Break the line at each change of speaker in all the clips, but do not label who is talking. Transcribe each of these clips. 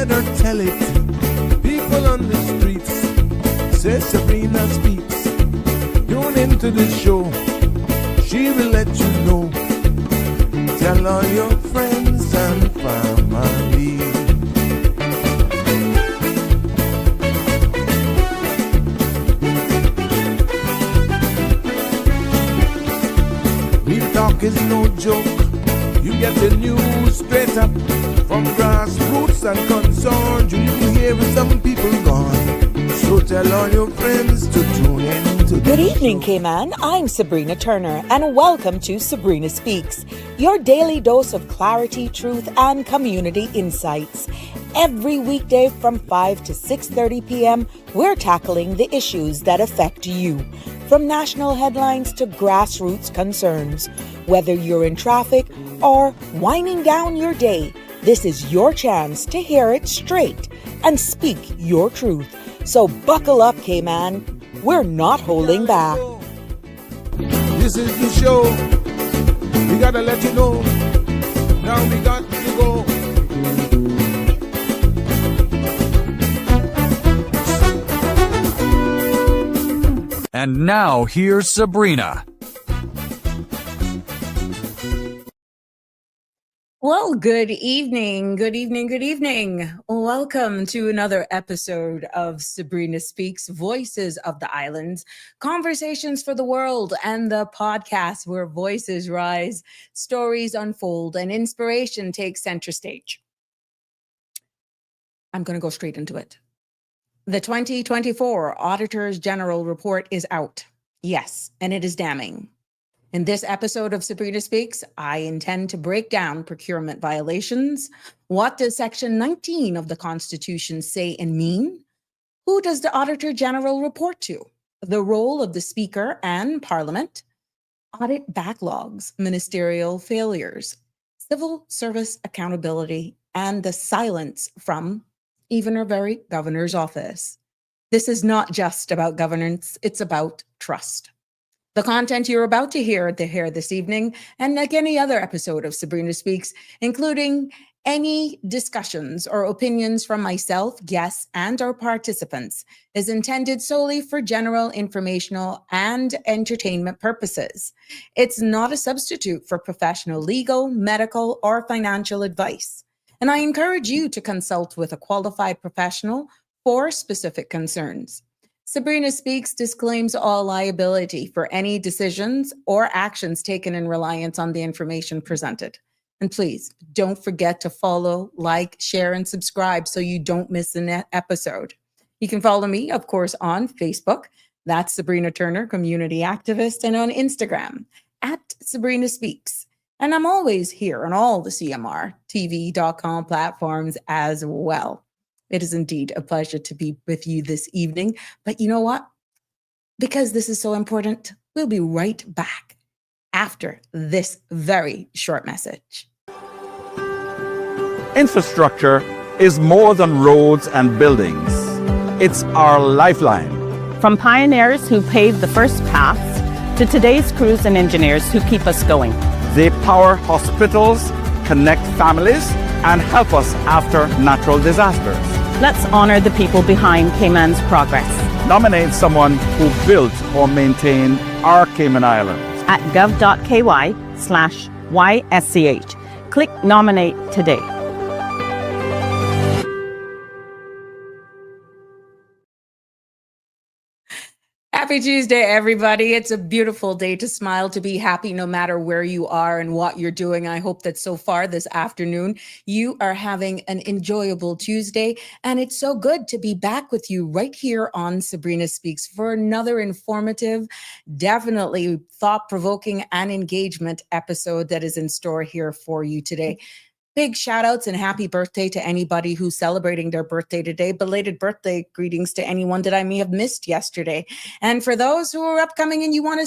let her tell it. People on the streets say Sabrina speaks. Tune into the show, she will let you know. Tell all your friends and family. Real talk is no joke. You get the news straight up from grassroots and concerns. You hear some people gone. So tell all your friends to tune in to
Good evening, Cayman. I'm Sabrina Turner, and welcome to Sabrina Speaks, your daily dose of clarity, truth, and community insights. Every weekday from 5 to 6:30 p.m., we're tackling the issues that affect you, from national headlines to grassroots concerns. Whether you're in traffic or winding down your day, this is your chance to hear it straight and speak your truth. So buckle up, Cayman. We're not holding back.
This is the show. We gotta let you know. Now we got to go.
And now here's Sabrina.
Well, good evening. Welcome to another episode of Sabrina Speaks, Voices of the Islands, Conversations for the World, and the podcast where voices rise, stories unfold, and inspiration takes center stage. I'm going to go straight into it. The 2024 Auditor General Report is out. Yes, and it is damning. In this episode of Sabrina Speaks, I intend to break down procurement violations. What does Section 19 of the Constitution say and mean? Who does the Auditor General report to? The role of the Speaker and Parliament. Audit backlogs, ministerial failures, civil service accountability, and the silence from even our very governor's office. This is not just about governance, it's about trust. The content you're about to hear this evening, and like any other episode of Sabrina Speaks, including any discussions or opinions from myself, guests, and our participants, is intended solely for general informational and entertainment purposes. It's not a substitute for professional legal, medical, or financial advice. And I encourage you to consult with a qualified professional for specific concerns. Sabrina Speaks disclaims all liability for any decisions or actions taken in reliance on the information presented. And please don't forget to follow, like, share, and subscribe so you don't miss an episode. You can follow me, of course, on Facebook. That's Sabrina Turner, community activist, and on Instagram at Sabrina Speaks. And I'm always here on all the CMRTV.com platforms as well. It is indeed a pleasure to be with you this evening. But you know what? Because this is so important, we'll be right back after this very short message.
Infrastructure is more than roads and buildings. It's our lifeline.
From pioneers who paved the first paths to today's crews and engineers who keep us going.
They power hospitals, connect families, and help us after natural disasters.
Let's honor the people behind Cayman's progress.
Nominate someone who built or maintained our Cayman Islands
At gov.ky/YSCH. Click Nominate today.
Happy Tuesday, everybody. It's a beautiful day to smile, to be happy no matter where you are and what you're doing. I hope that so far this afternoon, you are having an enjoyable Tuesday. And it's so good to be back with you right here on Sabrina Speaks for another informative, definitely thought-provoking and engagement episode that is in store here for you today. Big shout outs and happy birthday to anybody who's celebrating their birthday today. Belated birthday greetings to anyone that I may have missed yesterday. And for those who are upcoming and you want to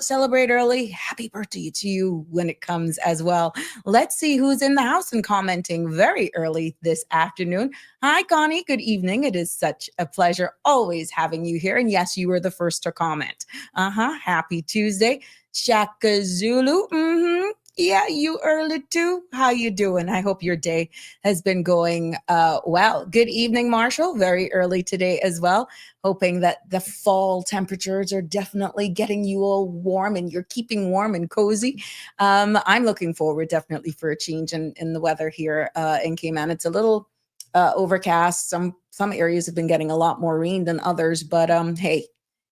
celebrate early, happy birthday to you when it comes as well. Let's see who's in the house and commenting very early this afternoon. Hi, Connie. Good evening. It is such a pleasure always having you here. And yes, you were the first to comment. Happy Tuesday. Shaka Zulu. Yeah, you early too. How you doing? I hope your day has been going well. Good evening, Marshall. Very early today as well. Hoping that the fall temperatures are definitely getting you all warm and you're keeping warm and cozy. I'm looking forward definitely for a change in the weather here in Cayman. It's a little overcast. Some areas have been getting a lot more rain than others, but hey,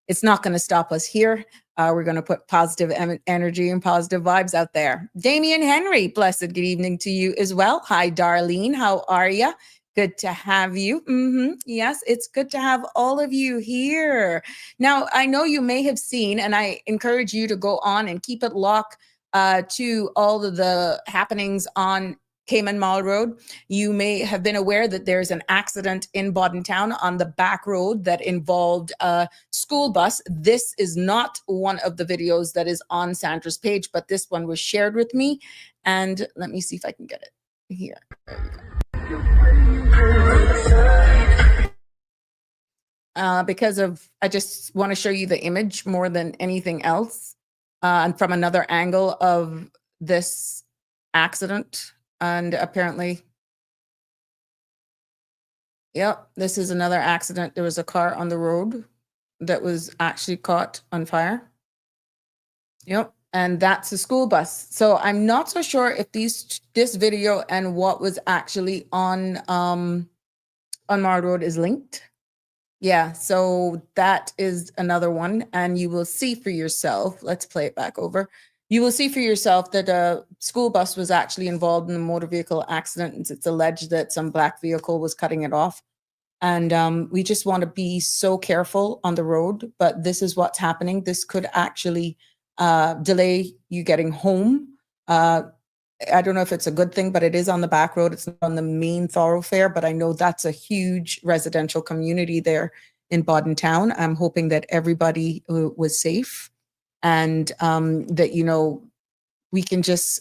it's not going to stop us here. We're going to put positive energy and positive vibes out there. Damian Henry, blessed good evening to you as well. Hi, Darlene. How are you? Good to have you. Yes, it's good to have all of you here. Now, I know you may have seen, and I encourage you to go on and keep it locked to all of the happenings on Cayman Mall Road. You may have been aware that there's an accident in Bodden Town on the back road that involved a school bus. This is not one of the videos that is on Sandra's page, but this one was shared with me. And let me see if I can get it here. I just want to show you the image more than anything else, and from another angle of this accident. And apparently, yep, this is another accident. There was a car on the road that was actually caught on fire. Yep, and that's a school bus. So I'm not so sure if this video and what was actually on Mall Road is linked. Yeah, so that is another one, and you will see for yourself. Let's play it back over. You will see for yourself that a school bus was actually involved in a motor vehicle accident. It's alleged that some black vehicle was cutting it off. And we just want to be so careful on the road, but this is what's happening. This could actually delay you getting home. I don't know if it's a good thing, but it is on the back road. It's not on the main thoroughfare, but I know that's a huge residential community there in Bodden Town. I'm hoping that everybody was safe. And that, you know, we can just,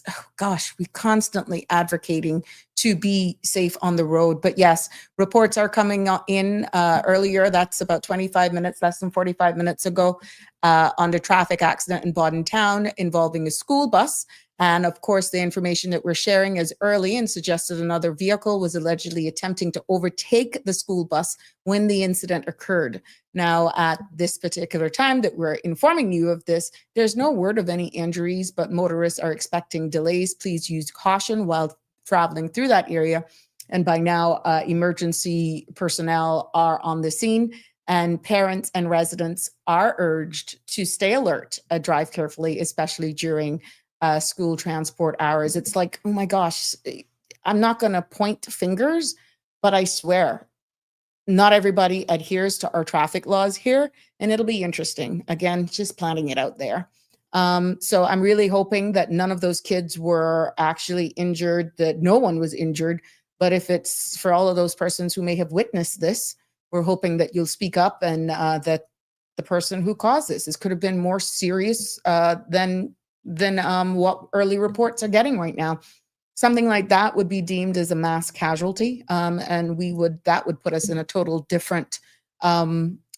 we constantly advocating to be safe on the road. But yes, reports are coming in earlier. That's about 25 minutes, less than 45 minutes ago, on the traffic accident in Bodden Town involving a school bus. And of course, the information that we're sharing is early and suggested another vehicle was allegedly attempting to overtake the school bus when the incident occurred. Now, at this particular time that we're informing you of this, there's no word of any injuries, but motorists are expecting delays. Please use caution while traveling through that area. And by now, emergency personnel are on the scene, and parents and residents are urged to stay alert, drive carefully, especially during school transport hours. It's like, oh my gosh, I'm not going to point fingers, but I swear, not everybody adheres to our traffic laws here, and it'll be interesting. Again, just planning it out there. So I'm really hoping that none of those kids were actually injured, that no one was injured. But if it's for all of those persons who may have witnessed this, we're hoping that you'll speak up and that the person who caused this could have been more serious than what early reports are getting right now. Something like that would be deemed as a mass casualty, and that would put us in a total different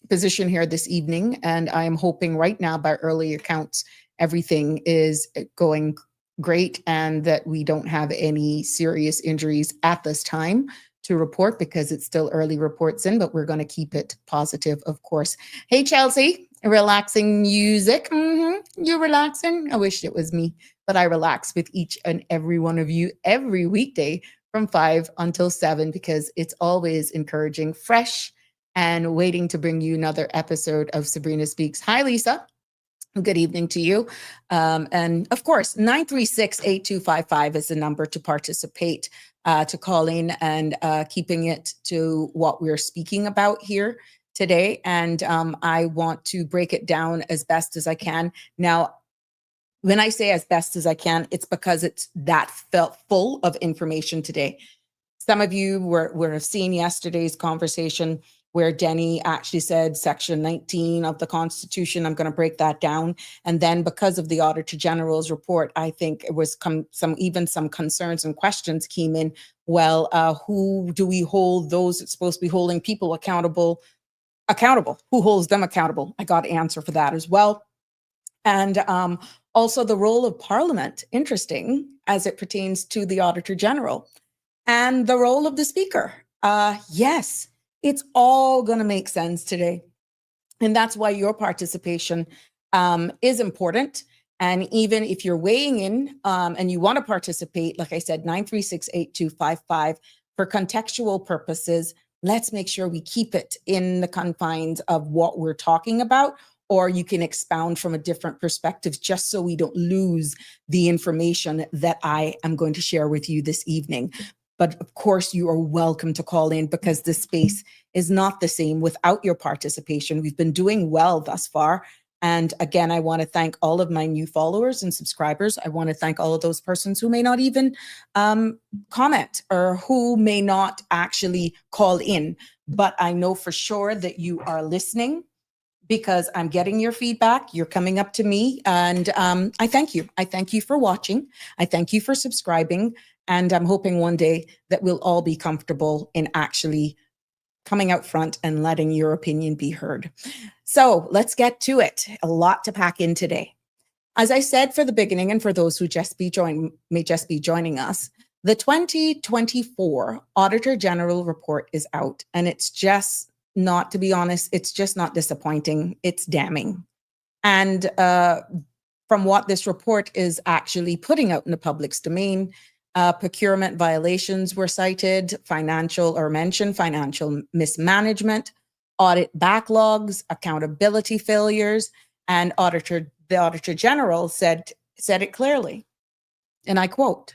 position here this evening. And I am hoping right now, by early accounts, everything is going great and that we don't have any serious injuries at this time to report, because it's still early reports in, but we're going to keep it positive, of course. Hey, Chelsea, relaxing music. You're relaxing? I wish it was me, but I relax with each and every one of you every weekday from 5 until 7, because it's always encouraging, fresh, and waiting to bring you another episode of Sabrina Speaks. Hi, Lisa. Good evening to you. And of course, 936-8255 is the number to participate, to call in, and keeping it to what we're speaking about here today. And I want to break it down as best as I can. Now, when I say as best as I can, it's because it's that felt full of information today. Some of you were have seen yesterday's conversation where Denny actually said Section 19 of the Constitution. I'm going to break that down. And then because of the Auditor General's report, I think it was some concerns and questions came in. Well, who do we hold those that's supposed to be holding people accountable? Who holds them accountable? I got an answer for that as well. And Also, the role of Parliament, interesting, as it pertains to the Auditor General, and the role of the Speaker. Yes, it's all going to make sense today. And that's why your participation is important. And even if you're weighing in and you want to participate, like I said, 936-8255 for contextual purposes, let's make sure we keep it in the confines of what we're talking about, or you can expound from a different perspective just so we don't lose the information that I am going to share with you this evening. But of course, you are welcome to call in because this space is not the same without your participation. We've been doing well thus far. And again, I want to thank all of my new followers and subscribers. I want to thank all of those persons who may not even comment or who may not actually call in. But I know for sure that you are listening because I'm getting your feedback. You're coming up to me, and I thank you. I thank you for watching. I thank you for subscribing. And I'm hoping one day that we'll all be comfortable in actually coming out front and letting your opinion be heard. So let's get to it. A lot to pack in today. As I said for the beginning, and for those who may just be joining us, the 2024 Auditor General Report is out, and it's just not, to be honest, it's just not disappointing. It's damning. And from what this report is actually putting out in the public's domain, procurement violations were cited, financial mismanagement, audit backlogs, accountability failures, and the Auditor General said it clearly. And I quote,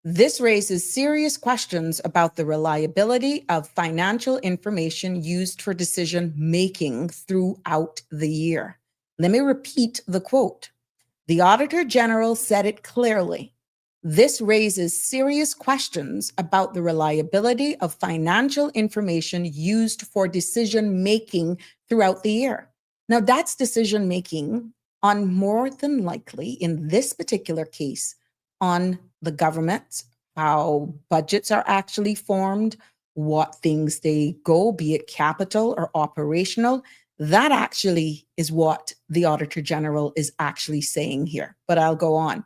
"This raises serious questions about the reliability of financial information used for decision making throughout the year." Let me repeat the quote. The Auditor General said it clearly. This raises serious questions about the reliability of financial information used for decision making throughout the year. Now, that's decision making on, more than likely, in this particular case, on the government, how budgets are actually formed, what things they go, be it capital or operational. That actually is what the Auditor General is actually saying here, but I'll go on.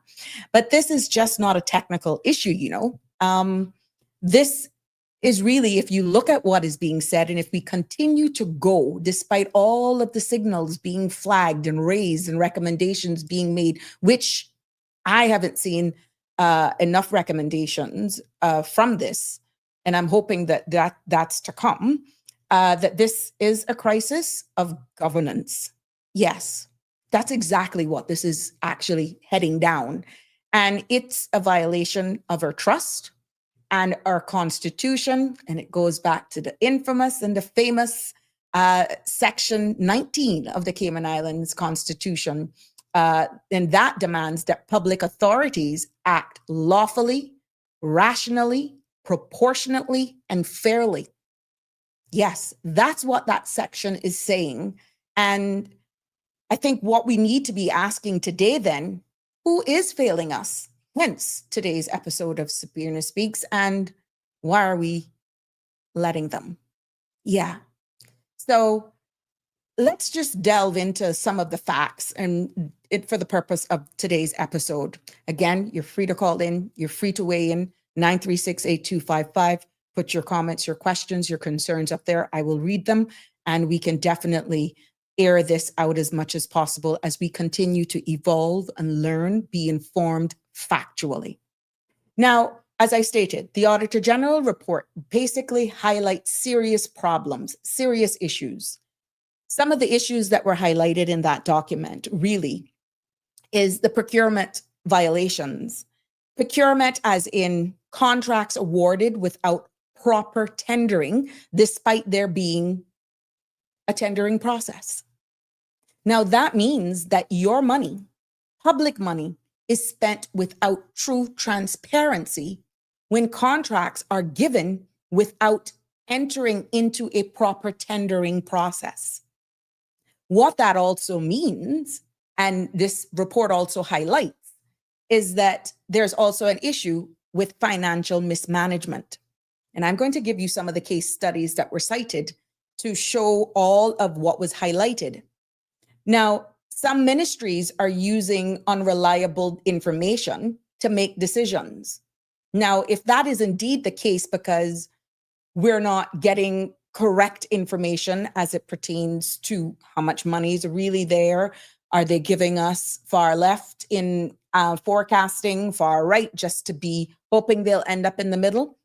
But this is just not a technical issue, This is really, if you look at what is being said, and if we continue to go, despite all of the signals being flagged and raised and recommendations being made, which I haven't seen enough recommendations from this, and I'm hoping that's to come, that this is a crisis of governance. Yes, that's exactly what this is actually heading down. And it's a violation of our trust and our Constitution. And it goes back to the infamous and the famous Section 19 of the Cayman Islands Constitution. And that demands that public authorities act lawfully, rationally, proportionately, and fairly. Yes, that's what that section is saying. And I think what we need to be asking today then, who is failing us? Hence today's episode of Sabrina Speaks, and why are we letting them? Yeah. So let's just delve into some of the facts and it for the purpose of today's episode. Again, you're free to call in. You're free to weigh in. 936-8255. Put your comments, your questions, your concerns up there. I will read them, and we can definitely air this out as much as possible as we continue to evolve and learn, be informed factually. Now, as I stated, the Auditor General Report basically highlights serious problems, serious issues. Some of the issues that were highlighted in that document really is the procurement violations. Procurement as in contracts awarded without proper tendering, despite there being a tendering process. Now, that means that your money, public money, is spent without true transparency when contracts are given without entering into a proper tendering process. What that also means, and this report also highlights, is that there's also an issue with financial mismanagement. And I'm going to give you some of the case studies that were cited to show all of what was highlighted. Now, Some ministries are using unreliable information to make decisions. Now, if that is indeed the case because we're not getting correct information as it pertains to how much money is really there, are they giving us far left in forecasting, far right, just to be hoping they'll end up in the middle?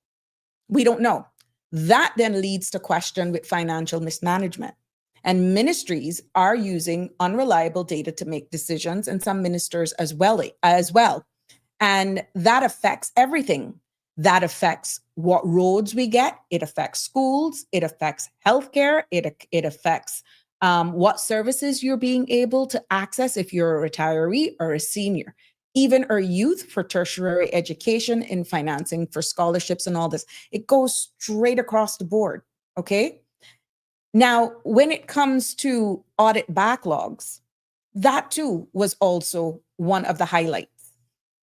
We don't know. That then leads to question with financial mismanagement. And ministries are using unreliable data to make decisions, and some ministers as well. And that affects everything. That affects what roads we get. It affects schools. It affects healthcare. It affects what services you're being able to access if you're a retiree or a senior. Even our youth for tertiary education and financing for scholarships and all this. It goes straight across the board, okay? Now, when it comes to audit backlogs, that too was also one of the highlights.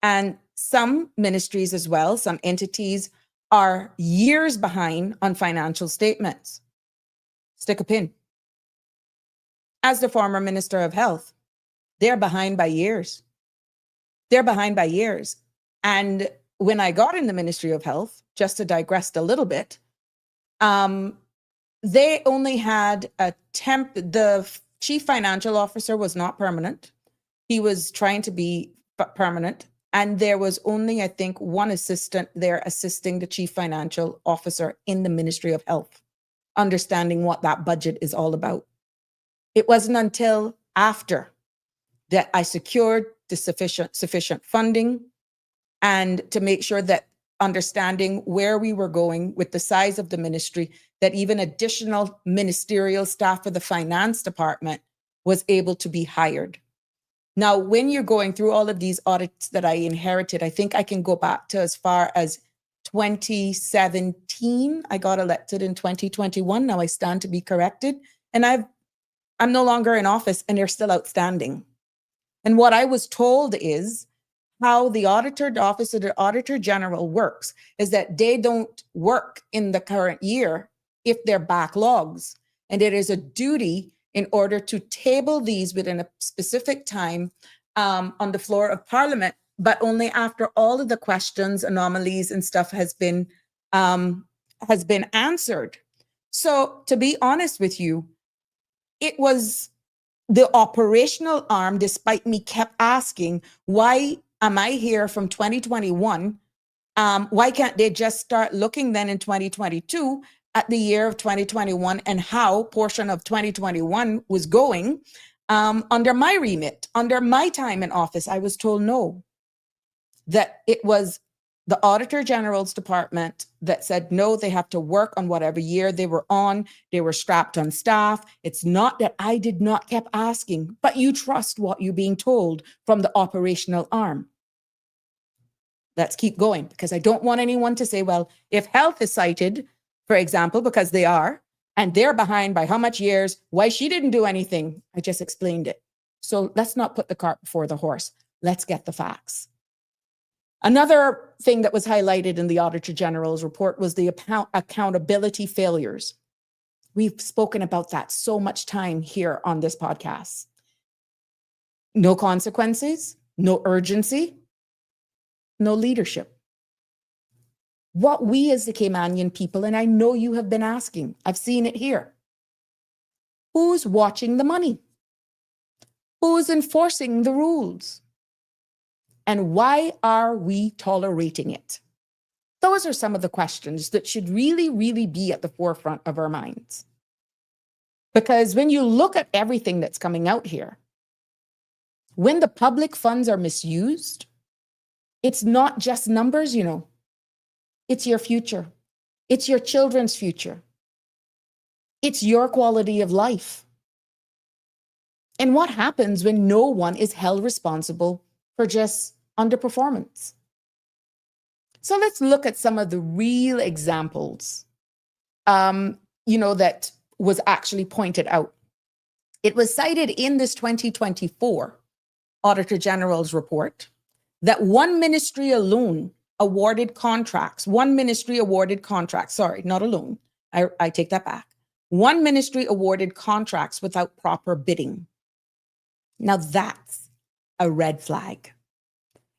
And some ministries as well, some entities are years behind on financial statements. Stick a pin. As the former Minister of Health, they're behind by years. They're behind by years. And when I got in the Ministry of Health, just to digress a little bit, they only had the chief financial officer was not permanent. He was trying to be permanent. And there was only, I think, one assistant there assisting the chief financial officer in the Ministry of Health, understanding what that budget is all about. It wasn't until after that I secured the sufficient funding and to make sure that understanding where we were going with the size of the ministry, that even additional ministerial staff for the finance department was able to be hired. Now, when you're going through all of these audits that I inherited, I think I can go back to as far as 2017. I got elected in 2021. Now I stand to be corrected. And I'm no longer in office and they're still outstanding. And what I was told is how the Office of the Auditor General works is that they don't work in the current year if they're backlogs. And it is a duty in order to table these within a specific time on the floor of Parliament, but only after all of the questions, anomalies, and stuff has been answered. So to be honest with you, it was the operational arm, despite me kept asking, why am I here from 2021? Why can't they just start looking then in 2022 at the year of 2021 and how portion of 2021 was going under my remit, under my time in office? I was told no, that it was the Auditor General's department that said, no, they have to work on whatever year they were on. They were strapped on staff. It's not that I did not keep asking, but you trust what you're being told from the operational arm. Let's keep going, because I don't want anyone to say, well, if health is cited, for example, because they are, and they're behind by how much years, why she didn't do anything. I just explained it. So let's not put the cart before the horse. Let's get the facts. Another thing that was highlighted in the Auditor General's report was the accountability failures. We've spoken about that so much time here on this podcast. No consequences, no urgency, no leadership. What we as the Caymanian people, and I know you have been asking, I've seen it here. Who's watching the money? Who's enforcing the rules? And why are we tolerating it? Those are some of the questions that should really, really be at the forefront of our minds. Because when you look at everything that's coming out here, when the public funds are misused, it's not just numbers, you know. It's your future. It's your children's future. It's your quality of life. And what happens when no one is held responsible for just underperformance? So let's look at some of the real examples, that was actually pointed out. It was cited in this 2024 Auditor General's report that one ministry alone awarded contracts. One ministry awarded contracts. Sorry, not alone. I take that back. One ministry awarded contracts without proper bidding. Now that's a red flag.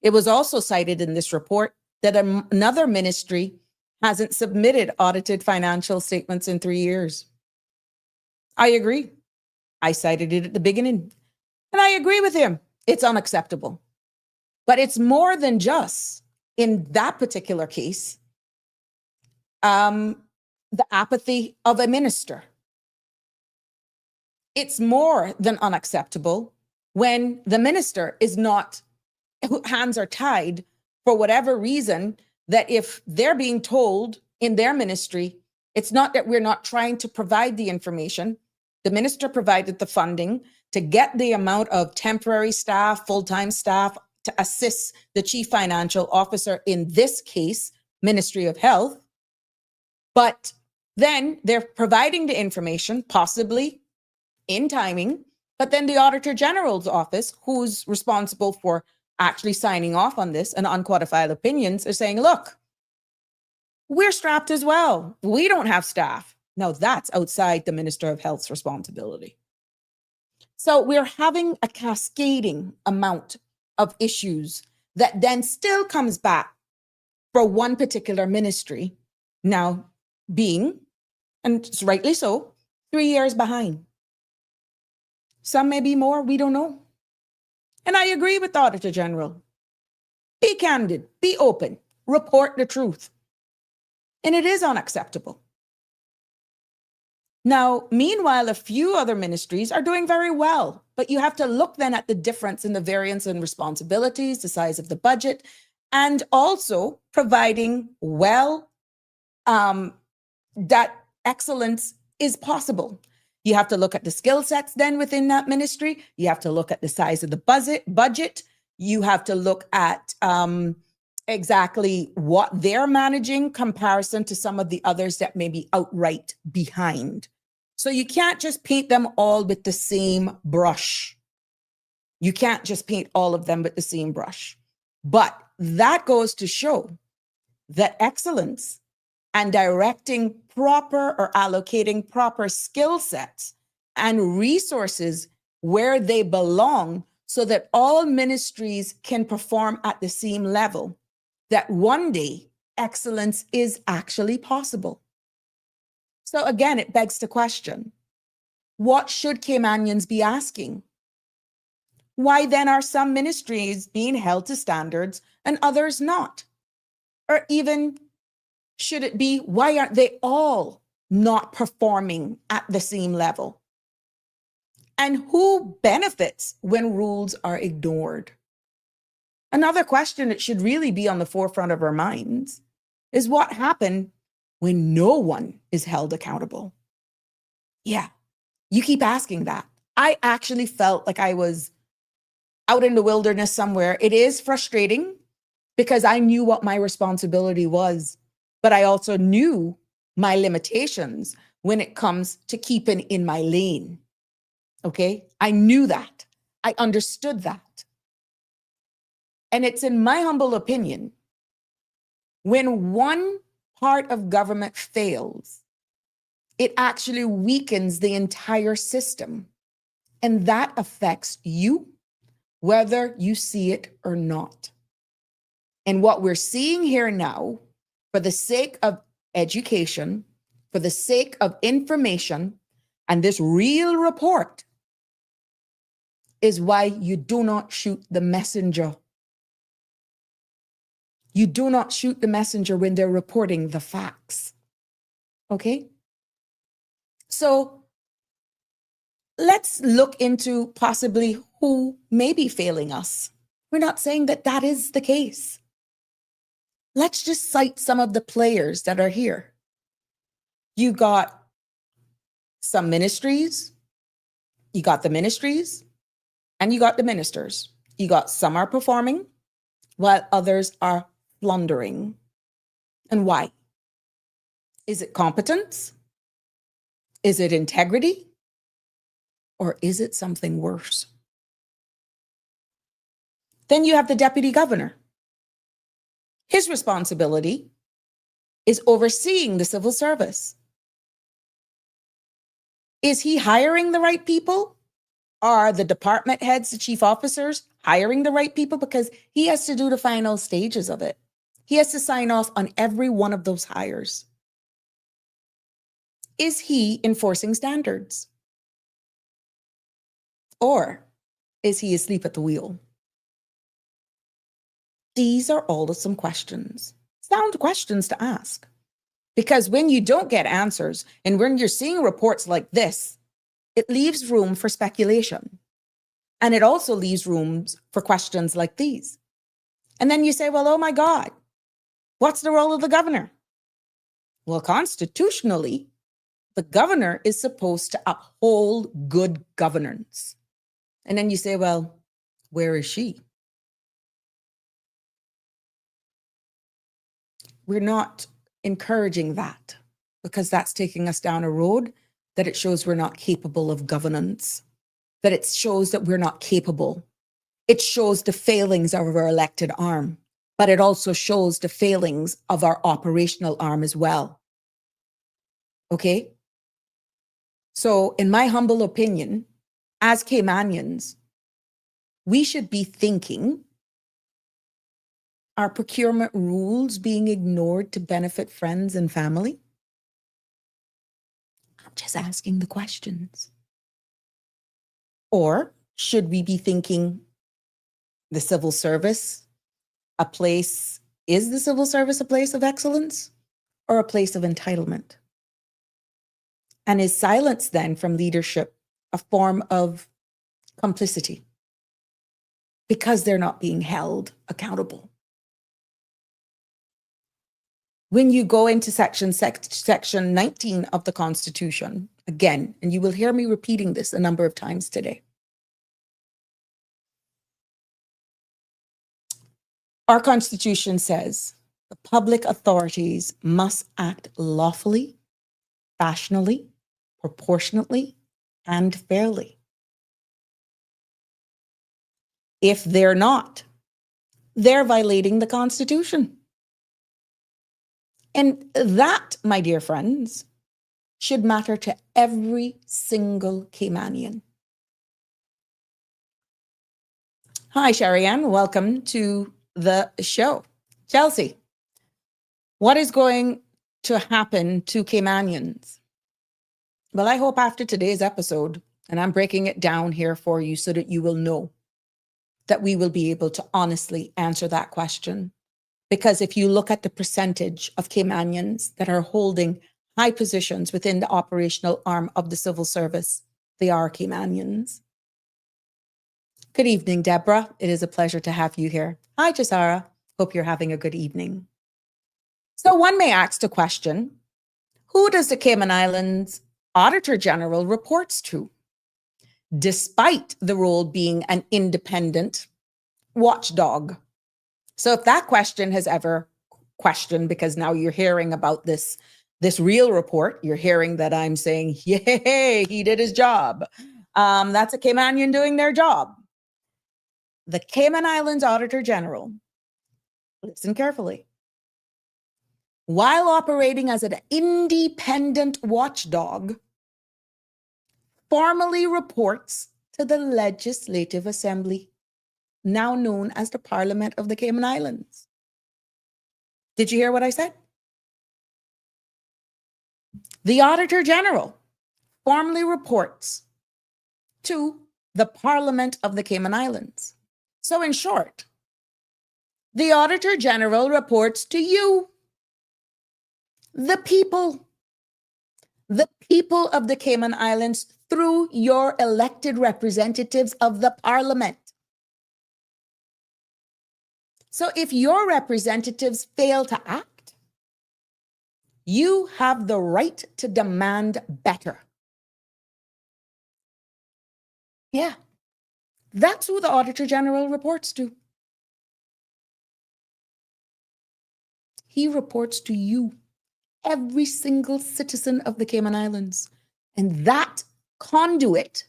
It was also cited in this report that another ministry hasn't submitted audited financial statements in 3 years. I agree. I cited it at the beginning, and I agree with him. It's unacceptable. But it's more than just, in that particular case, the apathy of a minister. It's more than unacceptable when the minister is not, hands are tied for whatever reason, that if they're being told in their ministry, it's not that we're not trying to provide the information. The minister provided the funding to get the amount of temporary staff, full-time staff to assist the chief financial officer, in this case, Ministry of Health. But then they're providing the information, possibly in timing, but then the Auditor General's office, who's responsible for actually signing off on this and unqualified opinions, are saying, look, we're strapped as well. We don't have staff. Now that's outside the Minister of Health's responsibility. So we're having a cascading amount of issues that then still comes back for one particular ministry now being, and it's rightly so, 3 years behind. Some may be more, we don't know. And I agree with the Auditor General. Be candid, be open, report the truth. And it is unacceptable. Now, meanwhile, a few other ministries are doing very well, but you have to look then at the difference in the variance in responsibilities, the size of the budget, and also providing that excellence is possible. You have to look at the skill sets then within that ministry. You have to look at the size of the budget. You have to look at exactly what they're managing comparison to some of the others that may be outright behind. So you can't just paint them all with the same brush. You can't just paint all of them with the same brush. But that goes to show that excellence and directing proper or allocating proper skill sets and resources where they belong so that all ministries can perform at the same level, that one day excellence is actually possible. So again, it begs the question, what should Caymanians be asking? Why then are some ministries being held to standards and others not? Or even should it be, why aren't they all not performing at the same level? And who benefits when rules are ignored? Another question that should really be on the forefront of our minds is what happened when no one is held accountable? Yeah, you keep asking that. I actually felt like I was out in the wilderness somewhere. It is frustrating because I knew what my responsibility was, but I also knew my limitations when it comes to keeping in my lane. Okay, I knew that. I understood that. And it's in my humble opinion, when one part of government fails, it actually weakens the entire system. And that affects you, whether you see it or not. And what we're seeing here now, for the sake of education, for the sake of information, and this real report, is why you do not shoot the messenger. You do not shoot the messenger when they're reporting the facts. Okay? So let's look into possibly who may be failing us. We're not saying that that is the case. Let's just cite some of the players that are here. You got some ministries, you got the ministries, and you got the ministers. You got some are performing while others are floundering. And why? Is it competence? Is it integrity? Or is it something worse? Then you have the deputy governor. His responsibility is overseeing the civil service. Is he hiring the right people? Are the department heads, the chief officers, hiring the right people? Because he has to do the final stages of it. He has to sign off on every one of those hires. Is he enforcing standards? Or is he asleep at the wheel? These are all of some questions, sound questions to ask. Because when you don't get answers and when you're seeing reports like this, it leaves room for speculation. And it also leaves rooms for questions like these. And then you say, well, oh my God, what's the role of the governor? Well, constitutionally, the governor is supposed to uphold good governance. And then you say, well, where is she? We're not encouraging that because that's taking us down a road that it shows we're not capable of governance, that it shows that we're not capable. It shows the failings of our elected arm, but it also shows the failings of our operational arm as well. Okay? So in my humble opinion, as Caymanians, we should be thinking, are procurement rules being ignored to benefit friends and family? I'm just asking the questions. Or should we be thinking the civil service, is the civil service a place of excellence or a place of entitlement? And is silence then from leadership a form of complicity because they're not being held accountable? When you go into section 19 of the Constitution, again, and you will hear me repeating this a number of times today. Our Constitution says the public authorities must act lawfully, fashionably, proportionately, and fairly. If they're not, they're violating the Constitution. And that, my dear friends, should matter to every single Caymanian. Hi, Sherry-Ann. Welcome to the show. Chelsea, what is going to happen to Caymanians? Well, I hope after today's episode, and I'm breaking it down here for you so that you will know that we will be able to honestly answer that question. Because if you look at the percentage of Caymanians that are holding high positions within the operational arm of the civil service, they are Caymanians. Good evening, Deborah. It is a pleasure to have you here. Hi, Jasara. Hope you're having a good evening. So one may ask the question, who does the Cayman Islands Auditor General reports to? Despite the role being an independent watchdog. So if that question has ever questioned, because now you're hearing about this real report, you're hearing that I'm saying, yay, he did his job. That's a Caymanian doing their job. The Cayman Islands Auditor General, listen carefully, while operating as an independent watchdog, formally reports to the Legislative Assembly, now known as the Parliament of the Cayman Islands. Did you hear what I said? The Auditor General formally reports to the Parliament of the Cayman Islands. So in short, the Auditor General reports to you, the people of the Cayman Islands through your elected representatives of the Parliament. So if your representatives fail to act, you have the right to demand better. Yeah, that's who the Auditor General reports to. He reports to you, every single citizen of the Cayman Islands. And that conduit,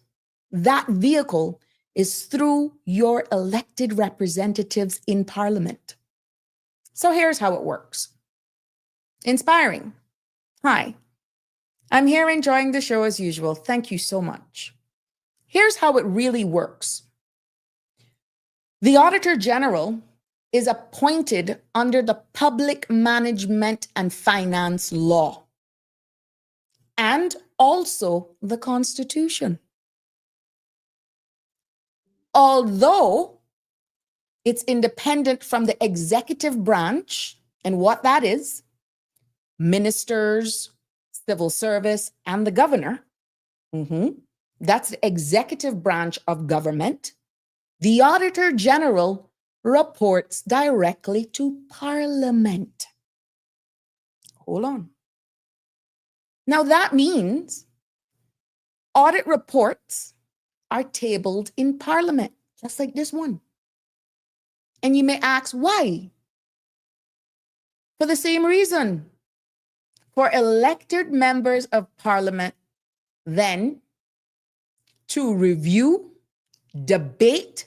that vehicle, is through your elected representatives in Parliament. So here's how it works. Inspiring. Hi, I'm here enjoying the show as usual. Thank you so much. Here's how it really works. The Auditor General is appointed under the Public Management and Finance Law and also the Constitution. Although it's independent from the executive branch, and what that is, ministers, civil service, and the governor. That's the executive branch of government. The Auditor General reports directly to Parliament. Hold on. Now that means audit reports are tabled in Parliament, just like this one. And you may ask, why? For the same reason. For elected members of Parliament, then, to review, debate,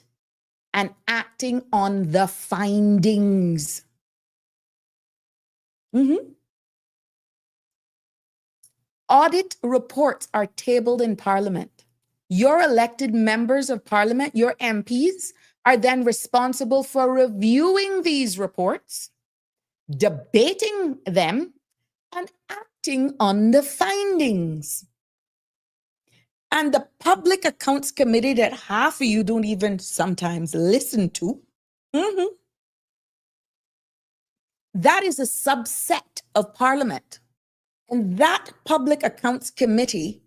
and acting on the findings. Audit reports are tabled in Parliament. Your elected members of Parliament, your MPs, are then responsible for reviewing these reports, debating them, and acting on the findings. And the Public Accounts Committee that half of you don't even sometimes listen to, that is a subset of Parliament. And that Public Accounts Committee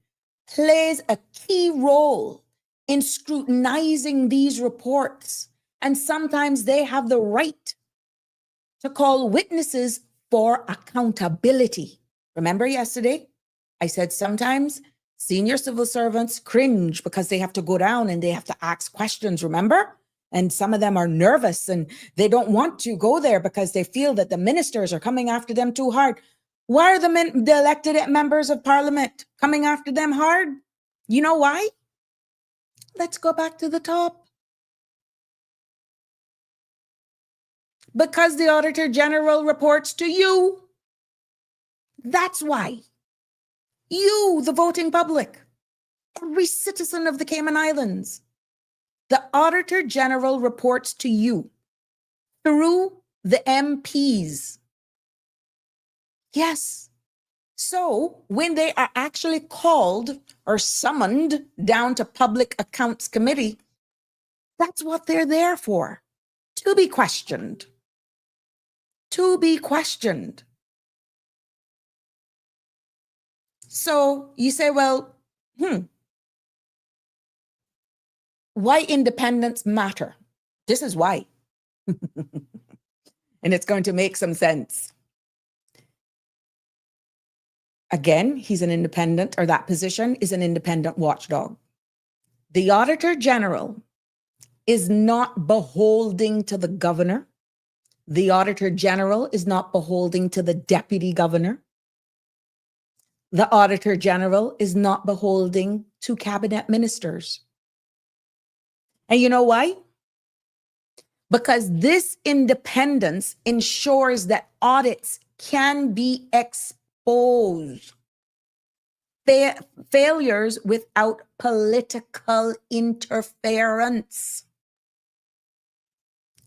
plays a key role in scrutinizing these reports. And sometimes they have the right to call witnesses for accountability. Remember yesterday, I said sometimes senior civil servants cringe because they have to go down and they have to ask questions, remember? And some of them are nervous and they don't want to go there because they feel that the ministers are coming after them too hard. Why are the elected members of Parliament coming after them hard? You know why? Let's go back to the top. Because the Auditor General reports to you. That's why. You, the voting public, every citizen of the Cayman Islands, the Auditor General reports to you through the MPs. Yes. So when they are actually called or summoned down to Public Accounts Committee, that's what they're there for, to be questioned. To be questioned. So you say, well, why independence matter? This is why. And it's going to make some sense. Again, he's an independent, or that position is an independent watchdog. The Auditor General is not beholden to the governor. The Auditor General is not beholden to the deputy governor. The Auditor General is not beholden to cabinet ministers. And you know why? Because this independence ensures that audits can be exposed. Failures without political interference.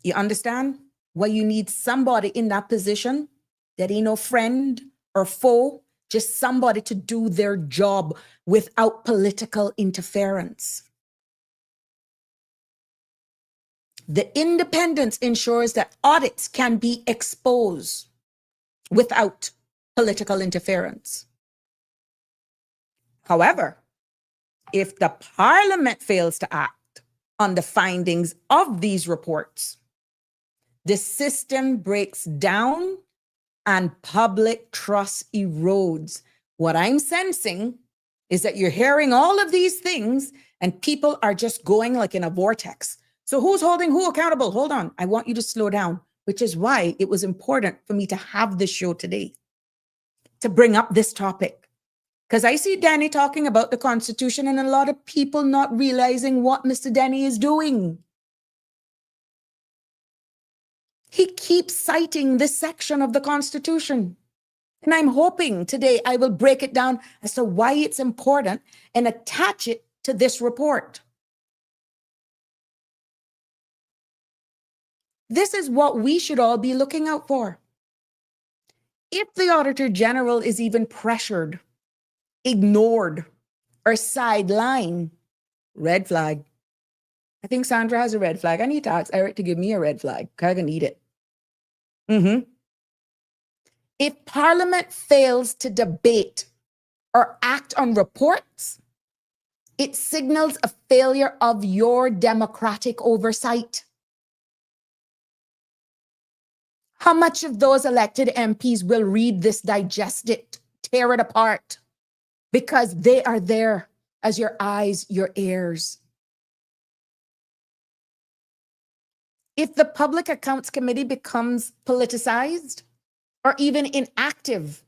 You understand why you need somebody in that position that ain't no friend or foe, just somebody to do their job without political interference. The independence ensures that audits can be exposed without political interference. However, if the Parliament fails to act on the findings of these reports, the system breaks down and public trust erodes. What I'm sensing is that you're hearing all of these things and people are just going like in a vortex. So who's holding who accountable? Hold on. I want you to slow down, which is why it was important for me to have this show today, to bring up this topic. Because I see Danny talking about the Constitution and a lot of people not realizing what Mr. Danny is doing. He keeps citing this section of the Constitution. And I'm hoping today I will break it down as to why it's important and attach it to this report. This is what we should all be looking out for. If the Auditor General is even pressured, ignored, or sidelined, red flag. I think Sandra has a red flag. I need to ask Eric to give me a red flag because I can eat it. If Parliament fails to debate or act on reports, it signals a failure of your democratic oversight. How much of those elected MPs will read this, digest it, tear it apart? Because they are there as your eyes, your ears. If the Public Accounts Committee becomes politicized or even inactive,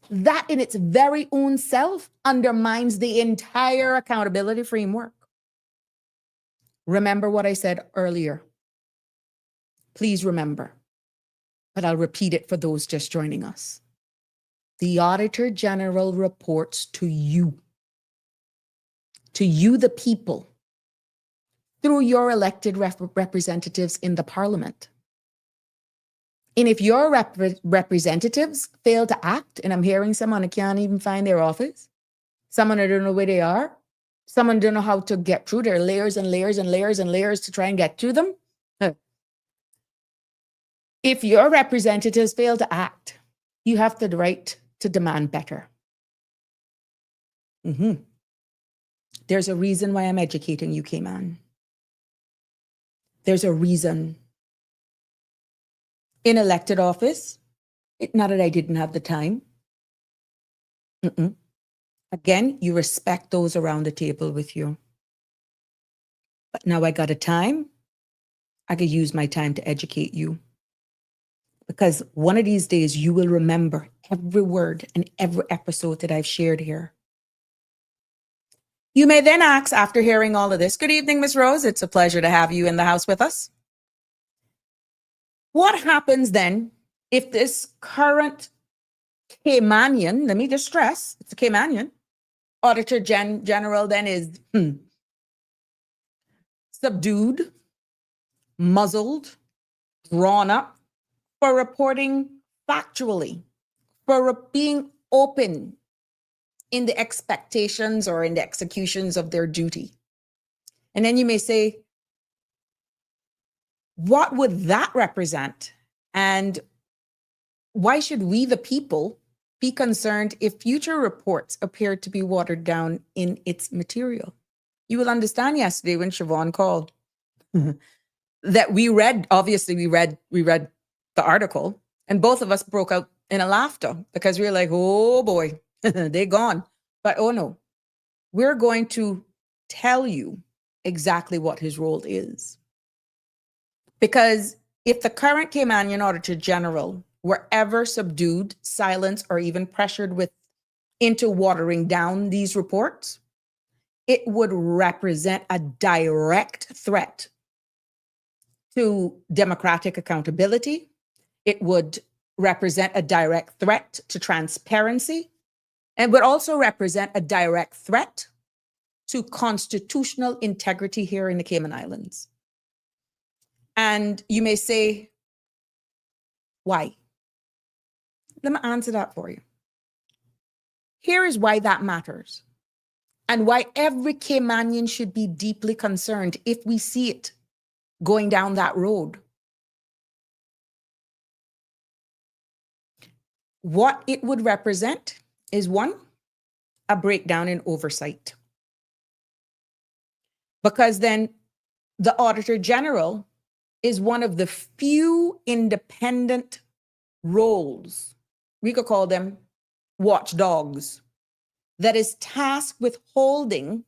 that in its very own self undermines the entire accountability framework. Remember what I said earlier. Please remember, but I'll repeat it for those just joining us. The Auditor General reports to you, the people, through your elected representatives in the Parliament. And if your representatives fail to act, and I'm hearing someone who can't even find their office, someone who don't know where they are, someone don't know how to get through, there are layers and layers and layers and layers to try and get to them. If your representatives fail to act, you have the right to demand better. There's a reason why I'm educating you, Cayman. There's a reason. In elected office, not that I didn't have the time. Again, you respect those around the table with you. But now I got a time. I could use my time to educate you. Because one of these days, you will remember every word and every episode that I've shared here. You may then ask, after hearing all of this, good evening, Ms. Rose. It's a pleasure to have you in the house with us. What happens then if this current Caymanian, let me just stress, it's a Caymanian, Auditor General then is subdued, muzzled, drawn up for reporting factually, for being open in the expectations or in the executions of their duty. And then you may say, what would that represent? And why should we, the people, be concerned if future reports appear to be watered down in its material? You will understand yesterday when Siobhan called that we read the article, and both of us broke out in a laughter because we were like, oh boy, they're gone. But oh no, we're going to tell you exactly what his role is. Because if the current Caymanian Auditor General were ever subdued, silenced, or even pressured into watering down these reports, it would represent a direct threat to democratic accountability. It would represent a direct threat to transparency, and would also represent a direct threat to constitutional integrity here in the Cayman Islands. And you may say, why? Let me answer that for you. Here is why that matters, and why every Caymanian should be deeply concerned if we see it going down that road. What it would represent is, one, a breakdown in oversight. Because then the Auditor General is one of the few independent roles, we could call them watchdogs, that is tasked with holding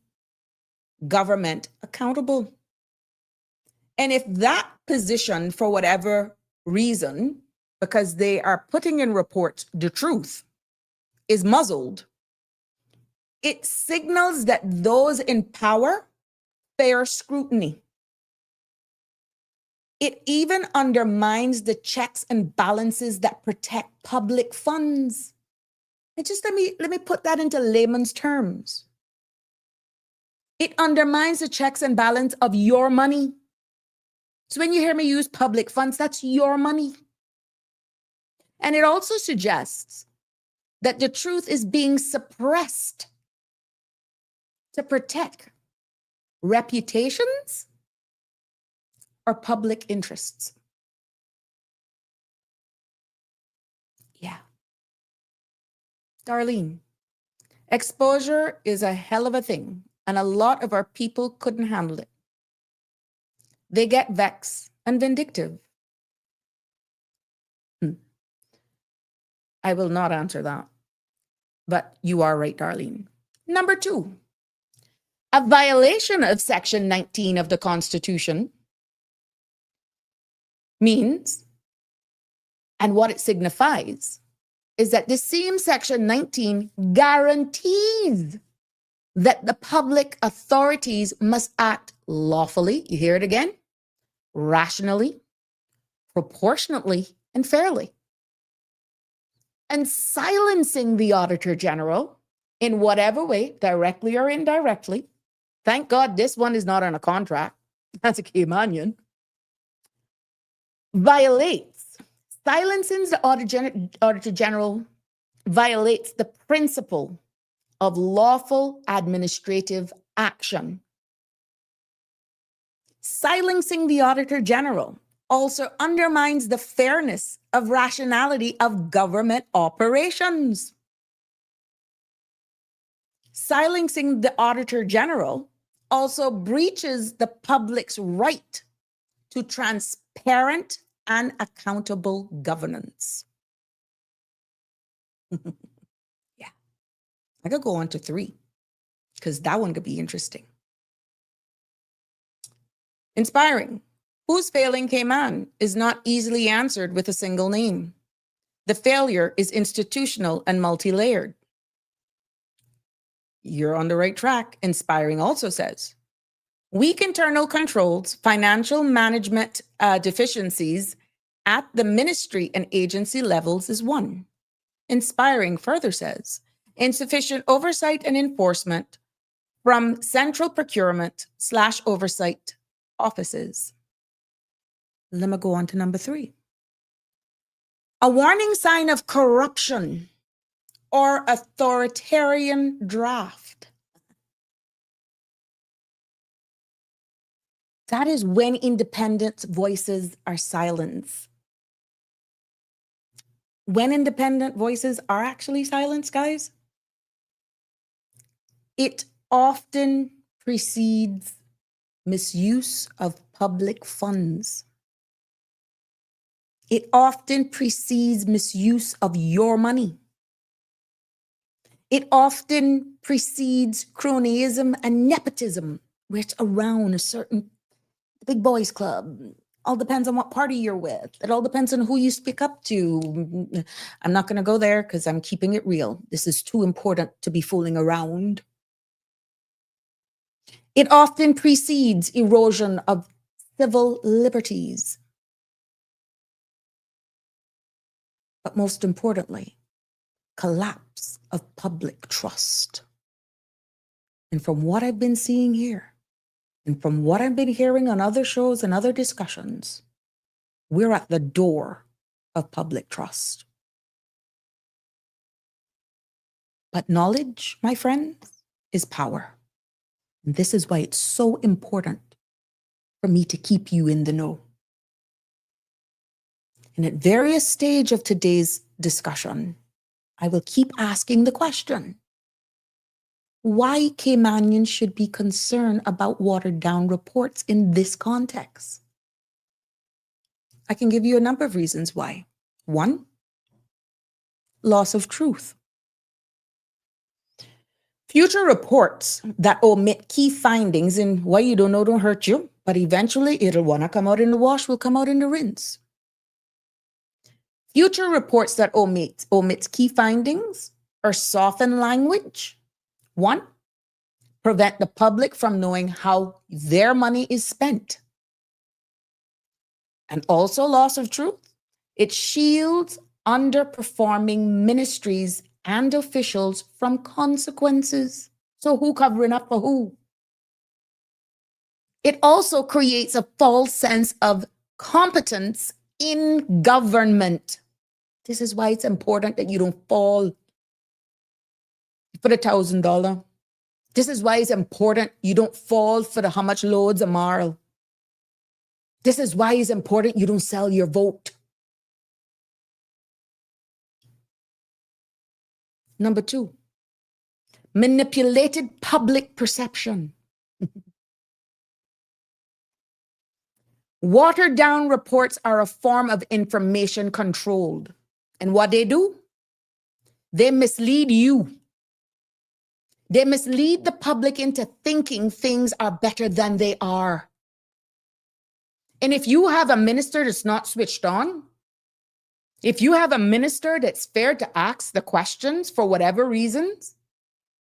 government accountable. And if that position, for whatever reason, because they are putting in reports the truth, is muzzled, it signals that those in power fear scrutiny. It even undermines the checks and balances that protect public funds. And just let me put that into layman's terms. It undermines the checks and balance of your money. So when you hear me use public funds, that's your money. And it also suggests that the truth is being suppressed to protect reputations or public interests. Yeah. Darlene, exposure is a hell of a thing, and a lot of our people couldn't handle it. They get vexed and vindictive. I will not answer that, but you are right, Darlene. Number 2, a violation of Section 19 of the Constitution means, and what it signifies, is that the same Section 19 guarantees that the public authorities must act lawfully, you hear it again, rationally, proportionately, and fairly. And silencing the Auditor General in whatever way, directly or indirectly, thank God this one is not on a contract, that's a Caymanian, silencing the Auditor General violates the principle of lawful administrative action. Silencing the Auditor General also undermines the fairness of rationality of government operations. Silencing the Auditor General also breaches the public's right to transparent and accountable governance. Yeah, I could go on to 3 because that one could be interesting. Inspiring. Who's failing Cayman is not easily answered with a single name. The failure is institutional and multi-layered. You're on the right track. Inspiring also says, weak internal controls, financial management deficiencies at the ministry and agency levels is one. Inspiring further says, insufficient oversight and enforcement from central procurement / oversight offices. Let me go on to number 3. A warning sign of corruption or authoritarian draft. That is when independent voices are silenced. When independent voices are actually silenced, guys, it often precedes misuse of public funds. It often precedes misuse of your money. It often precedes cronyism and nepotism, where it's around a certain big boys club. All depends on what party you're with. It all depends on who you speak up to. I'm not going to go there because I'm keeping it real. This is too important to be fooling around. It often precedes erosion of civil liberties. But most importantly, collapse of public trust. And from what I've been seeing here, and from what I've been hearing on other shows and other discussions, we're at the door of public trust. But knowledge, my friends, is power. And this is why it's so important for me to keep you in the know. And at various stages of today's discussion, I will keep asking the question, why Caymanians should be concerned about watered down reports in this context? I can give you a number of reasons why. 1, loss of truth. Future reports that omit key findings in what you don't know don't hurt you, but eventually it'll want to come out in the wash, will come out in the rinse. Future reports that omit key findings or soften language. 1, prevent the public from knowing how their money is spent. And also loss of truth. It shields underperforming ministries and officials from consequences. So who covering up for who? It also creates a false sense of competence in government. This is why it's important that you don't fall for the $1,000. This is why it's important you don't fall for the how much loads a mile. This is why it's important you don't sell your vote. Number 2, manipulated public perception. Watered down reports are a form of information controlled. And what they do? They mislead you. They mislead the public into thinking things are better than they are. And if you have a minister that's not switched on, if you have a minister that's scared to ask the questions for whatever reasons,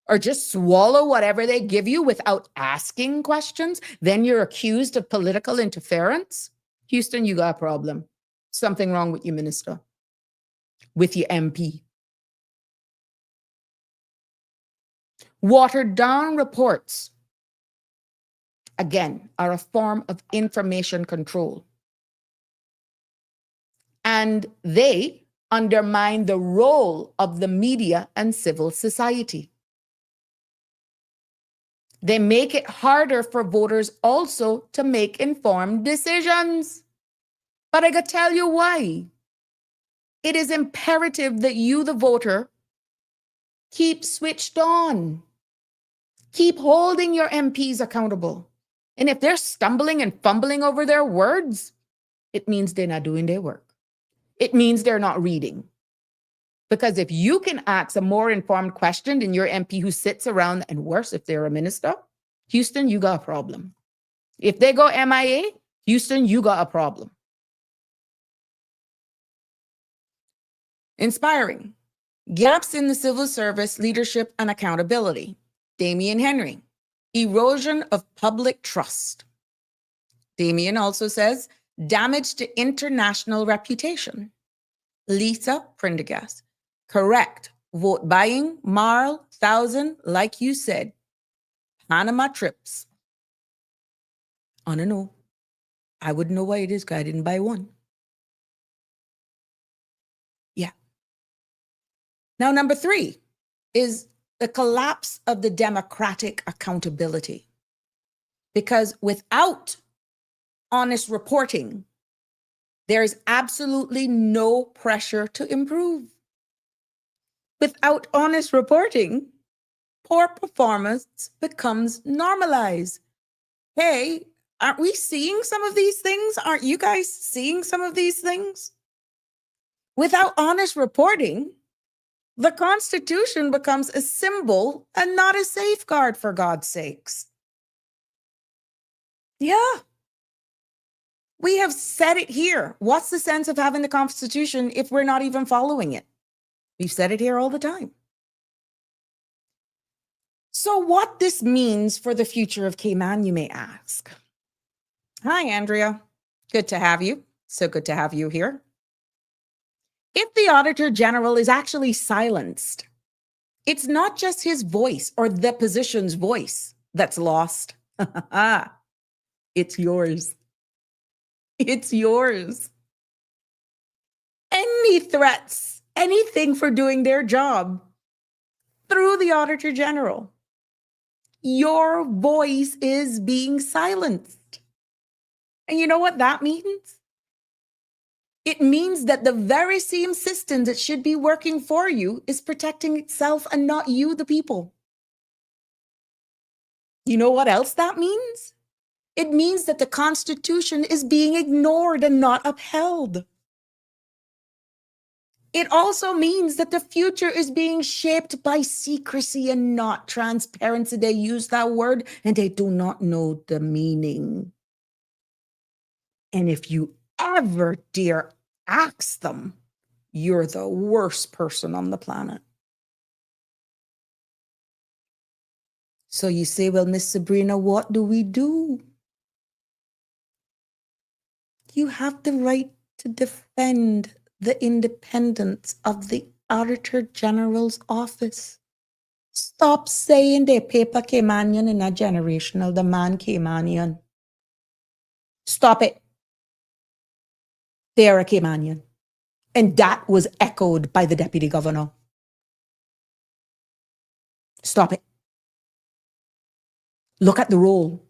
or just swallow whatever they give you without asking questions, then you're accused of political interference. Houston, you got a problem. Something wrong with your minister, with your MP. Watered down reports, again, are a form of information control. And they undermine the role of the media and civil society. They make it harder for voters also to make informed decisions. But I gotta tell you why. It is imperative that you, the voter, keep switched on. Keep holding your MPs accountable. And if they're stumbling and fumbling over their words, it means they're not doing their work. It means they're not reading. Because if you can ask a more informed question than your MP who sits around, and worse, if they're a minister, Houston, you got a problem. If they go MIA, Houston, you got a problem. Inspiring. Gaps in the civil service leadership and accountability. Damien Henry. Erosion of public trust. Damien also says, damage to international reputation. Lisa Prendergast. Correct. Vote buying, Marl, 1,000, like you said. Panama trips. I don't know. I wouldn't know why it is because I didn't buy one. Yeah. Now, number 3 is the collapse of the democratic accountability. Because without honest reporting, there is absolutely no pressure to improve. Without honest reporting, poor performance becomes normalized. Hey, aren't we seeing some of these things? Aren't you guys seeing some of these things? Without honest reporting, the Constitution becomes a symbol and not a safeguard, for God's sakes. Yeah. We have said it here. What's the sense of having the Constitution if we're not even following it? We've said it here all the time. So what this means for the future of Cayman, you may ask. Hi, Andrea. Good to have you. So good to have you here. If the Auditor General is actually silenced, it's not just his voice or the position's voice that's lost. It's yours. It's yours. Any threats, anything for doing their job through the Auditor General, your voice is being silenced. And you know what that means? It means that the very same system that should be working for you is protecting itself and not you, the people. You know what else that means? It means that the Constitution is being ignored and not upheld. It also means that the future is being shaped by secrecy and not transparency. They use that word and they do not know the meaning. And if you ever dare ask them, you're the worst person on the planet. So you say, well, Miss Sabrina, what do we do? You have the right to defend the independence of the Auditor General's office. Stop saying the paper Caymanian and not generational, the man Caymanian. Stop it. They are a Caymanian. And that was echoed by the deputy governor. Stop it. Look at the role.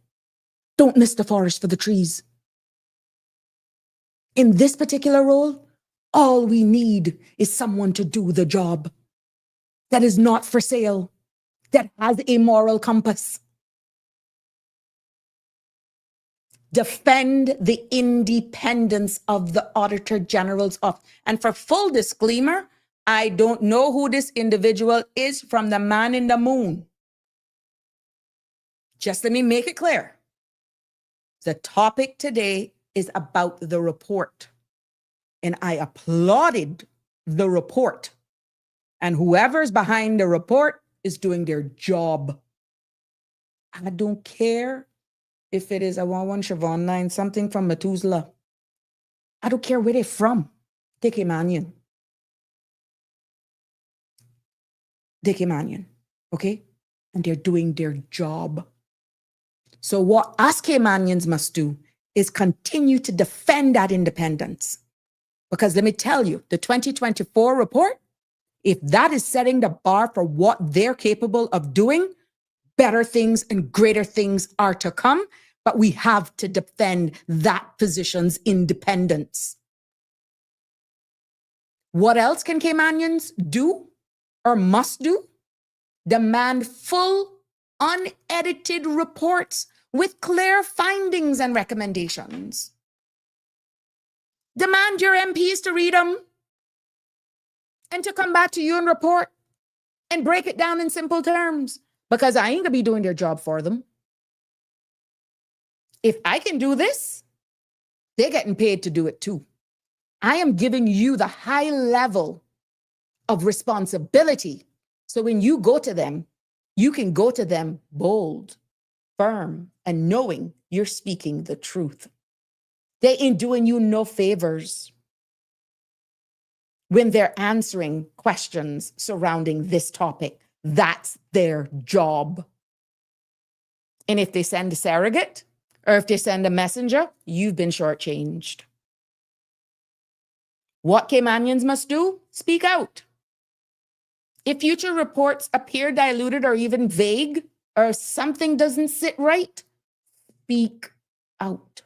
Don't miss the forest for the trees. In this particular role, all we need is someone to do the job that is not for sale, that has a moral compass. Defend the independence of the Auditor General's office. And for full disclaimer, I don't know who this individual is from the man in the moon. Just let me make it clear. The topic today is about the report. And I applauded the report. And whoever's behind the report is doing their job. I don't care if it is a 11 Siobhan line, something from Methuselah. I don't care where they're from. They're Caymanian. They're Caymanian, okay? And they're doing their job. So what us Caymanians must do is continue to defend that independence. Because let me tell you, the 2024 report, if that is setting the bar for what they're capable of doing, better things and greater things are to come, but we have to defend that position's independence. What else can Caymanians do or must do? Demand full, unedited reports with clear findings and recommendations. Demand your MPs to read them and to come back to you and report and break it down in simple terms, because I ain't gonna be doing their job for them. If I can do this, they're getting paid to do it too. I am giving you the high level of responsibility. So when you go to them, you can go to them bold, firm, and knowing you're speaking the truth. They ain't doing you no favors when they're answering questions surrounding this topic. That's their job. And if they send a surrogate or if they send a messenger, you've been shortchanged. What Caymanians must do? Speak out. If future reports appear diluted or even vague, or something doesn't sit right, speak out.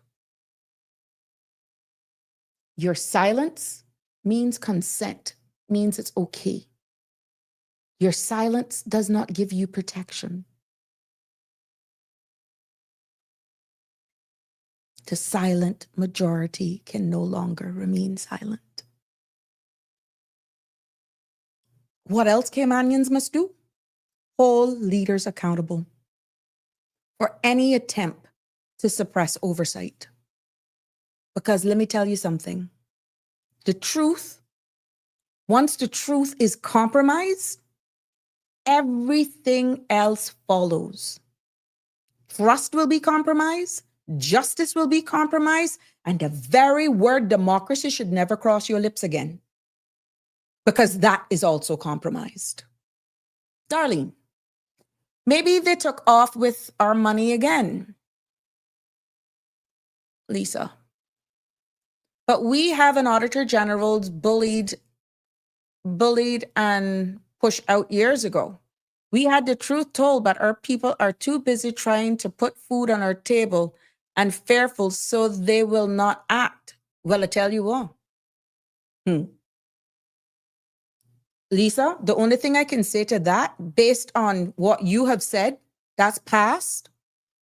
Your silence means consent, means it's okay. Your silence does not give you protection. The silent majority can no longer remain silent. What else Caymanians must do? Hold leaders accountable for any attempt to suppress oversight. Because let me tell you something. The truth, once the truth is compromised, everything else follows. Trust will be compromised, justice will be compromised, and the very word democracy should never cross your lips again, because that is also compromised. Darlene, maybe they took off with our money again. Lisa. But we have an Auditor General's bullied and pushed out years ago. We had the truth told, but our people are too busy trying to put food on our table and fearful, so they will not act. Well, I tell you what. Lisa, the only thing I can say to that, based on what you have said, that's past.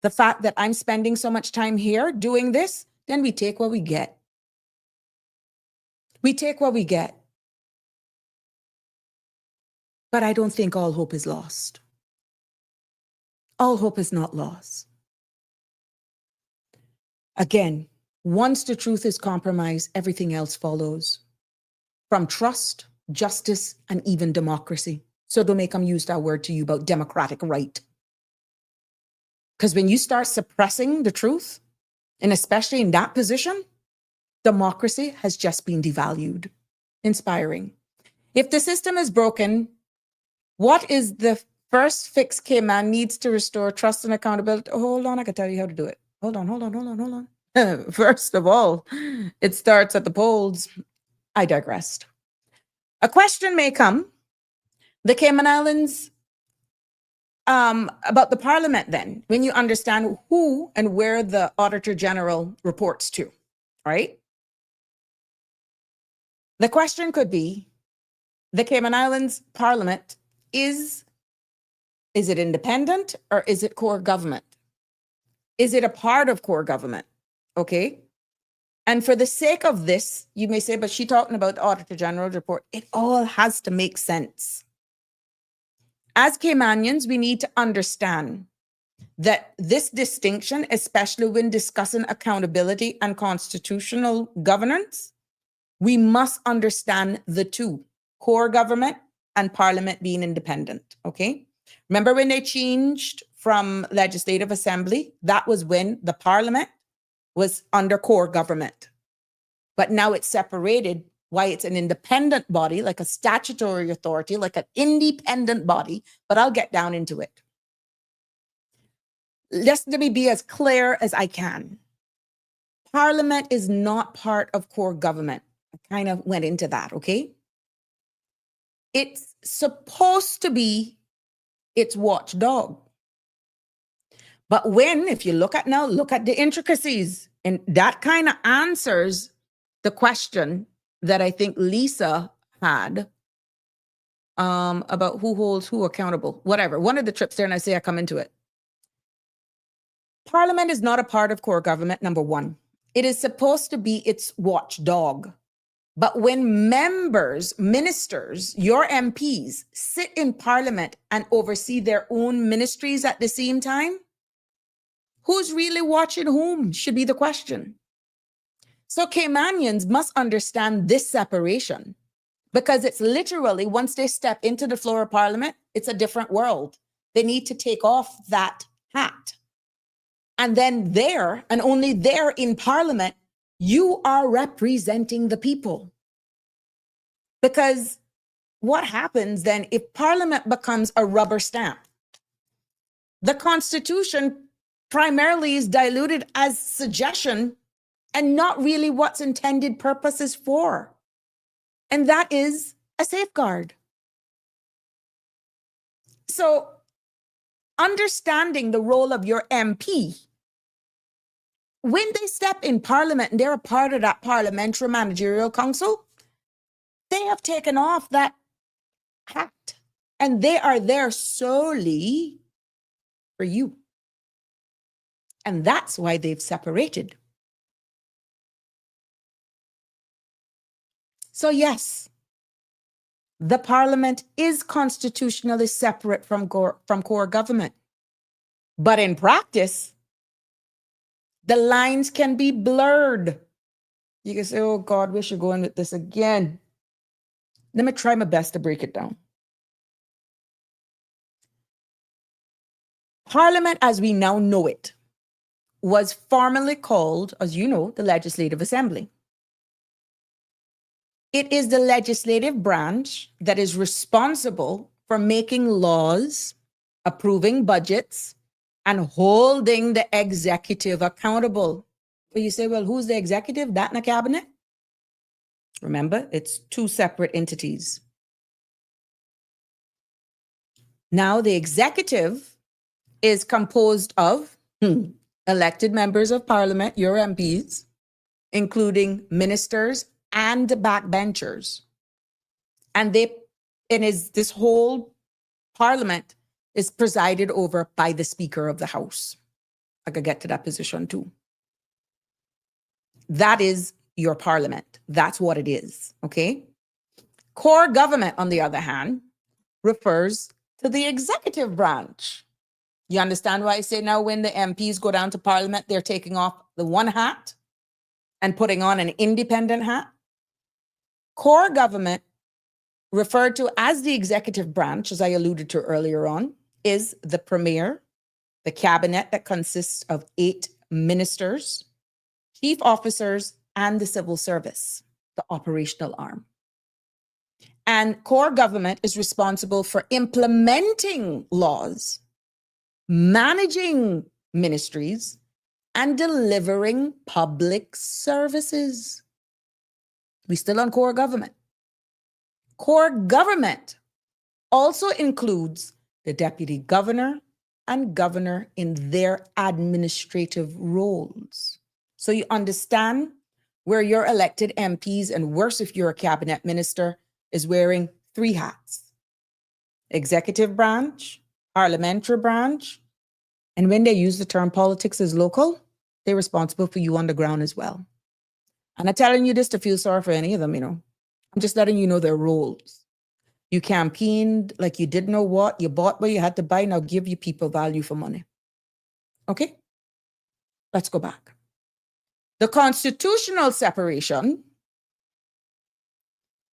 The fact that I'm spending so much time here doing this, then we take what we get. We take what we get. But I don't think all hope is lost. All hope is not lost. Again, once the truth is compromised, everything else follows. From trust, justice, and even democracy. So don't make them use that word to you about democratic right. Because when you start suppressing the truth, and especially in that position, democracy has just been devalued. Inspiring. If the system is broken, what is the first fix Cayman needs to restore trust and accountability? Oh, hold on, I can tell you how to do it. Hold on. First of all, it starts at the polls. I digressed. A question may come, the Cayman Islands, about the Parliament then, when you understand who and where the Auditor General reports to, right? The question could be, the Cayman Islands Parliament, is it independent or is it core government? Is it a part of core government? Okay. And for the sake of this, you may say, but she's talking about the Auditor General Report. It all has to make sense. As Caymanians, we need to understand that this distinction, especially when discussing accountability and constitutional governance, we must understand the two, core government and Parliament being independent, okay? Remember when they changed from Legislative Assembly? That was when the Parliament was under core government. But now it's separated. Why? It's an independent body, like a statutory authority, like an independent body, but I'll get down into it. Just let me be as clear as I can. Parliament is not part of core government. I kind of went into that, okay? It's supposed to be its watchdog. But when, if you look at the intricacies, and that kind of answers the question that I think Lisa had about who holds who accountable, whatever. One of the trips there, and I come into it. Parliament is not a part of core government, number one. It is supposed to be its watchdog. But when members, ministers, your MPs sit in Parliament and oversee their own ministries at the same time, who's really watching whom should be the question. So Caymanians must understand this separation, because it's literally, once they step into the floor of Parliament, it's a different world. They need to take off that hat. And then there, and only there in Parliament, you are representing the people. Because what happens then if Parliament becomes a rubber stamp? The Constitution primarily is diluted as suggestion and not really what's intended purpose is for. And that is a safeguard. So understanding the role of your MP, when they step in Parliament and they're a part of that Parliamentary Managerial Council, they have taken off that hat and they are there solely for you. And that's why they've separated. So yes, the Parliament is constitutionally separate from core government. But in practice, the lines can be blurred. You can say, oh God, we should go in with this again. Let me try my best to break it down. Parliament, as we now know it, was formerly called, as you know, the Legislative Assembly. It is the legislative branch that is responsible for making laws, approving budgets, and holding the executive accountable. So you say, well, who's the executive? That in the cabinet? Remember, it's two separate entities. Now, the executive is composed of elected members of Parliament, your MPs, including ministers and backbenchers. And this whole Parliament is presided over by the Speaker of the House. I could get to that position too. That is your Parliament. That's what it is, okay? Core government, on the other hand, refers to the executive branch. You understand why I say now when the MPs go down to Parliament, they're taking off the one hat and putting on an independent hat? Core government, referred to as the executive branch, as I alluded to earlier on, is the Premier, the cabinet that consists of 8 ministers, chief officers, and the civil service, the operational arm. And core government is responsible for implementing laws, managing ministries, and delivering public services. We still on core government. Core government also includes the deputy governor and governor in their administrative roles. So you understand where your elected MPs, and worse if you're a cabinet minister, is wearing 3 hats: executive branch, parliamentary branch, and when they use the term politics as local, they're responsible for you on the ground as well. I'm not telling you this to feel sorry for any of them, I'm just letting you know their roles. You campaigned like you didn't know what, you bought what you had to buy, now give your people value for money. Okay? Let's go back. The constitutional separation,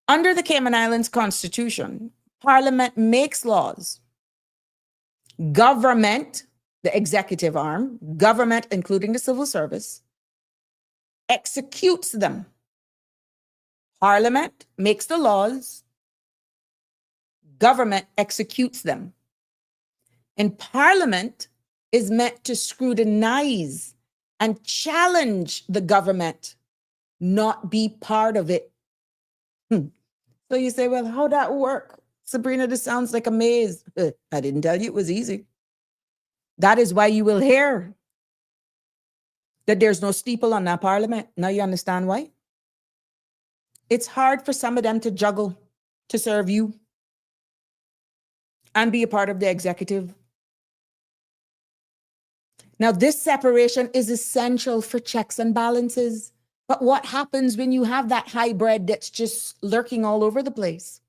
under the Cayman Islands Constitution, Parliament makes laws. Government, the executive arm, government, including the civil service, executes them. Parliament makes the laws. Government executes them. And Parliament is meant to scrutinize and challenge the government, not be part of it. So you say, well, how'd that work? Sabrina, this sounds like a maze. I didn't tell you it was easy. That is why you will hear that there's no steeple on that Parliament. Now you understand why? It's hard for some of them to juggle to serve you and be a part of the executive. Now, this separation is essential for checks and balances. But what happens when you have that hybrid that's just lurking all over the place?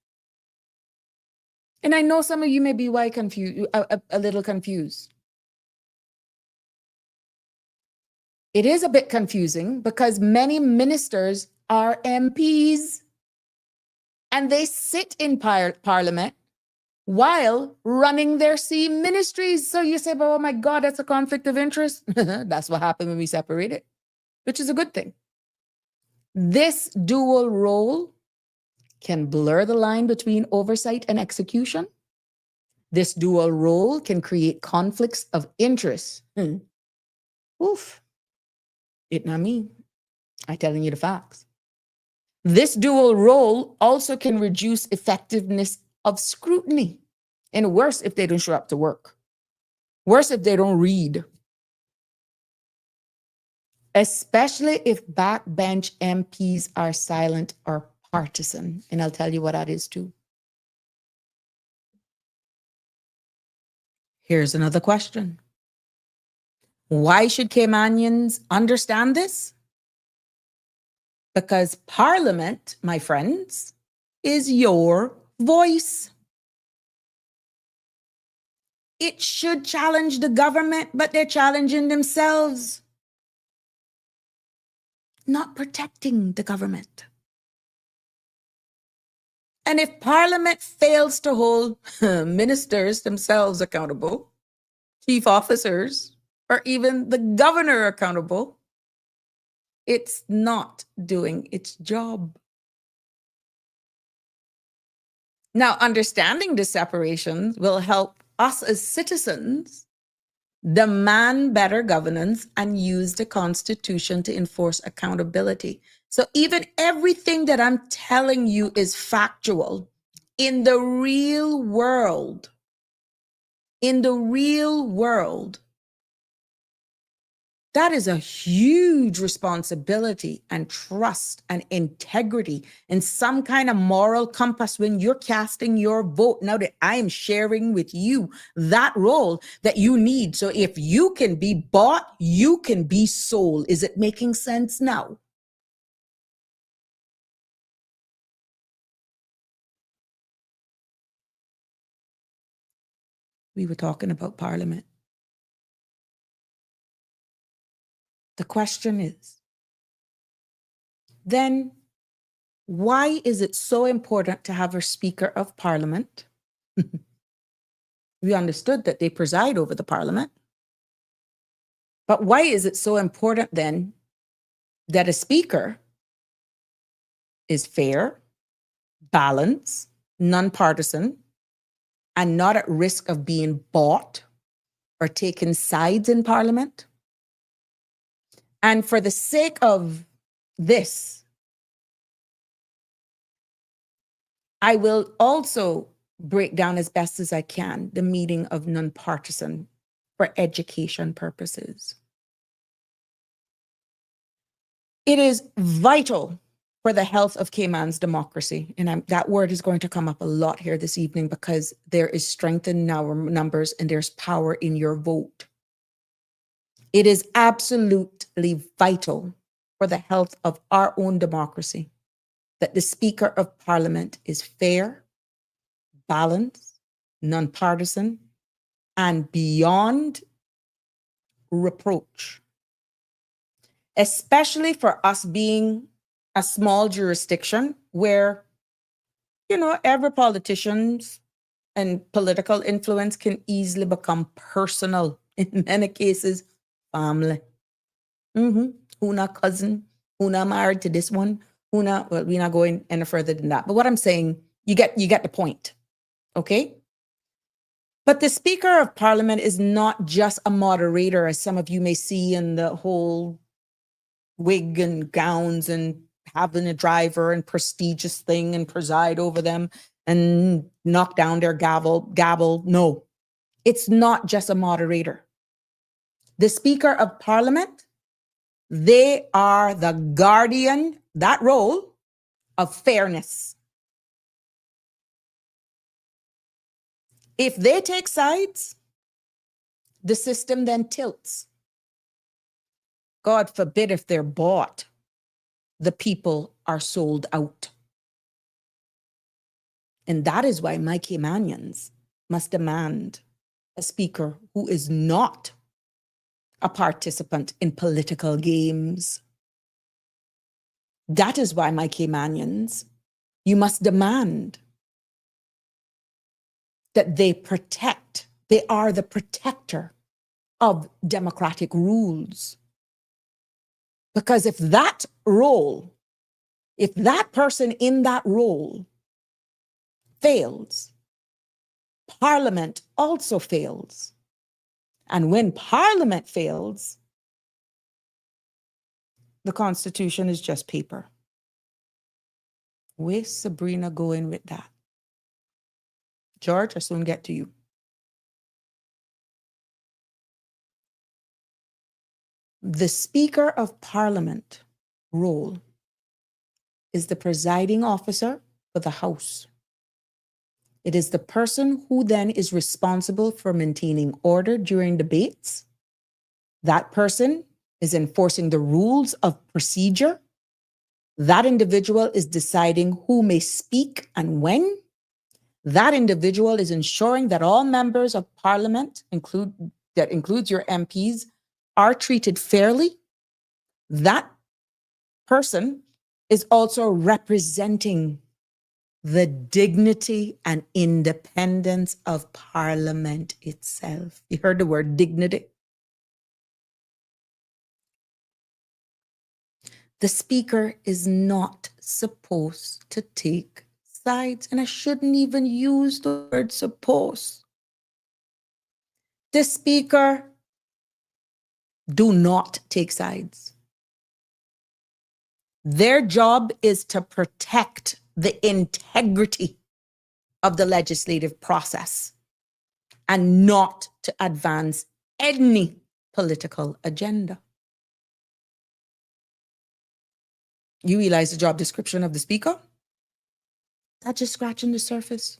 And I know some of you may be a little confused. It is a bit confusing because many ministers are MPs and they sit in Parliament while running their ministries. So you say, oh my God, that's a conflict of interest. That's what happened when we separated, which is a good thing. This dual role can blur the line between oversight and execution. This dual role can create conflicts of interest. Oof. It not me. I'm telling you the facts. This dual role also can reduce effectiveness of scrutiny. And worse if they don't show up to work. Worse if they don't read. Especially if backbench MPs are silent or partisan. And I'll tell you what that is too. Here's another question. Why should Caymanians understand this? Because Parliament, my friends, is your voice. It should challenge the government, but they're challenging themselves, not protecting the government. And if Parliament fails to hold ministers themselves accountable, chief officers, or even the governor accountable, it's not doing its job. Now, understanding the separations will help us as citizens demand better governance and use the Constitution to enforce accountability. So even everything that I'm telling you is factual. In the real world, that is a huge responsibility and trust and integrity and some kind of moral compass when you're casting your vote. Now that I am sharing with you that role that you need. So if you can be bought, you can be sold. Is it making sense now? We were talking about Parliament. The question is, then why is it so important to have a Speaker of Parliament? We understood that they preside over the Parliament. But why is it so important then that a Speaker is fair, balanced, nonpartisan, and not at risk of being bought or taking sides in Parliament? And for the sake of this, I will also break down as best as I can the meaning of nonpartisan for education purposes. It is vital for the health of Cayman's democracy. And that word is going to come up a lot here this evening because there is strength in our numbers and there's power in your vote. It is absolutely vital for the health of our own democracy that the Speaker of Parliament is fair, balanced, nonpartisan, and beyond reproach. Especially for us being a small jurisdiction where, every politician's and political influence can easily become personal. In many cases, family. Who not cousin, who not married to this one, who not, well, we're not going any further than that. But what I'm saying, you get the point, okay? But the Speaker of Parliament is not just a moderator, as some of you may see in the whole wig and gowns and having a driver and prestigious thing and preside over them and knock down their gavel. No, it's not just a moderator. The Speaker of Parliament, they are the guardian, that role, of fairness. If they take sides, the system then tilts. God forbid if they're bought, the people are sold out. And that is why my Caymanians must demand a speaker who is not a participant in political games. That is why my Caymanians, you must demand that they are the protector of democratic rules. Because if that person in that role fails, Parliament also fails. And when Parliament fails, the Constitution is just paper. Where's Sabrina going with that? George, I soon get to you. The Speaker of Parliament role is the presiding officer for the House. It is the person who then is responsible for maintaining order during debates. That person is enforcing the rules of procedure. That individual is deciding who may speak and when. That individual is ensuring that all members of Parliament, that includes your MPs, are treated fairly. That person is also representing the dignity and independence of Parliament itself. You heard the word dignity. The Speaker is not supposed to take sides, and I shouldn't even use the word suppose. The Speaker do not take sides. Their job is to protect the integrity of the legislative process and not to advance any political agenda. You realize the job description of the Speaker? That's just scratching the surface.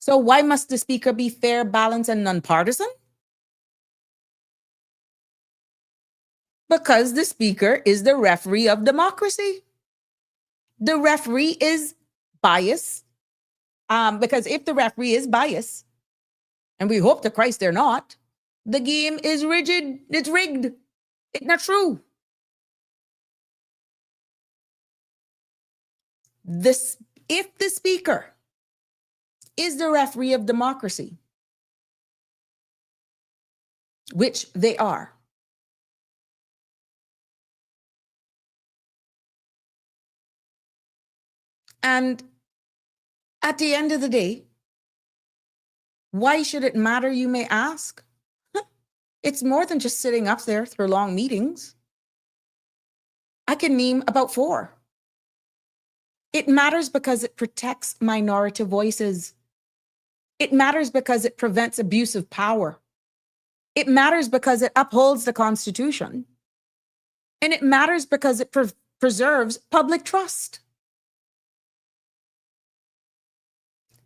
So why must the Speaker be fair, balanced, and nonpartisan? Because the Speaker is the referee of democracy. The referee is biased. Because if the referee is biased, and we hope to Christ they're not, the game is rigid. It's rigged. It's not true. If the Speaker is the referee of democracy, which they are, and at the end of the day, why should it matter, you may ask? It's more than just sitting up there through long meetings. I can name about 4. It matters because it protects minority voices. It matters because it prevents abuse of power. It matters because it upholds the Constitution. And it matters because it preserves public trust.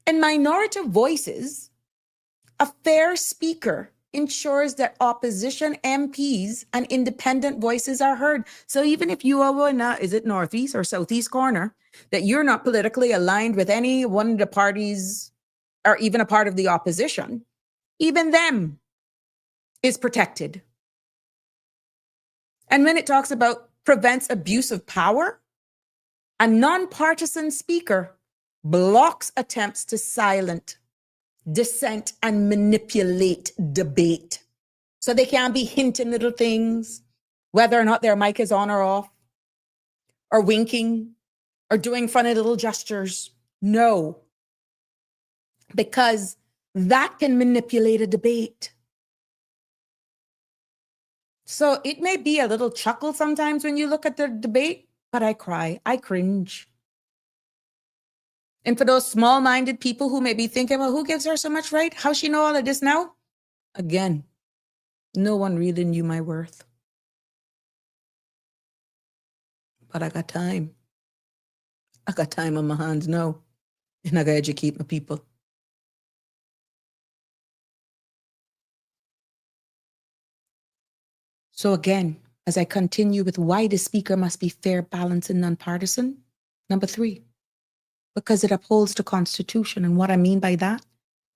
And minority voices, a fair speaker ensures that opposition MPs and independent voices are heard. So even if you are in is it Northeast or Southeast corner, that you're not politically aligned with any one of the parties or even a part of the opposition, even them is protected. And when it talks about prevents abuse of power, a nonpartisan speaker blocks attempts to silence dissent and manipulate debate. So they can't be hinting little things, whether or not their mic is on or off, or winking, or doing funny little gestures. No, because that can manipulate a debate. So it may be a little chuckle sometimes when you look at the debate, but I cry, I cringe. And for those small-minded people who may be thinking, well, who gives her so much right? How she know all of this now? Again, no one really knew my worth. But I got time. I got time on my hands now. And I got to educate my people. So again, as I continue with why the speaker must be fair, balanced, and nonpartisan, number 3, because it upholds the Constitution. And what I mean by that,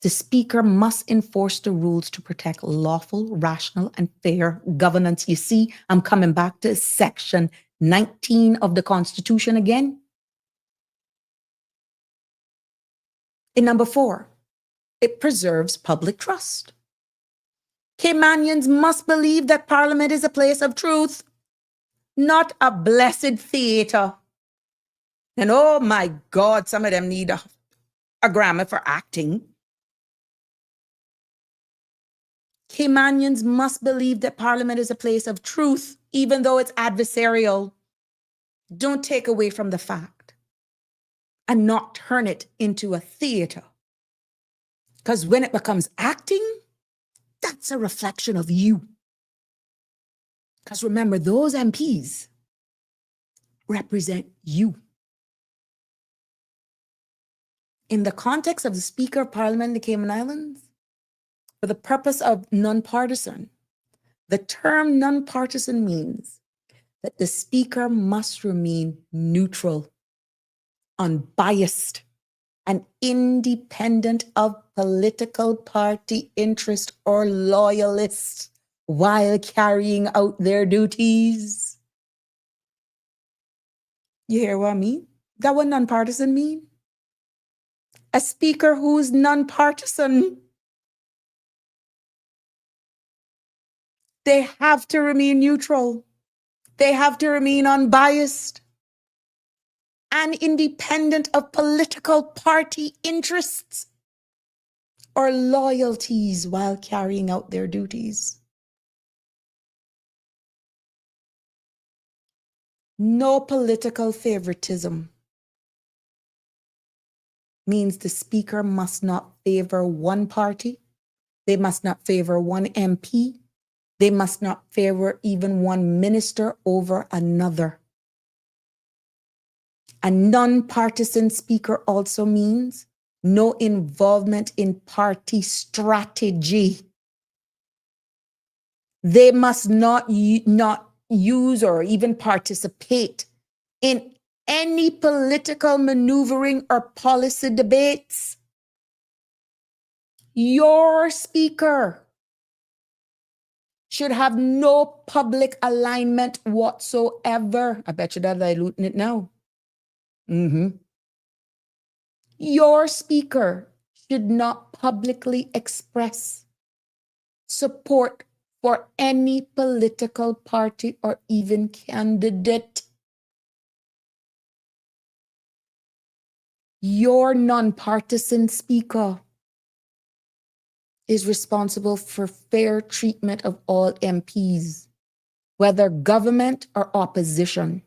the speaker must enforce the rules to protect lawful, rational, and fair governance. You see, I'm coming back to section 19 of the Constitution again. In number 4, it preserves public trust. Caymanians must believe that Parliament is a place of truth, not a blessed theater. And oh my God, some of them need a grammar for acting. Caymanians must believe that Parliament is a place of truth, even though it's adversarial. Don't take away from the fact and not turn it into a theater. Because when it becomes acting, that's a reflection of you. Because remember, those MPs represent you. In the context of the Speaker of Parliament in the Cayman Islands, for the purpose of nonpartisan, the term nonpartisan means that the Speaker must remain neutral, unbiased, and independent of political party interest or loyalists while carrying out their duties. You hear what I mean? That what nonpartisan mean? A speaker who's nonpartisan. They have to remain neutral. They have to remain unbiased and independent of political party interests or loyalties while carrying out their duties. No political favoritism means the speaker must not favor one party. They must not favor one MP. They must not favor even one minister over another. A non-partisan speaker also means no involvement in party strategy. They must not use or even participate in any political maneuvering or policy debates. Your speaker should have no public alignment whatsoever. I bet you that I'm diluting it now. Your speaker should not publicly express support for any political party or even candidate. Your nonpartisan speaker is responsible for fair treatment of all MPs, whether government or opposition.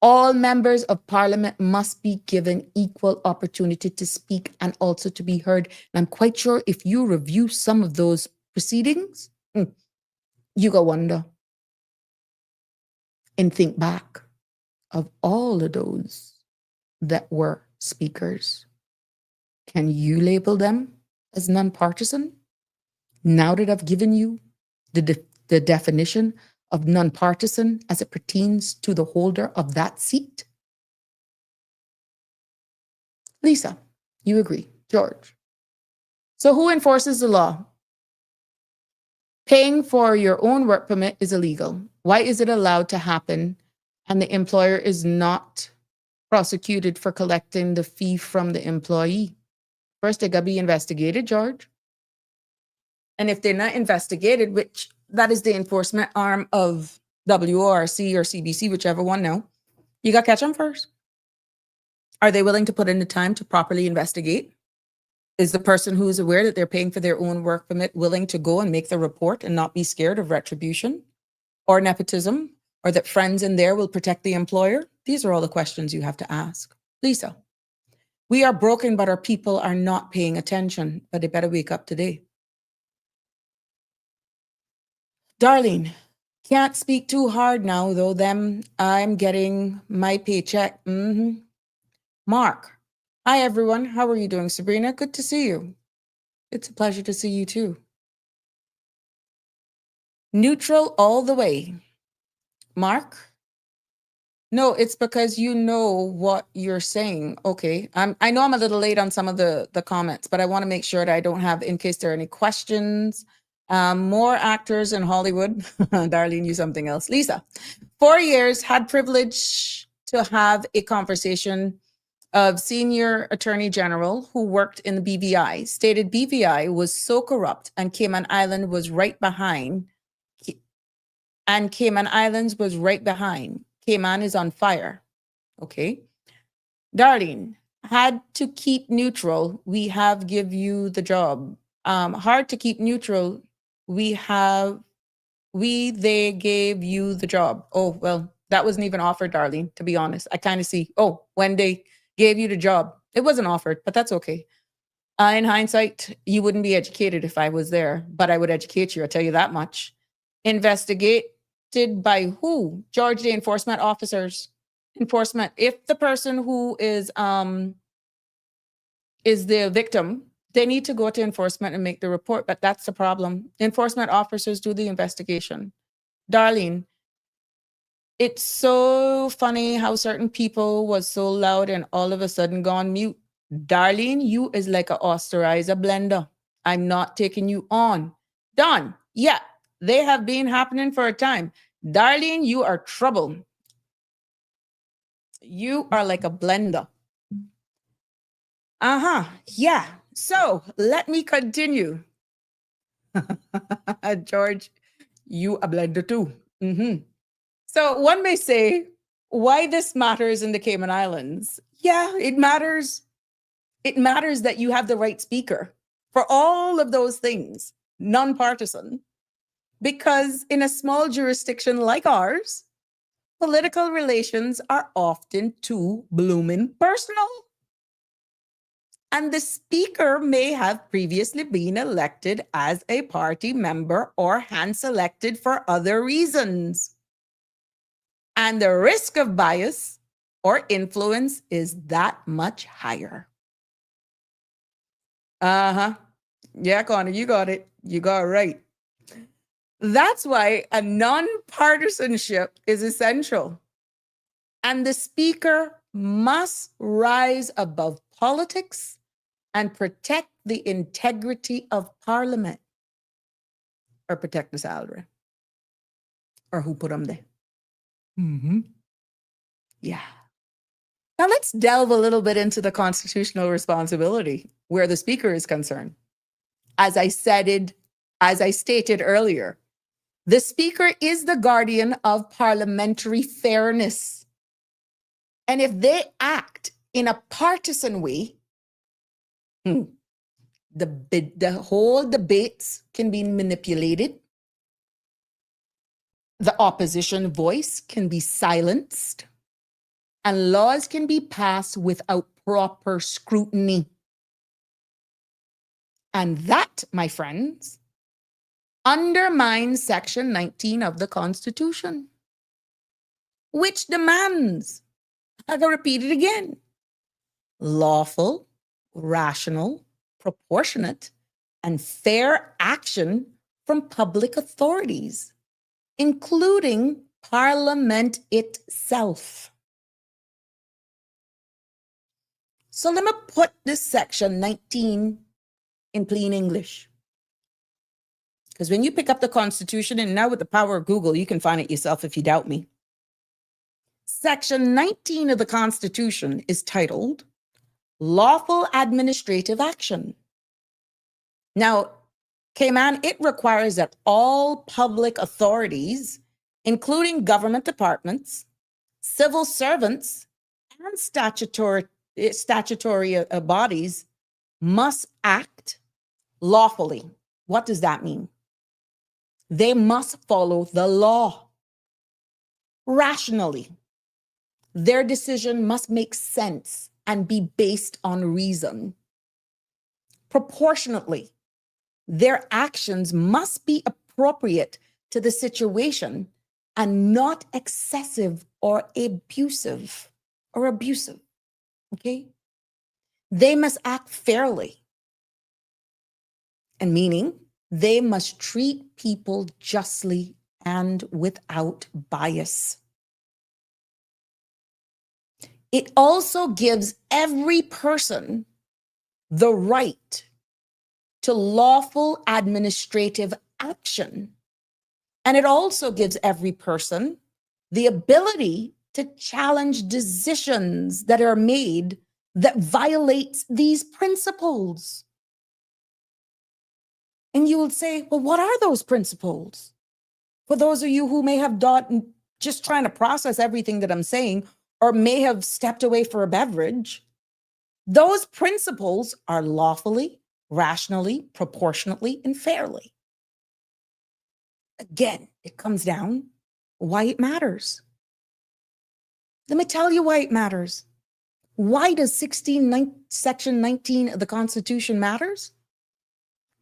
All members of parliament must be given equal opportunity to speak and also to be heard. And I'm quite sure if you review some of those proceedings, you go wonder and think back of all of those that were speakers. Can you label them as nonpartisan? Now that I've given you the definition of nonpartisan as it pertains to the holder of that seat? Lisa, you agree. George. So who enforces the law? Paying for your own work permit is illegal. Why is it allowed to happen and the employer is not prosecuted for collecting the fee from the employee? First, they got to be investigated, George. And if they're not investigated, which that is the enforcement arm of WORC or CBC, whichever one now, you got to catch them first. Are they willing to put in the time to properly investigate? Is the person who is aware that they're paying for their own work permit willing to go and make the report and not be scared of retribution or nepotism, or that friends in there will protect the employer? These are all the questions you have to ask. Lisa, we are broken, but our people are not paying attention, but they better wake up today. Darlene, can't speak too hard now, though, I'm getting my paycheck. Mark, hi, everyone. How are you doing? Sabrina, good to see you. It's a pleasure to see you, too. Neutral all the way. Mark? No, it's because you know what you're saying. Okay, I know I'm a little late on some of the comments, but I want to make sure that I don't have, in case there are any questions. More actors in Hollywood. Darlene, you something else. Lisa, 4 years, had privilege to have a conversation of senior attorney general who worked in the BVI, stated BVI was so corrupt and Cayman Island was right behind. And Cayman Islands was right behind. Cayman is on fire. Okay. Darlene, had to keep neutral. We have give you the job. Hard to keep neutral. They gave you the job. Oh, well, that wasn't even offered, Darlene, to be honest. I kind of see, when they gave you the job, it wasn't offered, but that's okay. In hindsight, you wouldn't be educated if I was there, but I would educate you. I'll tell you that much. Investigated by who? George, the enforcement officers. Enforcement. If the person who is the victim, they need to go to enforcement and make the report, but that's the problem. Enforcement officers do the investigation. Darlene, it's so funny how certain people was so loud and all of a sudden gone mute. Darlene, you is like a austerizer blender. I'm not taking you on. Done. Yeah, they have been happening for a time. Darlene, you are trouble. You are like a blender. Yeah. So let me continue. George, you a blender too. So one may say, why this matters in the Cayman Islands? Yeah, it matters. It matters that you have the right speaker for all of those things, nonpartisan. Because in a small jurisdiction like ours, political relations are often too bloomin' personal. And the speaker may have previously been elected as a party member or hand-selected for other reasons. And the risk of bias or influence is that much higher. Yeah, Connor, you got it. You got it right. That's why a non-partisanship is essential. And the speaker must rise above politics and protect the integrity of Parliament, or protect the salary, or who put them there. Yeah. Now let's delve a little bit into the constitutional responsibility where the speaker is concerned. As I stated earlier, the speaker is the guardian of parliamentary fairness. And if they act in a partisan way, The whole debates can be manipulated. The opposition voice can be silenced, and laws can be passed without proper scrutiny. And that, my friends, undermines Section 19 of the Constitution, which demands, I can repeat it again, lawful, rational, proportionate, and fair action from public authorities, including Parliament itself. So let me put this Section 19 in plain English. Because when you pick up the Constitution, and now with the power of Google, you can find it yourself if you doubt me. Section 19 of the Constitution is titled Lawful Administrative Action. Now, Cayman, it requires that all public authorities, including government departments, civil servants, and statutory bodies, must act lawfully. What does that mean? They must follow the law rationally. Their decision must make sense and be based on reason. Proportionately, their actions must be appropriate to the situation and not excessive or abusive. Okay? They must act fairly. And meaning they must treat people justly and without bias. It also gives every person the right to lawful administrative action. And it also gives every person the ability to challenge decisions that are made that violates these principles. And you will say, well, what are those principles? For those of you who may have just trying to process everything that I'm saying, or may have stepped away for a beverage, those principles are lawfully, rationally, proportionately, and fairly. Again, it comes down why it matters. Let me tell you why it matters. Why does Section 19 of the Constitution matters?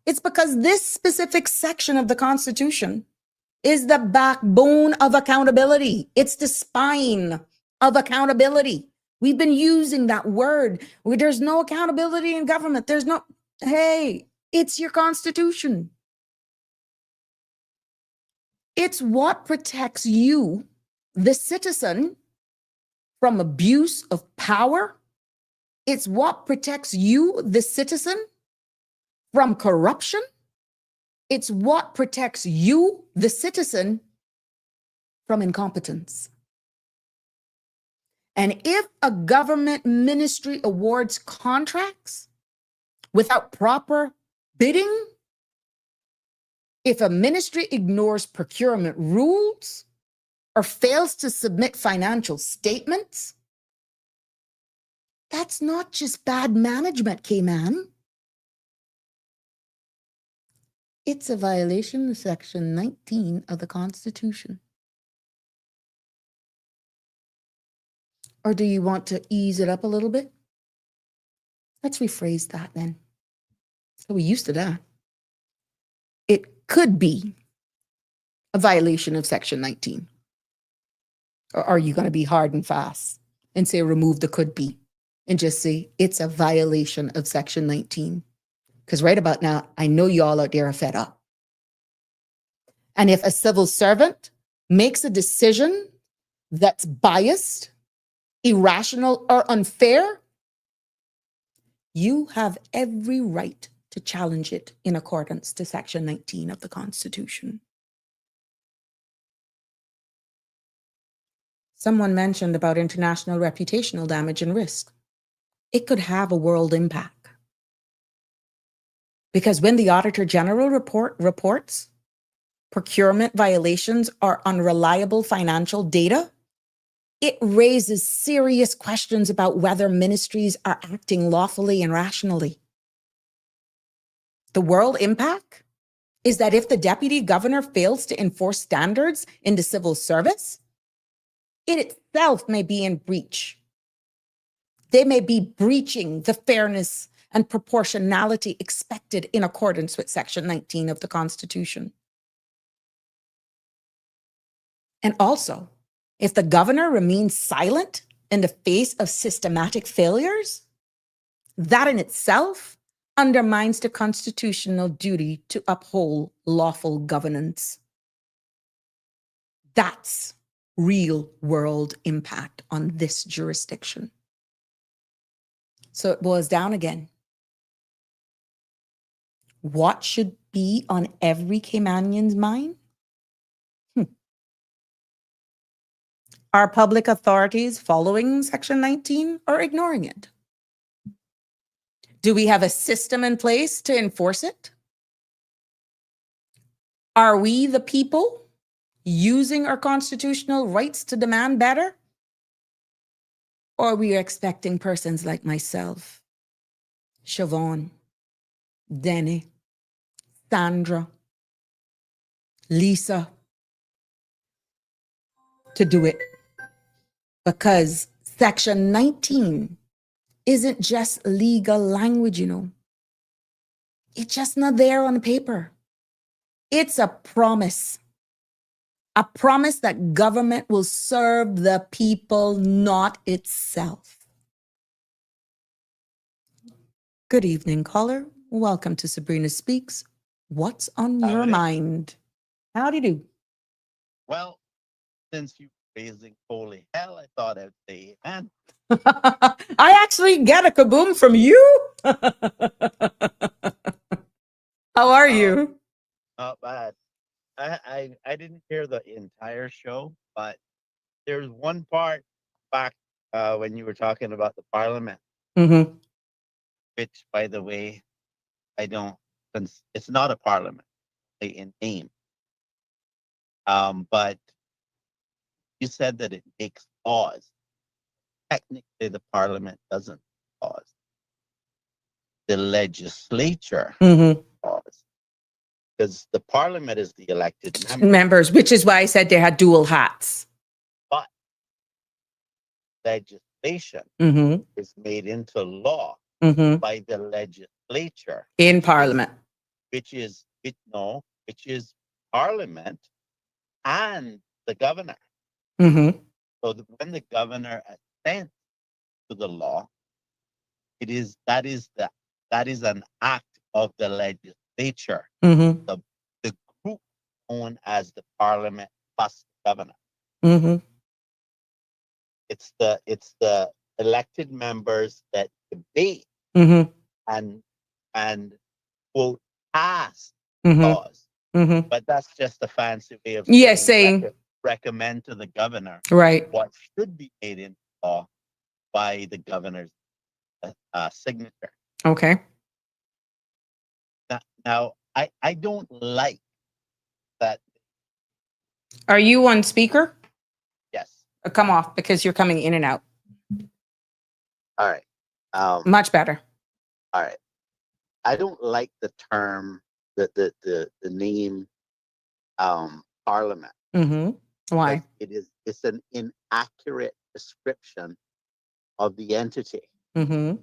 It's because this specific section of the Constitution is the backbone of accountability. It's the spine of accountability. We've been using that word. There's no accountability in government. Hey, it's your Constitution. It's what protects you, the citizen, from abuse of power. It's what protects you, the citizen, from corruption. It's what protects you, the citizen, from incompetence. And if a government ministry awards contracts without proper bidding, if a ministry ignores procurement rules or fails to submit financial statements, that's not just bad management, Cayman. It's a violation of Section 19 of the Constitution. Or do you want to ease it up a little bit? Let's rephrase that then. So we're used to that. It could be a violation of Section 19. Or are you going to be hard and fast and say remove the could be and just say it's a violation of Section 19? Because right about now, I know you all out there are fed up. And if a civil servant makes a decision that's biased, irrational, or unfair, you have every right to challenge it in accordance to Section 19 of the Constitution. Someone mentioned about international reputational damage and risk. It could have a world impact. Because when the Auditor General reports procurement violations or unreliable financial data, it raises serious questions about whether ministries are acting lawfully and rationally. The world impact is that if the deputy governor fails to enforce standards in the civil service, it itself may be in breach. They may be breaching the fairness and proportionality expected in accordance with Section 19 of the Constitution. And also, if the governor remains silent in the face of systematic failures, that in itself undermines the constitutional duty to uphold lawful governance. That's real world impact on this jurisdiction. So it boils down again. What should be on every Caymanian's mind? Are public authorities following Section 19 or ignoring it? Do we have a system in place to enforce it? Are we, the people, using our constitutional rights to demand better? Or are we expecting persons like myself, Siobhan, Denny, Sandra, Lisa, to do it? Because Section 19 isn't just legal language, you know. It's just not there on paper. It's a promise that government will serve the people, not itself. Good evening, caller. Welcome to Sabrina Speaks. What's on your mind? Howdy do.
Well, since you're raising holy hell, I thought I'd say amen.
I actually get a kaboom from you. How are you?
Not bad. I didn't hear the entire show, but there's one part back when you were talking about the parliament,
Mm-hmm.
which, by the way, I don't. It's not a parliament in name. But you said that it makes laws. Technically, the parliament doesn't make laws. The legislature
Mm-hmm.
laws. Because the parliament is the elected
Members, which is why I said they had dual hats.
but legislation
Mm-hmm.
is made into law
Mm-hmm.
by the legislature,
In Parliament.
which is parliament and the governor.
Mm-hmm.
So when the governor assents to the law, that is an act of the legislature,
Mm-hmm.
the group known as the parliament plus the governor.
Mm-hmm.
It's the elected members that debate
Mm-hmm.
and quote pass
Mm-hmm.
laws.
Mm-hmm.
But that's just a fancy way of
saying
recommend to the governor
right.
what should be made into law by the governor's signature.
Okay.
Now, I don't like that.
Are you on speaker?
Yes.
Come off because you're coming in and out.
All right.
Much better.
All right. I don't like the term, the name, parliament.
Mm-hmm. Why?
It's an inaccurate description of the entity.
Mm-hmm.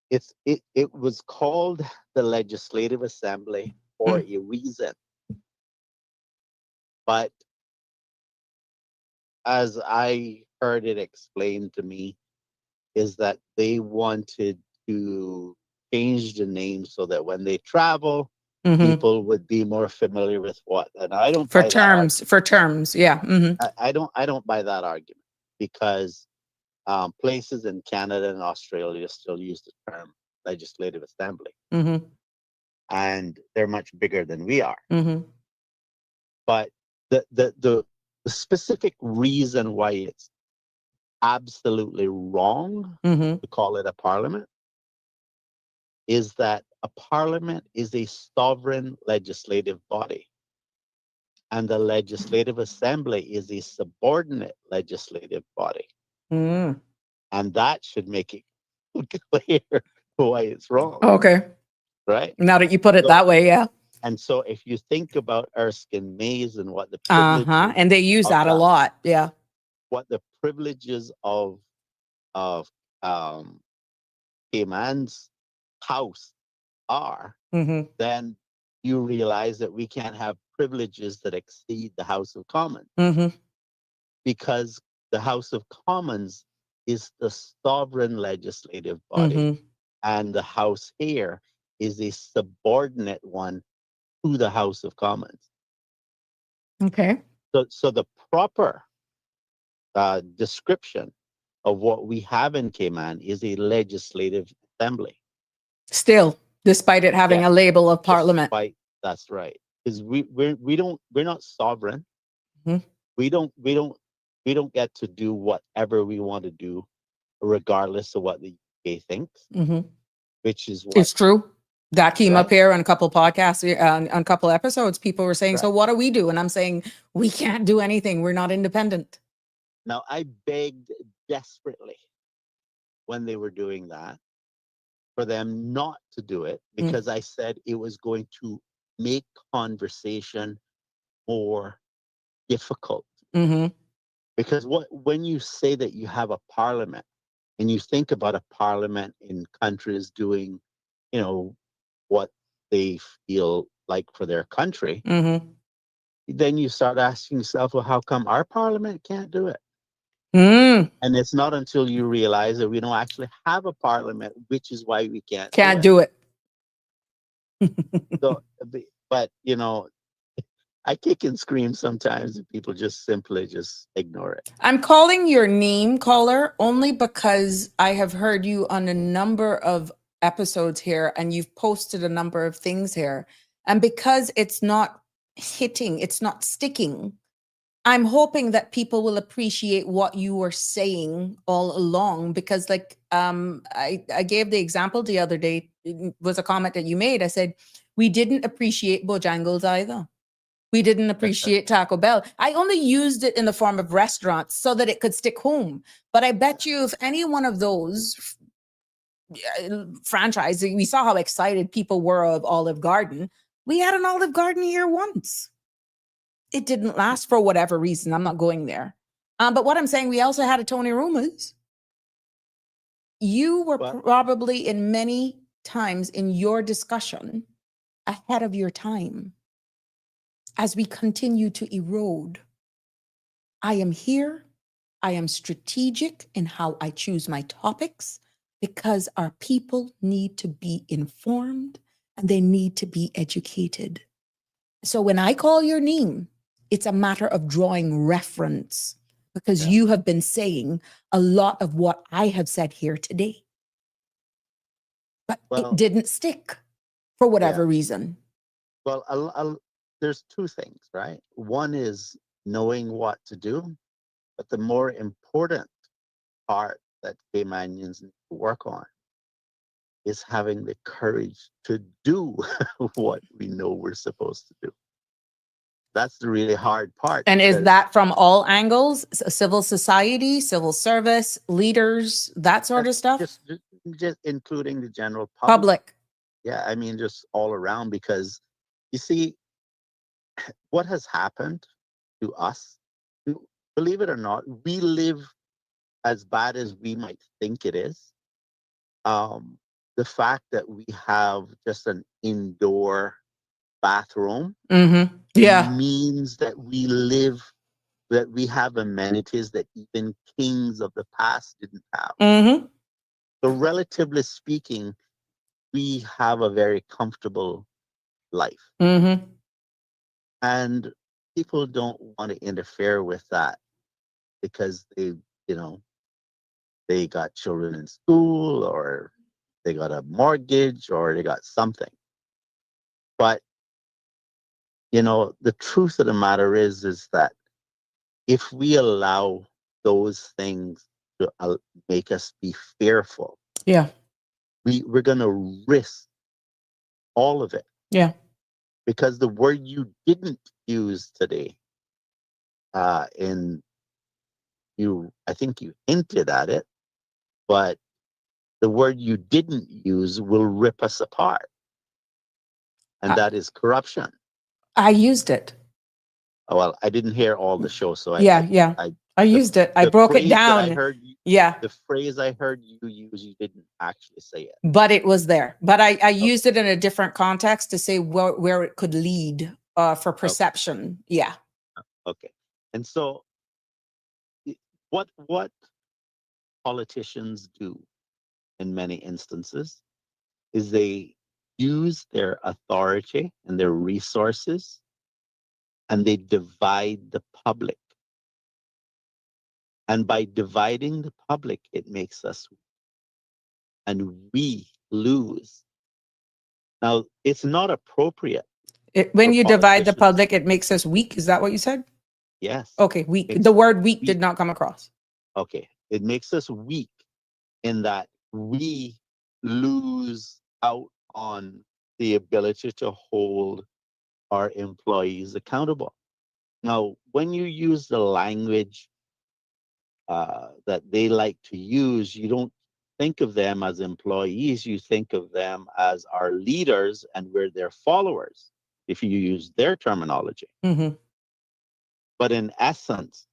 It was called the Legislative Assembly for a reason. But as I heard it explained to me, is that they wanted to change the name so that when they travel,
Mm-hmm.
people would be more familiar with what. And I don't
For
buy
terms, yeah. Mm-hmm.
that I don't buy that argument because places in Canada and Australia still use the term Legislative Assembly,
Mm-hmm.
and they're much bigger than we are.
Mm-hmm.
But the specific reason why it's absolutely wrong
Mm-hmm.
to call it a parliament is that a parliament is a sovereign legislative body, and the Legislative Assembly is a subordinate legislative body. And that should make it clear why it's wrong.
Okay.
right?
Now that you put it
So,
that way, yeah.
and so if you think about Erskine Mays and what the privileges
And they use
of
that a lot. Yeah.
what the privileges of Cayman's house are,
Mm-hmm.
then you realize that we can't have privileges that exceed the House of Commons,
Mm-hmm.
because the House of Commons is the sovereign legislative body,
Mm-hmm.
and the House here is a subordinate one to the House of Commons.
Okay.
So the proper description of what we have in Cayman is a legislative assembly.
Still, despite it having
Yeah.
a label of parliament.
That's right. Because we're not sovereign.
Mhm.
We don't get to do whatever we want to do, regardless of what the UK thinks,
Mm-hmm.
which is what
It's true. That came up
Right.
here on a couple podcasts, on a couple episodes. People were saying, so
Right.
what do we do? And I'm saying, we can't do anything. We're not independent.
Now I begged desperately when they were doing that for them not to do it, because I said it was going to make conversation more difficult.
Mm-hmm.
Because when you say that you have a parliament and you think about a parliament in countries doing, what they feel like for their country,
Mm-hmm.
then you start asking yourself, well, how come our parliament can't do it?
Mm.
And it's not until you realize that we don't actually have a parliament, which is why we can't
Can't
do it.
do it.
So, but I kick and scream sometimes, and people just simply just ignore it.
I'm calling your name, caller, only because I have heard you on a number of episodes here and you've posted a number of things here. And because it's not hitting, it's not sticking, I'm hoping that people will appreciate what you were saying all along. Because I gave the example the other day, it was a comment that you made. I said, we didn't appreciate Bojangles either. We didn't appreciate Taco Bell. I only used it in the form of restaurants so that it could stick home. But I bet you if any one of those franchise, we saw how excited people were of Olive Garden. We had an Olive Garden here once. It didn't last for whatever reason. I'm not going there. But what I'm saying, we also had a Tony Roma's. You were probably in many times in your discussion ahead of your time. As we continue to erode, I am here. I am strategic in how I choose my topics because our people need to be informed and they need to be educated. So when I call your name, it's a matter of drawing reference because you have been saying a lot of what I have said here today. But it didn't stick for whatever reason.
Well, there's two things, right? One is knowing what to do, but the more important part that Caymanians need to work on is having the courage to do what we know we're supposed to do. That's the really hard part.
And is that from all angles? Civil society, civil service, leaders, that sort of stuff?
Just including the general
Public.
Yeah, I mean, just all around, because you see, what has happened to us, believe it or not, we live as bad as we might think it is. The fact that we have just an indoor bathroom means that we have amenities that even kings of the past didn't have. So relatively speaking, we have a very comfortable life. And people don't want to interfere with that because they got children in school, or they got a mortgage, or they got something. But the truth of the matter is that if we allow those things to make us be fearful, we're going to risk all of it. Because the word you didn't use today, I think you hinted at it, but the word you didn't use will rip us apart. and that is corruption.
I used it.
Well, I didn't hear all the show, so
Yeah. I used it. I
the
broke it
phrase that I
down.
heard
Yeah.
the phrase I heard you use, you didn't actually say it.
But it was there. But I used it in a different context to say where it could lead for perception. Yeah.
Okay. And so what politicians do in many instances is they use their authority and their resources and they divide the public. And by dividing the public, it makes us weak. And we lose. Now, it's not appropriate.
When
for
you divide the
politicians-
public, it makes us weak. Is that what you said?
Yes.
Okay, weak.
Makes
The word weak
weak.
did not come across.
Okay. It makes us weak in that we lose out on the ability to hold our employees accountable. Now, when you use the language that they like to use, you don't think of them as employees, you think of them as our leaders and we're their followers, if you use their terminology.
Mm-hmm.
But in essence,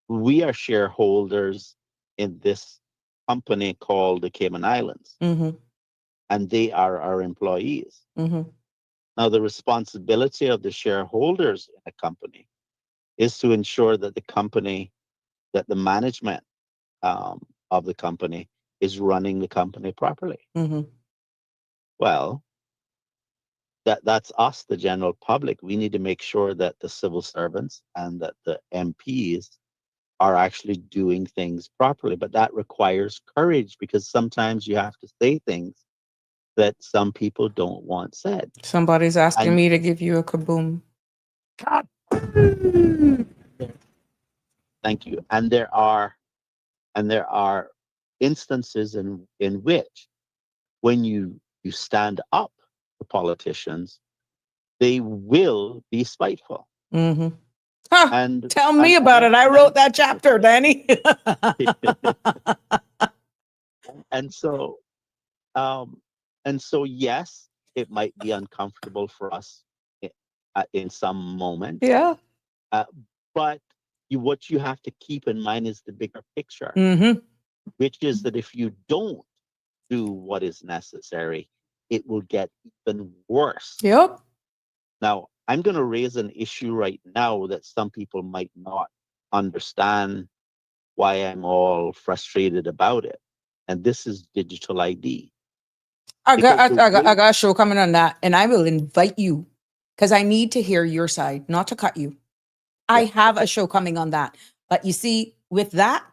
we are shareholders in this company called the Cayman Islands,
Mm-hmm.
and they are our employees.
Mm-hmm.
Now, the responsibility of the shareholders in a company is to ensure that that the management of the company is running the company properly.
Mm-hmm.
Well, that's us, the general public. We need to make sure that the civil servants and that the MPs are actually doing things properly. But that requires courage because sometimes you have to say things that some people don't want said.
Somebody's asking
And-
me to give you a kaboom.
Thank you. And there are instances in which when you stand up to politicians, they will be spiteful.
Mm-hmm. Huh,
And
tell me about it. I wrote that chapter, Danny.
and so yes, it might be uncomfortable for us in some moment.
Yeah.
But what you have to keep in mind is the bigger picture,
Mm-hmm.
which is that if you don't do what is necessary, it will get even worse.
Yep.
Now, I'm going to raise an issue right now that some people might not understand why I'm all frustrated about it. And this is digital ID.
I got
Because the way-
a show coming on that, and I will invite you because I need to hear your side, not to cut you. I
Yeah,
have a
okay.
show coming on that. But you see, with that,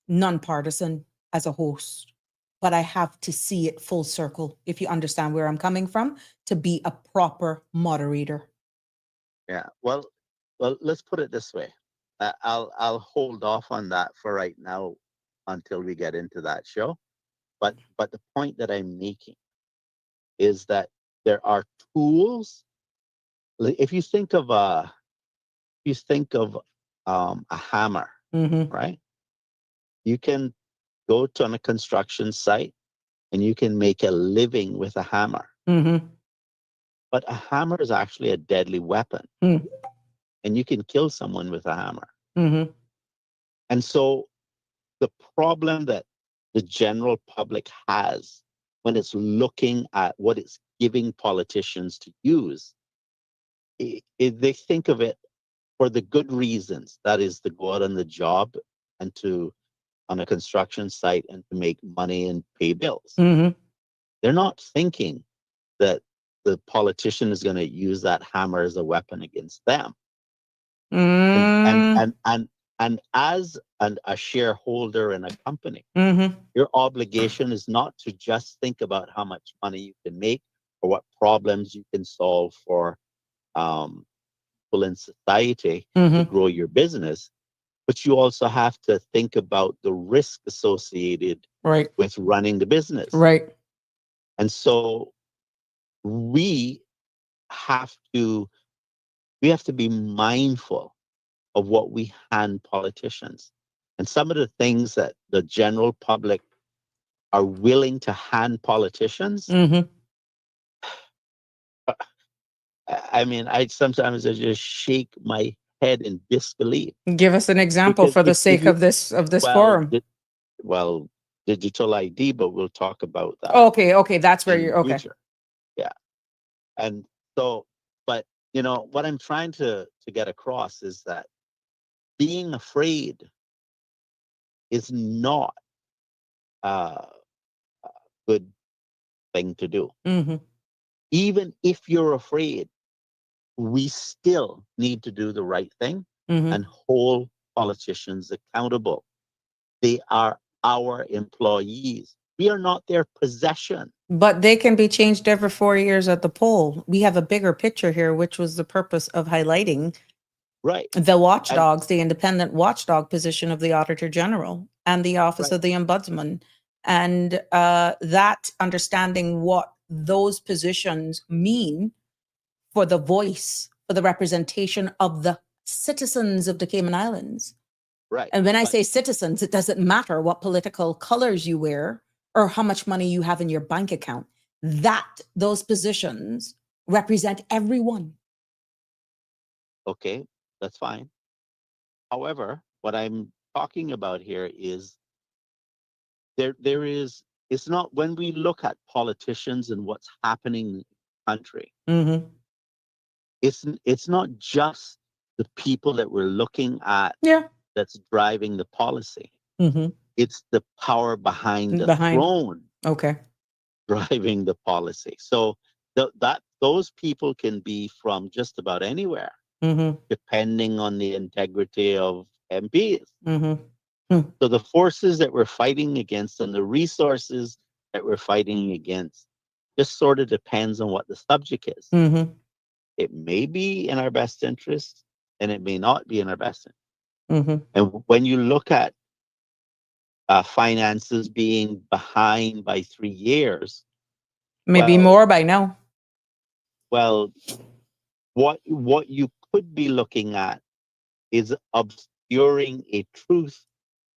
nonpartisan as a host. But I have to see it full circle, if you understand where I'm coming from, to be a proper moderator.
Yeah. Well, let's put it this way. I'll hold off on that for right now until we get into that show. But the point that I'm making is that there are tools. If you think of a hammer,
Mm-hmm.
right? You can go to on a construction site and you can make a living with a hammer.
Mm-hmm.
But a hammer is actually a deadly weapon.
Mm.
And you can kill someone with a hammer.
Mm-hmm.
And so the problem that the general public has when it's looking at what it's giving politicians to use, they think of it for the good reasons. That is to go out on the job and on a construction site and to make money and pay bills.
Mm-hmm.
They're not thinking that the politician is going to use that hammer as a weapon against them.
Mm-hmm.
And as a shareholder in a company,
Mm-hmm.
your obligation is not to just think about how much money you can make or what problems you can solve for people in society to
Mm-hmm.
grow your business, but you also have to think about the risk associated
Right.
with running the business.
Right.
And so we have to be mindful of what we hand politicians. And some of the things that the general public are willing to hand politicians,
Mm-hmm.
I mean, I sometimes I just shake my head in disbelief
Give us an example
because
for the
if
sake
you,
of this
well,
forum.
well, digital ID, but we'll talk about that
Okay, that's where
in the
you're okay.
future. Yeah. And so, but what I'm trying to get across is that being afraid is not a good thing to do.
Mm-hmm.
Even if you're afraid, we still need to do the right thing
Mm-hmm.
and hold politicians accountable. They are our employees. We are not their possession.
But they can be changed every 4 years at the poll. We have a bigger picture here, which was the purpose of highlighting
Right.
the
And
watchdogs, the independent watchdog position of the Auditor General and the Office
right.
of the Ombudsman. And that understanding what those positions mean for the voice, for the representation of the citizens of the Cayman Islands.
Right.
And when I
But
say citizens, it doesn't matter what political colors you wear or how much money you have in your bank account. Those positions represent everyone.
okay, that's fine. However, what I'm talking about here is there is it's not when we look at politicians and what's happening in the country,
Mm-hmm.
it's not just the people that we're looking at
Yeah.
that's driving the policy.
Mm-hmm.
It's the power behind the
Behind.
throne
Okay.
driving the policy. So those people can be from just about anywhere,
Mm-hmm.
depending on the integrity of MPs.
Mm-hmm.
So the forces that we're fighting against and the resources that we're fighting against just sort of depends on what the subject is.
Mm-hmm.
It may be in our best interest and it may not be in our best interest.
Mm-hmm.
And when you look at finances being behind by 3 years,
Maybe more by now.
well, what you could be looking at is obscuring a truth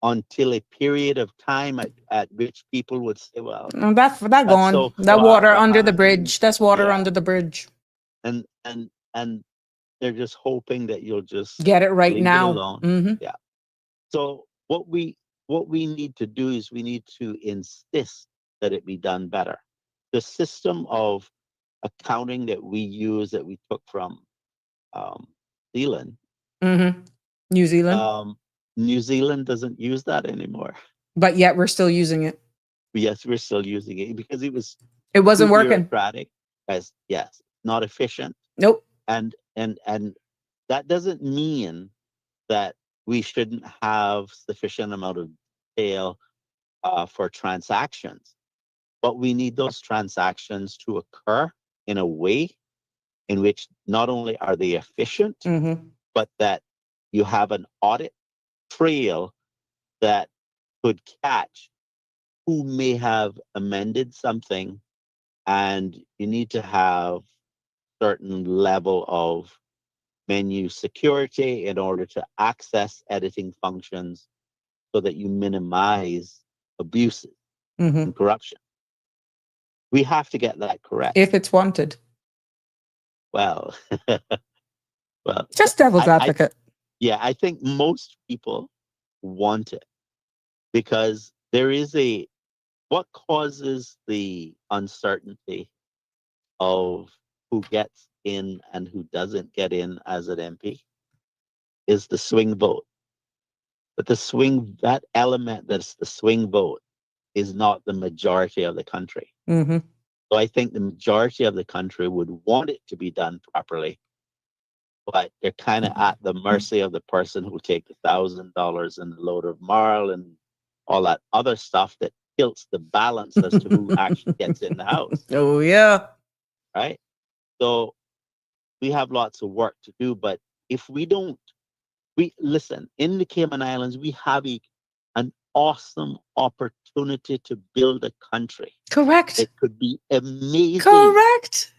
until a period of time at which people would say, well,
That
that's
gone.
so
That
far
water under the
behind.
bridge. That's water
Yeah.
under the bridge.
And they're just hoping that you'll just
Get it right
leave it
now.
alone.
Mm-hmm.
Yeah. So what we need to do is we need to insist that it be done better. The system of accounting that we use that we took from Zealand,
Mm-hmm. New Zealand.
New Zealand doesn't use that anymore.
But yet we're still using it.
Yes, we're still using it because it was
It wasn't
too
working.
bureaucratic, as yes, not efficient,
Nope.
and that doesn't mean that we shouldn't have sufficient amount of detail for transactions, but we need those transactions to occur in a way in which not only are they efficient,
Mm-hmm.
but that you have an audit trail that could catch who may have amended something, and you need to have certain level of menu security in order to access editing functions so that you minimize abuses
Mm-hmm.
and corruption. We have to get that correct.
If it's wanted.
Well, well,
Just devil's
I
advocate.
yeah, I think most people want it because there is what causes the uncertainty of who gets in and who doesn't get in as an MP is the swing vote. But that element that's the swing vote is not the majority of the country.
Mm-hmm.
So I think the majority of the country would want it to be done properly, but they're kind of at the mercy of the person who take $1,000 and a load of marl and all that other stuff that tilts the balance as to who actually gets in the house,
Oh yeah.
right? So we have lots of work to do, but if we don't, we listen, in the Cayman Islands, we have an awesome opportunity to build a country.
Correct.
It could be amazing,
Correct.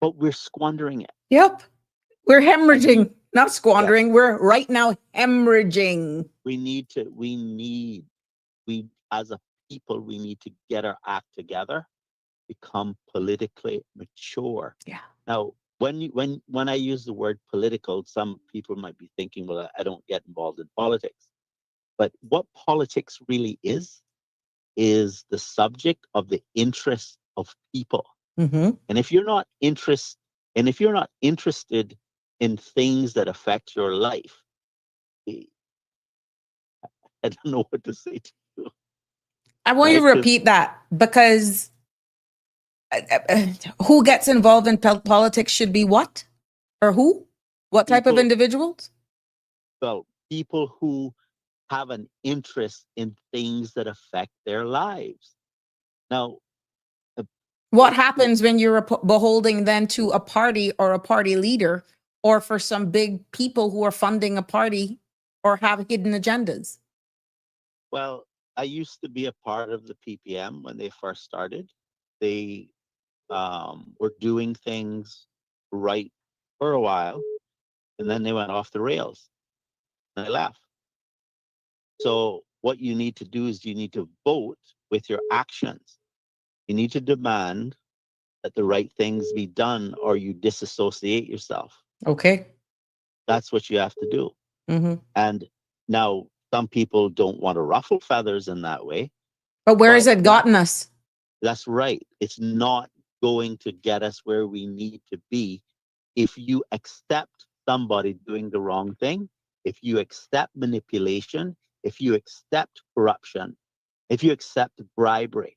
but we're squandering it.
Yep. We're hemorrhaging, not squandering. We're right now hemorrhaging.
We as a people, we need to get our act together become politically mature.
Yeah.
Now, when I use the word political, some people might be thinking, well, I don't get involved in politics. But what politics really is the subject of the interest of people.
Mm-hmm.
And if you're not interested in things that affect your life, I don't know what to say to you.
I want you to
Right? 'Cause
repeat that because who gets involved in politics should be what? Or who? What type of
People-
individuals?
well, people who have an interest in things that affect their lives. Now,
What happens when you're beholding then to a party or a party leader or for some big people who are funding a party or have hidden agendas?
well, I used to be a part of the PPM when they first started. They were doing things right for a while, and then they went off the rails and I left. So what you need to do is you need to vote with your actions. You need to demand that the right things be done or you disassociate yourself.
Okay.
That's what you have to do.
Mm-hmm.
And now some people don't want to ruffle feathers in that way.
But where has
But
it gotten us?
That's right. It's not going to get us where we need to be if you accept somebody doing the wrong thing, if you accept manipulation, if you accept corruption, if you accept bribery.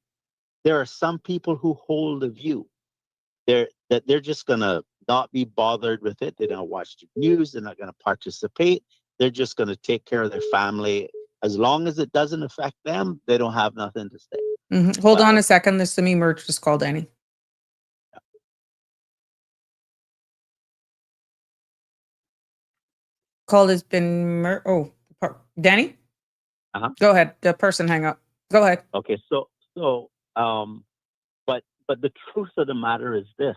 There are some people who hold a view that they're just going to not be bothered with it. They don't watch the news. They're not going to participate. They're just going to take care of their family. As long as it doesn't affect them, they don't have nothing to say.
Mm-hmm. Hold on
Well-
a second. This to me merch just called Danny. Call has been Danny?
Uh-huh.
Go ahead. The person hang up. Go ahead.
Okay, but the truth of the matter is this,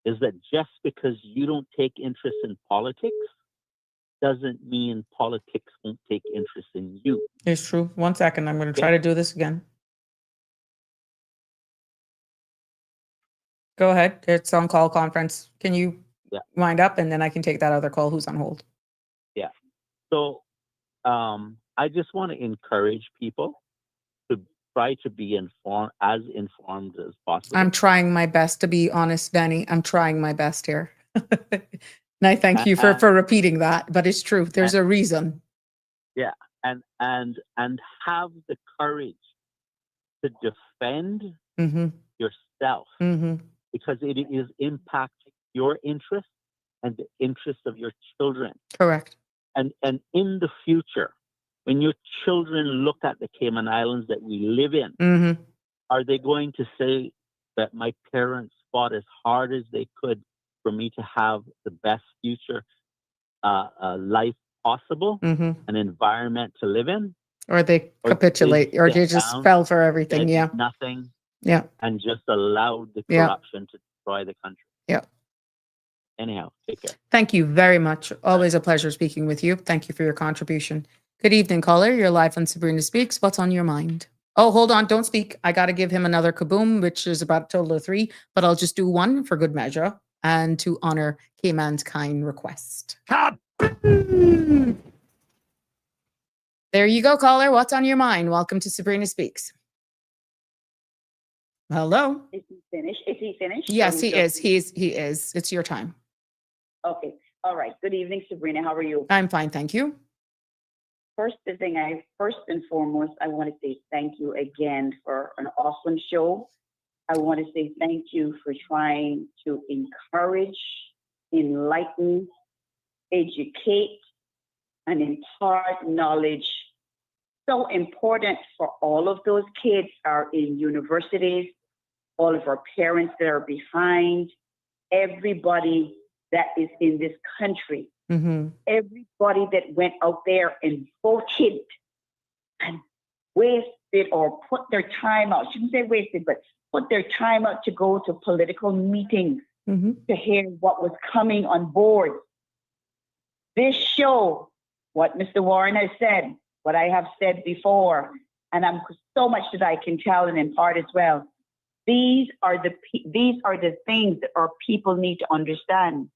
is that just because you don't take interest in politics doesn't mean politics won't take interest in you.
It's true. 1 second. I'm going to
Okay.
try to do this again. Go ahead. It's on call conference. Can you
Yeah.
wind up and then I can take that other call who's on hold?
So I just want to encourage people to try to be as informed as possible.
I'm trying my best to be honest, Danny. I'm trying my best here. And I thank you for repeating that, but it's true. There's a reason.
Yeah, and have the courage to defend
Mm-hmm.
yourself,
Mm-hmm.
because it is impacting your interest and the interest of your children.
Correct.
And in the future, when your children look at the Cayman Islands that we live in,
Mm-hmm.
are they going to say that my parents fought as hard as they could for me to have the best future life possible,
Mm-hmm.
an environment to live in?
Or they
Or
capitulate
they
or
sit
they just
down,
fell for everything.
did
Yeah.
nothing,
Yeah.
and just allowed the
Yeah.
corruption to destroy the country?
Yeah.
Anyhow, take care.
Thank you very much. Always a pleasure speaking with you. Thank you for your contribution. Good evening, caller. You're live on Sabrina Speaks. What's on your mind? Oh, hold on. Don't speak. I got to give him another kaboom, which is about a total of 3, but I'll just do 1 for good measure and to honor Cayman's kind request. There you go, caller. What's on your mind? Welcome to Sabrina Speaks. Hello.
Is he finished? Is he finished?
Yes,
Or
he
just-
is. He is. It's your time.
Okay. All right. Good evening, Sabrina. How are you?
I'm fine. Thank you.
First and foremost, I want to say thank you again for an awesome show. I want to say thank you for trying to encourage, enlighten, educate, and impart knowledge. So important for all of those kids are in universities, all of our parents that are behind, everybody that is in this country,
Mm-hmm.
everybody that went out there and voted and wasted or put their time out, shouldn't say wasted, but put their time out to go to political meetings
Mm-hmm.
to hear what was coming on board. This show, what Mr. Warren has said, what I have said before, and I'm so much that I can tell and impart as well. these are the things that our people need to understand.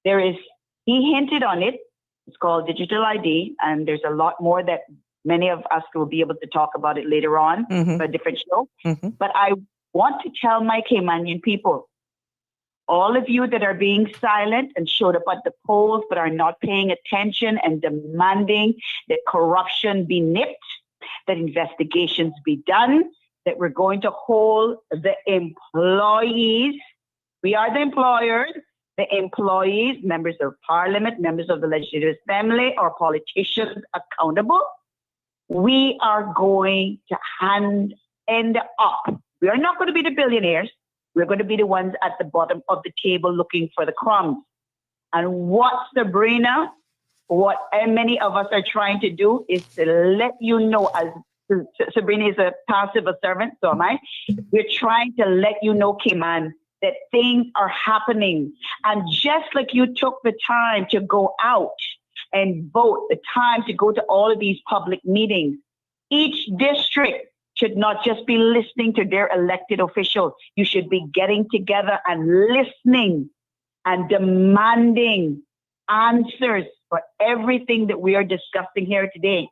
He hinted on it. It's called digital ID, and there's a lot more that many of us will be able to talk about it later on for a different show. But I want to tell my Caymanian people, all of you that are being silent and showed up at the polls but are not paying attention and demanding that corruption be nipped, that investigations be done, that we're going to hold the employees, we are the employers, the employees, members of parliament, members of the legislative assembly, or politicians accountable. We are going to end up. We are not going to be the billionaires. We're going to be the ones at the bottom of the table looking for the crumbs. And what many of us are trying to do is to let you know, as Sabrina is a passive servant, so am I. We're trying to let you know, Cayman, that things are happening. And just like you took the time to go out and vote, the time to go to all of these public meetings, each district should not just be listening to their elected officials. You should be getting together and listening and demanding answers for everything that we are discussing here today.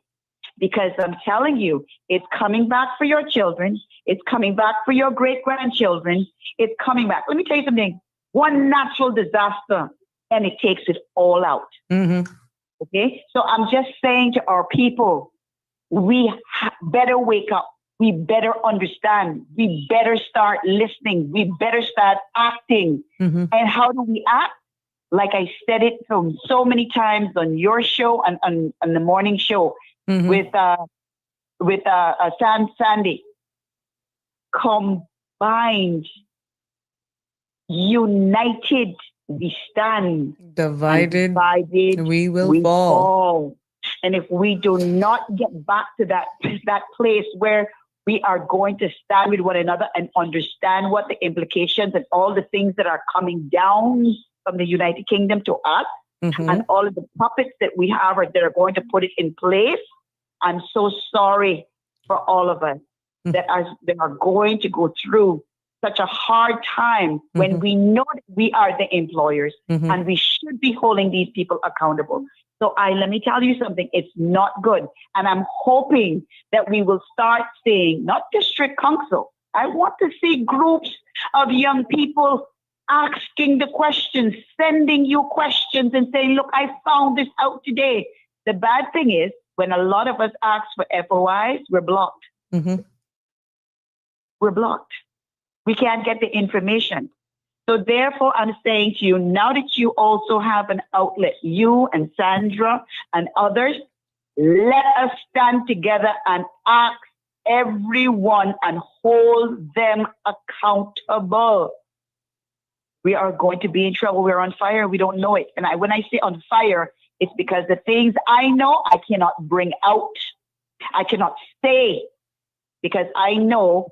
Because I'm telling you, it's coming back for your children. It's coming back for your great-grandchildren. It's coming back. Let me tell you something. One natural disaster, and it takes it all out. Okay? So I'm just saying to our people, we better wake up. We better understand. We better start listening. We better start acting. And how do we act? Like I said it so many times on your show and on the morning show with Sandy. Combined, united, we stand.
Divided, we will fall.
And if we do not get back to that place where we are going to stand with one another and understand what the implications and all the things that are coming down from the United Kingdom to us, and all of the puppets that we have that are going to put it in place, I'm so sorry for all of us that are going to go through such a hard time when we know that we are the employers and we should be holding these people accountable. So let me tell you something, it's not good. And I'm hoping that we will start seeing, not district council, I want to see groups of young people asking the questions, sending you questions and saying, look, I found this out today. The bad thing is, when a lot of us ask for FOIs, we're blocked. We're blocked. We can't get the information. So therefore, I'm saying to you, now that you also have an outlet, you and Sandra and others, let us stand together and ask everyone and hold them accountable. We are going to be in trouble. We're on fire. We don't know it. And when I say on fire, it's because the things I know I cannot bring out. I cannot say because I know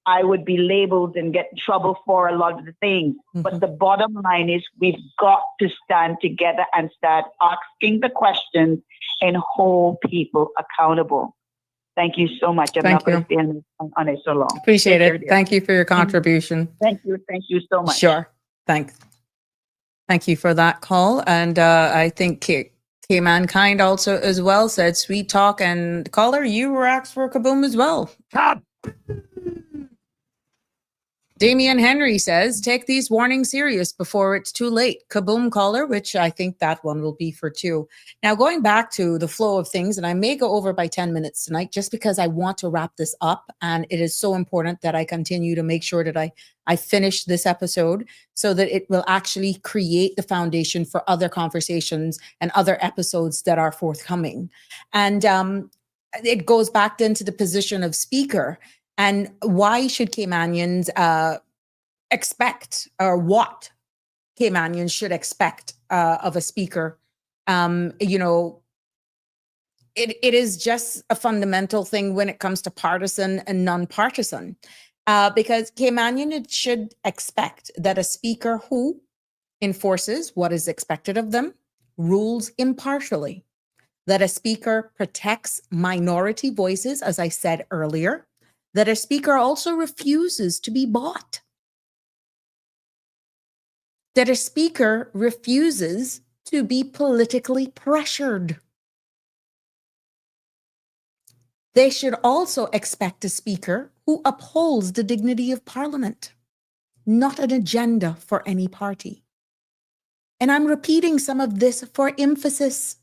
I would be labeled and get in trouble for a lot of the things. But the bottom line is we've got to stand together and start asking the questions and hold people accountable. Thank you so much. I'm not going to stay on it so long.
Appreciate it. Thank you for your contribution.
Thank you. Thank you so much.
Sure. Thanks. Thank you for that call. And I think Mankind also as well said sweet talk, and caller, you were asked for Kaboom as well. Damian Henry says, take these warnings serious before it's too late. Kaboom, caller, which I think that one will be for 2. Now, going back to the flow of things, and I may go over by 10 minutes tonight just because I want to wrap this up. And it is so important that I continue to make sure that I finish this episode so that it will actually create the foundation for other conversations and other episodes that are forthcoming. And it goes back into the position of speaker. And why should Caymanians expect, or what Caymanians should expect of a speaker? You know, it is just a fundamental thing when it comes to partisan and non-partisan, because Caymanians should expect that a speaker who enforces what is expected of them, rules impartially, that a speaker protects minority voices, as I said earlier, that a speaker also refuses to be bought, that a speaker refuses to be politically pressured. They should also expect a speaker who upholds the dignity of Parliament, not an agenda for any party. And I'm repeating some of this for emphasis,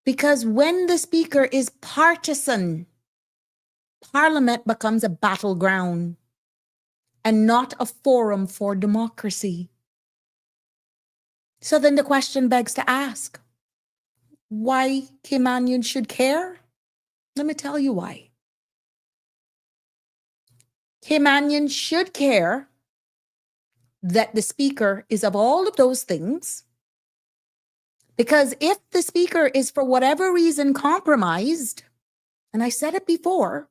because when the speaker is partisan, Parliament becomes a battleground and not a forum for democracy. So then the question begs to ask, why Caymanians should care? Let me tell you why. Caymanians should care that the speaker is of all of those things, because if the speaker is for whatever reason compromised, and I said it before,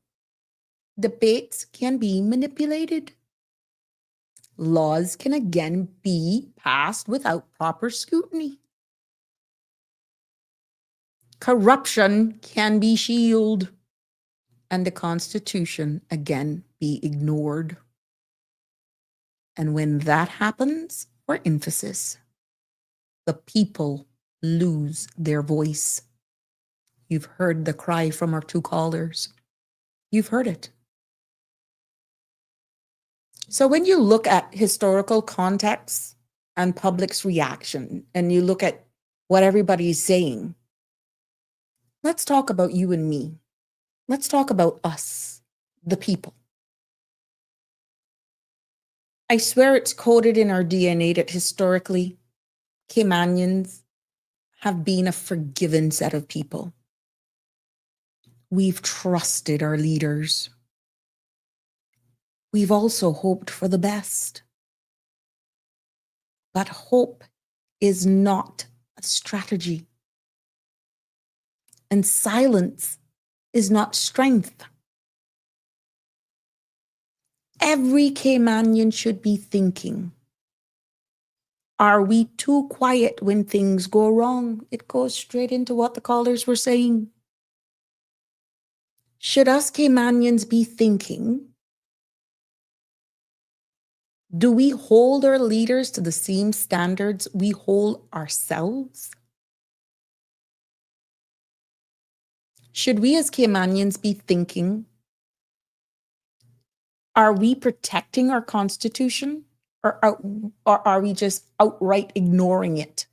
debates can be manipulated. Laws can again be passed without proper scrutiny. Corruption can be shielded, and the Constitution again be ignored. And when that happens, for emphasis, the people lose their voice. You've heard the cry from our two callers. You've heard it. So when you look at historical context and public's reaction, and you look at what everybody's saying, let's talk about you and me. Let's talk about us, the people. I swear it's coded in our DNA that historically, Caymanians have been a forgiven set of people. We've trusted our leaders. We've also hoped for the best. But hope is not a strategy. And silence is not strength. Every Caymanian should be thinking, are we too quiet when things go wrong? It goes straight into what the callers were saying. Should us Caymanians be thinking, do we hold our leaders to the same standards we hold ourselves? Should we as Caymanians be thinking, are we protecting our Constitution, or are we just outright ignoring it?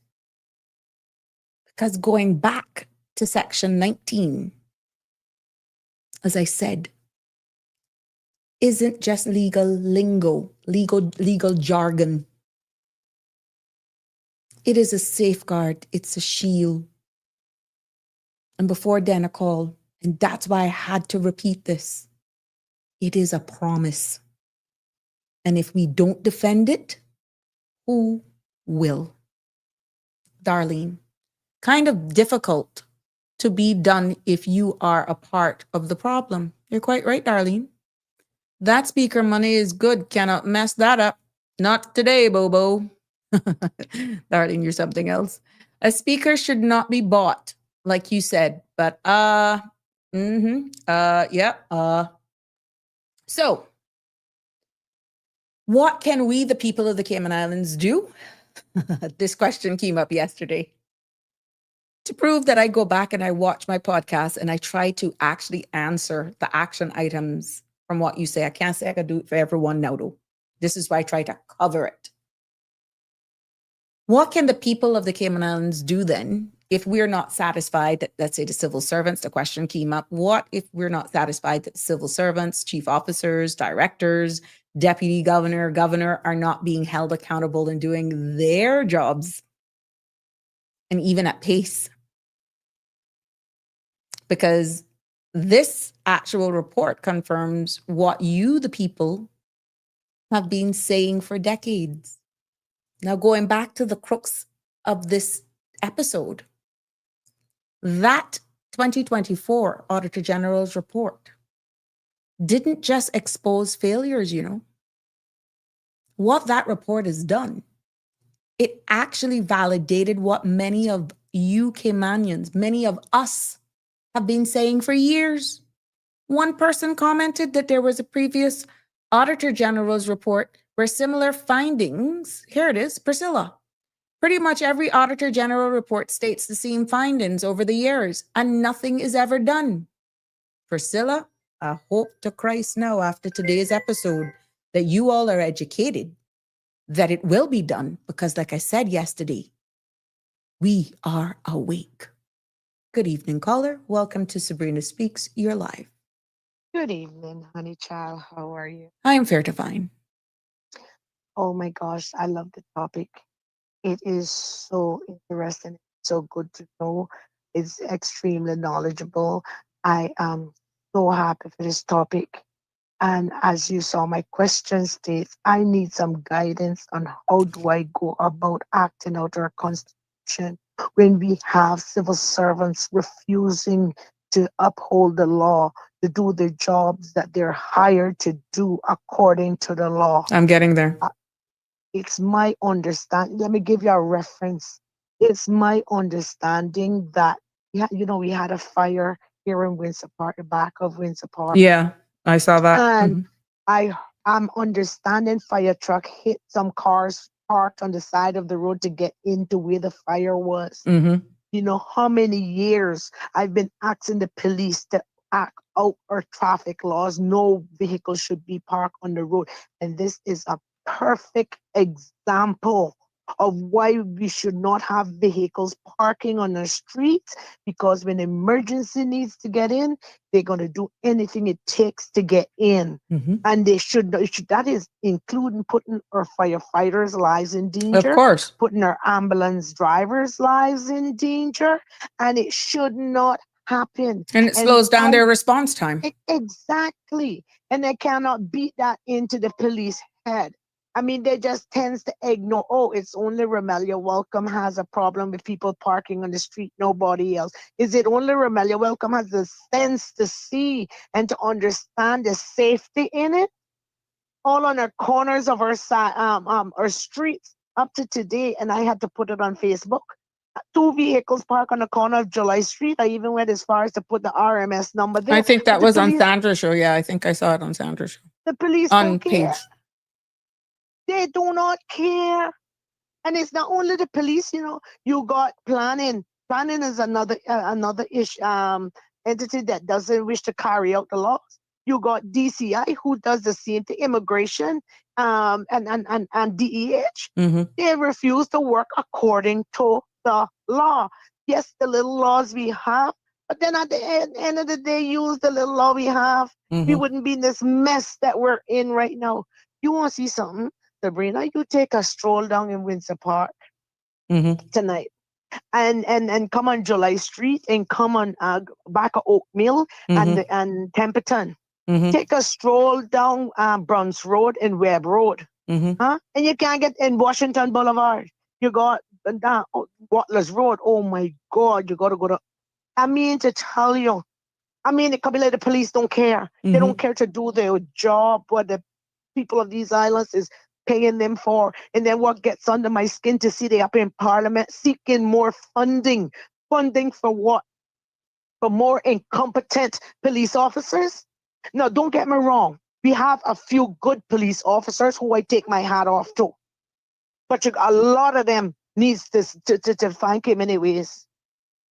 Because going back to Section 19, as I said, isn't just legal lingo, legal jargon. It is a safeguard, it's a shield. And before then, a call, and that's why I had to repeat this. It is a promise. And if we don't defend it, who will? Darlene, kind of difficult to be done if you are a part of the problem. You're quite right, Darlene. That speaker money is good. Cannot mess that up. Not today, Bobo. Darlene, you're something else. A speaker should not be bought, like you said. But So, what can we, the people of the Cayman Islands, do? This question came up yesterday. To prove that I go back and I watch my podcast and I try to actually answer the action items from what you say. I can't say I can do it for everyone now, though. This is why I try to cover it. What can the people of the Cayman Islands do then if we're not satisfied that, let's say, the civil servants, the question came up, what if we're not satisfied that civil servants, chief officers, directors, deputy governor are not being held accountable and doing their jobs, and even at pace? Because this actual report confirms what you, the people, have been saying for decades. Now, going back to the crux of this episode, that 2024 Auditor General's report didn't just expose failures, you know. What that report has done, it actually validated what many of you Caymanians, many of us have been saying for years. One person commented that there was a previous Auditor General's report where similar findings, here it is, Priscilla. Pretty much every Auditor General report states the same findings over the years, and nothing is ever done. Priscilla, I hope to Christ now after today's episode that you all are educated, that it will be done, because like I said yesterday, we are awake. Good evening, caller. Welcome to Sabrina Speaks. You're live.
Good evening, honey child. How are you?
I am fair to fine.
Oh my gosh, I love the topic. It is so interesting, so good to know. It's extremely knowledgeable. I am so happy for this topic. And as you saw, my question states, I need some guidance on how do I go about acting out our constitution when we have civil servants refusing to uphold the law, to do the jobs that they're hired to do according to the law.
I'm getting there.
It's my understanding. Let me give you a reference. It's my understanding that we had a fire here in Windsor Park, the back of Windsor Park.
Yeah, I saw that.
And I'm understanding fire truck hit some cars parked on the side of the road to get into where the fire was.
Mm-hmm.
You know how many years I've been asking the police to act out our traffic laws. No vehicle should be parked on the road. And this is a perfect example of why we should not have vehicles parking on the streets, because when emergency needs to get in, they're going to do anything it takes to get in.
Mm-hmm.
And they should, that is including putting our firefighters' lives in danger,
Of course.
putting our ambulance drivers' lives in danger, and it should not happen.
And it slows down their response time.
Exactly. And they cannot beat that into the police head. I mean, they just tends to ignore, oh, it's only Romelia Welcome has a problem with people parking on the street, nobody else. Is it only Romelia Welcome has the sense to see and to understand the safety in it? All on the corners of our streets up to today, and I had to put it on Facebook. 2 vehicles parked on the corner of July Street. I even went as far as to put the RMS number there.
I think that
But the
was on
police-
Sandra's show. Yeah, I think I saw it on Sandra's show.
The police
On
don't care.
page.
They do not care. And it's not only the police, you got planning. Planning is another entity that doesn't wish to carry out the laws. You got DCI, who does the same thing, immigration, and DEH.
Mm-hmm.
They refuse to work according to the law. Yes, the little laws we have, but then at the end of the day, use the little law we have.
Mm-hmm.
We wouldn't be in this mess that we're in right now. You want to see something? Sabrina, you take a stroll down in Windsor Park tonight, and come on July Street, and come on back of Oak Mill and Templeton.
Mm-hmm.
Take a stroll down Bruns Road and Webb Road,
Mm-hmm.
and you can't get in Washington Boulevard. You got Watlers Road. Oh my God, you got to go to. I mean to tell you, it could be like the police don't care. They don't care to do their job. What the people of these islands is paying them for. And then what gets under my skin to see they up in Parliament seeking more funding. Funding for what? For more incompetent police officers? No, don't get me wrong. We have a few good police officers who I take my hat off to. But a lot of them needs to find Cayman Airways.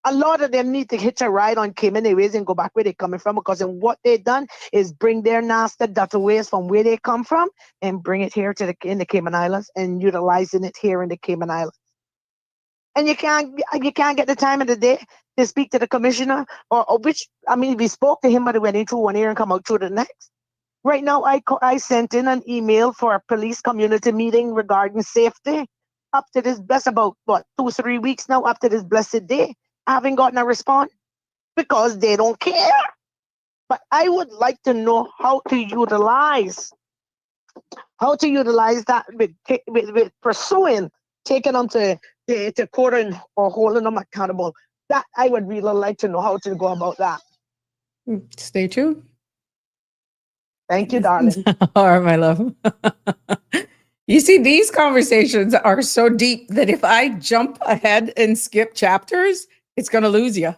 A lot of them need to hitch a ride on Cayman Airways and go back where they're coming from, because then what they've done is bring their nasty data waste from where they come from and bring it here in the Cayman Islands and utilizing it here in the Cayman Islands. And you can't get the time of the day to speak to the commissioner, we spoke to him, but it went in through one ear and come out through the next. Right now, I sent in an email for a police community meeting regarding safety up to this about 2-3 weeks now, up to this blessed day. I haven't gotten a response because they don't care. But I would like to know how to utilize that with pursuing, taking them to court or holding them accountable. That I would really like to know how to go about that.
Stay tuned.
Thank you, darling.
All right, my love. You see, these conversations are so deep that if I jump ahead and skip chapters, it's going to lose you.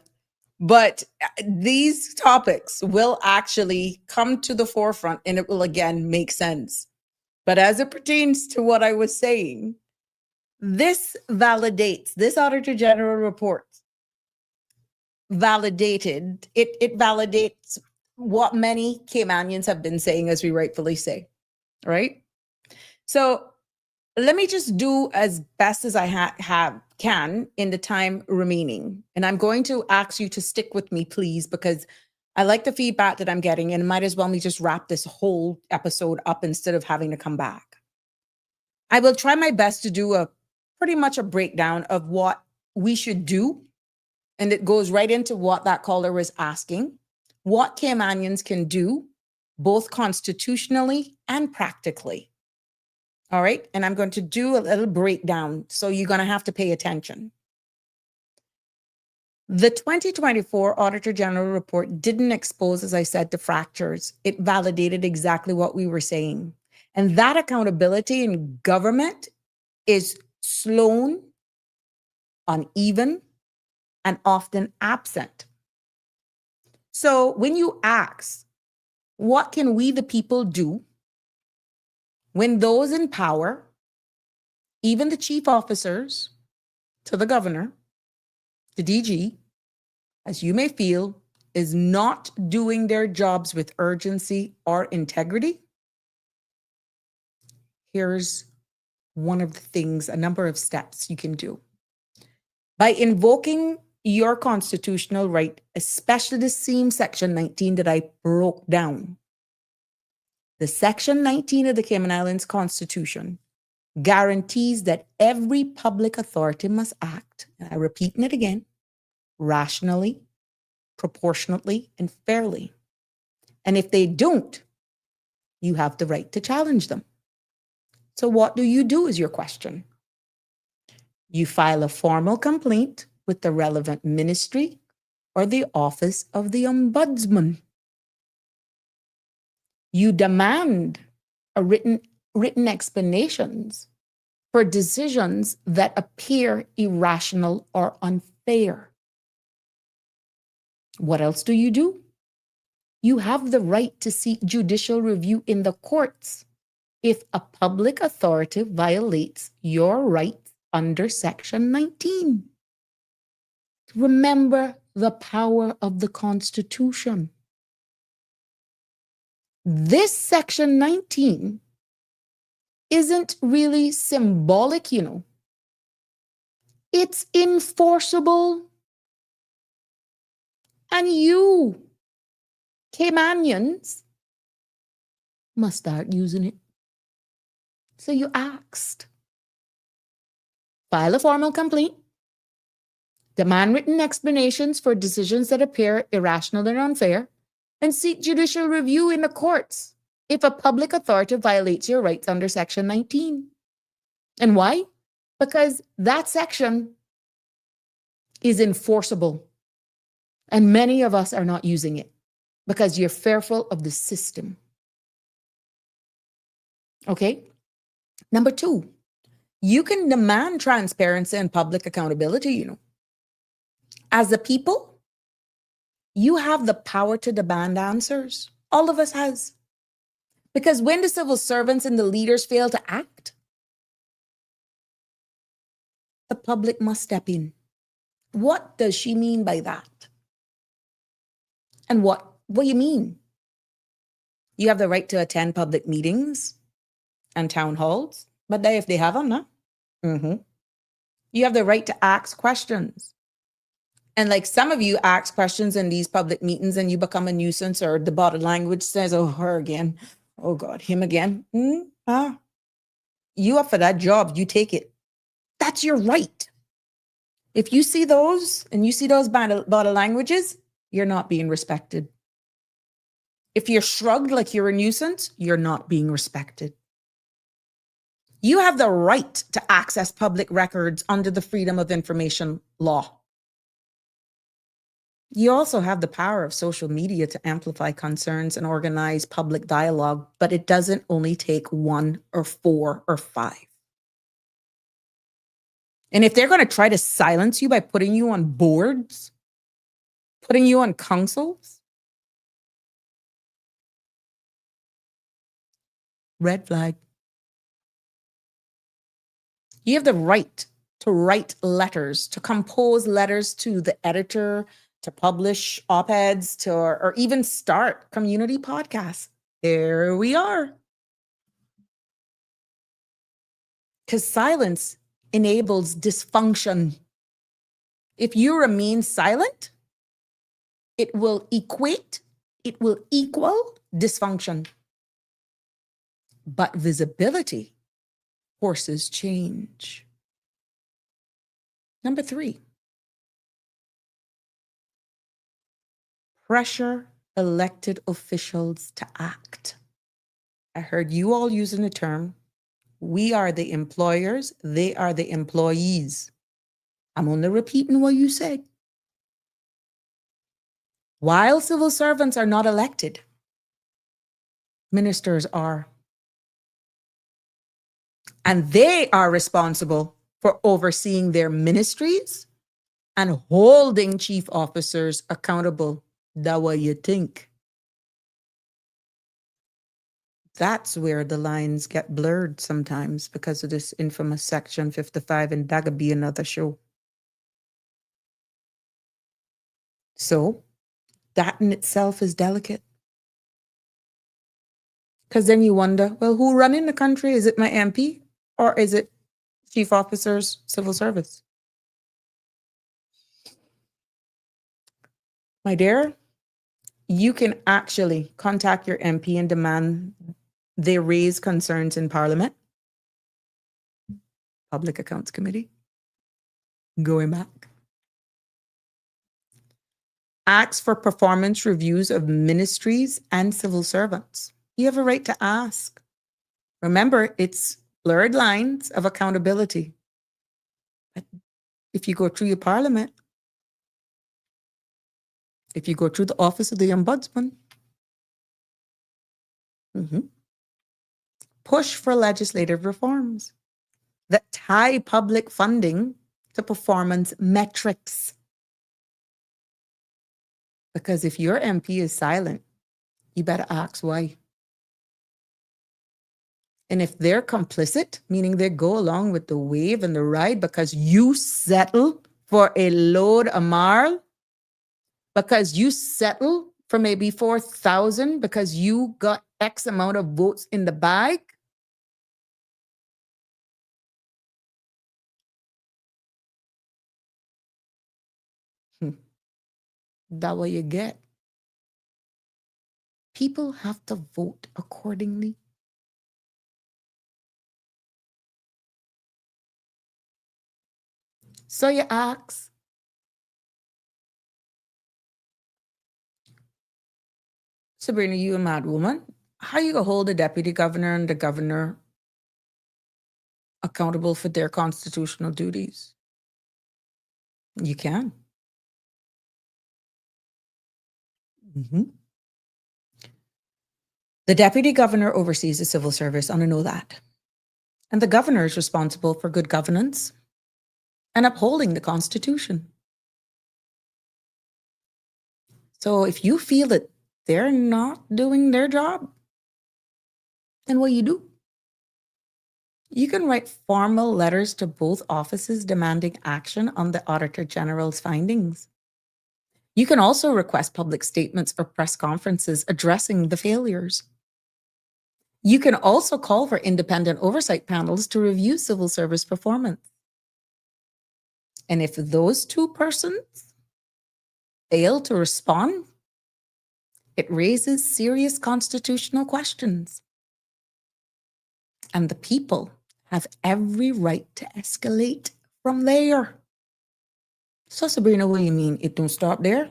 But these topics will actually come to the forefront and it will again make sense. But as it pertains to what I was saying, this validates, this Auditor General Report validated, it validates what many Caymanians have been saying, as we rightfully say, right? So let me just do as best as I can in the time remaining. And I'm going to ask you to stick with me, please, because I like the feedback that I'm getting, and might as well me just wrap this whole episode up instead of having to come back. I will try my best to do pretty much a breakdown of what we should do. And it goes right into what that caller was asking, what Caymanians can do, both constitutionally and practically. All right. And I'm going to do a little breakdown. So you're going to have to pay attention. The 2024 Auditor General Report didn't expose, as I said, the fractures. It validated exactly what we were saying. And that accountability in government is slow, uneven, and often absent. So when you ask, what can we, the people, do when those in power, even the chief officers to the governor, the DG, as you may feel, is not doing their jobs with urgency or integrity? Here's one of the things, a number of steps you can do. By invoking your constitutional right, especially the same Section 19 that I broke down. The Section 19 of the Cayman Islands Constitution guarantees that every public authority must act, and I'm repeating it again, rationally, proportionately, and fairly. And if they don't, you have the right to challenge them. So what do you do is your question. You file a formal complaint with the relevant ministry or the office of the ombudsman. You demand a written explanations for decisions that appear irrational or unfair. What else do? You have the right to seek judicial review in the courts if a public authority violates your rights under Section 19. Remember the power of the Constitution. This Section 19 isn't really symbolic, It's enforceable. And you, Caymanians, must start using it. So you asked. File a formal complaint. Demand written explanations for decisions that appear irrational and unfair, and seek judicial review in the courts if a public authority violates your rights under Section 19. And why? Because that section is enforceable. And many of us are not using it because you're fearful of the system. Okay? Number 2, you can demand transparency and public accountability, As a people, you have the power to demand answers. All of us has. Because when the civil servants and the leaders fail to act, the public must step in. What does she mean by that? And what do you mean? You have the right to attend public meetings and town halls, but if they have them, no? You have the right to ask questions. And like some of you ask questions in these public meetings and you become a nuisance, or the body language says, oh, her again. Oh God, him again. You up for that job, you take it. That's your right. If you see those and you see those body languages, you're not being respected. If you're shrugged like you're a nuisance, you're not being respected. You have the right to access public records under the Freedom of Information law. You also have the power of social media to amplify concerns and organize public dialogue, but it doesn't only take 1 or 4 or 5. And if they're going to try to silence you by putting you on boards Putting you on councils? Red flag. You have the right to write letters, to compose letters to the editor, to publish op-eds, or even start community podcasts. There we are. Because silence enables dysfunction. If you remain silent, it will equal dysfunction. But visibility forces change. Number 3, pressure elected officials to act. I heard you all using the term, we are the employers, they are the employees. I'm only repeating what you said. While civil servants are not elected, ministers are. And they are responsible for overseeing their ministries and holding chief officers accountable. That's what you think. That's where the lines get blurred sometimes because of this infamous Section 55, and that could be another show. So that in itself is delicate. Because then you wonder, well, who running the country? Is it my MP or is it chief officers, civil service? My dear, you can actually contact your MP and demand they raise concerns in Parliament, Public Accounts Committee, going back. Ask for performance reviews of ministries and civil servants. You have a right to ask. Remember, it's blurred lines of accountability. But if you go through your Parliament, if you go through the Office of the Ombudsman, push for legislative reforms that tie public funding to performance metrics. Because if your MP is silent, you better ask why. And if they're complicit, meaning they go along with the wave and the ride because you settle for a load of marl, because you settle for maybe 4,000 because you got X amount of votes in the bag, that's what you get. People have to vote accordingly. So you ask, Sabrina, you a mad woman. How you gonna hold the deputy governor and the governor accountable for their constitutional duties? You can. The deputy governor oversees the civil service, and I know that. And the governor is responsible for good governance and upholding the Constitution. So if you feel that they're not doing their job, then what do? You can write formal letters to both offices demanding action on the Auditor General's findings. You can also request public statements or press conferences addressing the failures. You can also call for independent oversight panels to review civil service performance. And if those two persons fail to respond, it raises serious constitutional questions. And the people have every right to escalate from there. So Sabrina, what do you mean? It don't stop there?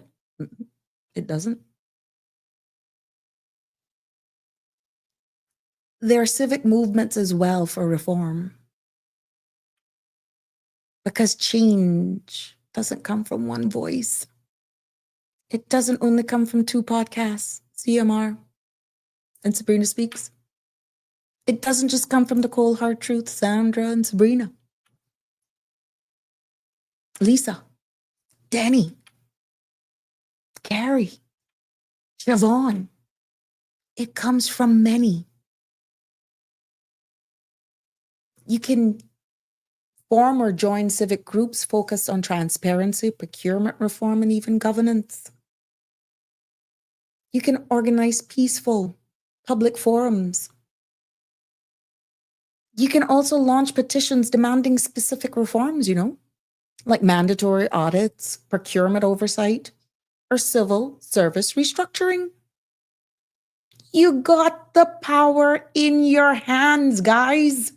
It doesn't. There are civic movements as well for reform. Because change doesn't come from one voice. It doesn't only come from 2 podcasts, CMR and Sabrina Speaks. It doesn't just come from the Cold Hard Truth, Sandra and Sabrina. Lisa, Danny, Gary, Siobhan. It comes from many. You can form or join civic groups focused on transparency, procurement reform, and even governance. You can organize peaceful public forums. You can also launch petitions demanding specific reforms, like mandatory audits, procurement oversight, or civil service restructuring. You got the power in your hands, guys.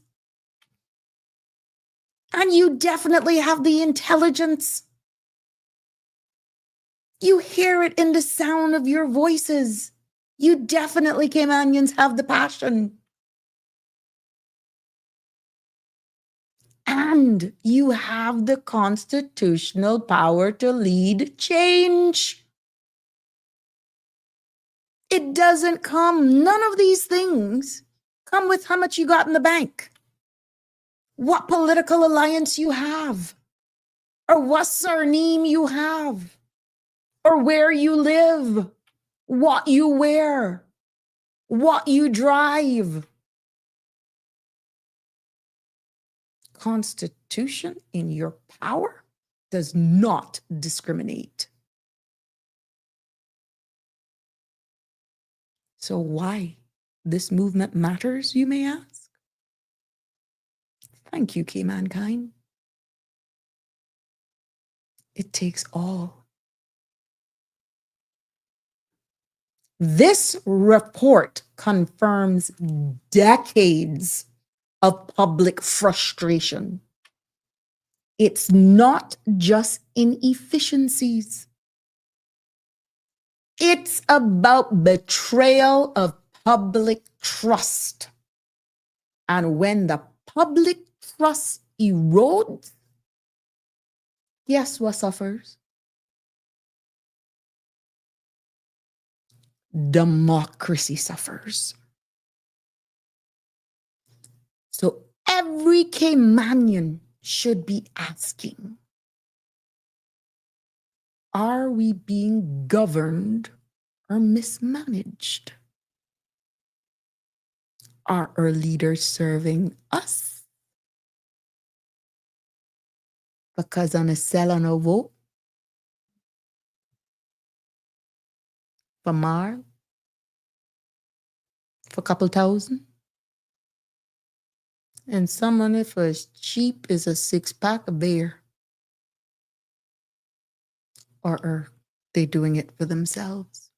And you definitely have the intelligence. You hear it in the sound of your voices. You definitely, Caymanians, have the passion. And you have the constitutional power to lead change. It doesn't come, none of these things come with how much you got in the bank, what political alliance you have, or what surname you have, or where you live, what you wear, what you drive. Constitution in your power does not discriminate. So why this movement matters, you may ask? Thank you, Caymankind. It takes all. This report confirms decades of public frustration. It's not just inefficiencies. It's about betrayal of public trust. And when the public trust erodes, guess what suffers? Democracy suffers. So every Caymanian should be asking, are we being governed or mismanaged? Are our leaders serving us? Because on a sell on a vote for Mar, for a couple thousand, and some money for as cheap as a 6-pack of beer. Or are they doing it for themselves?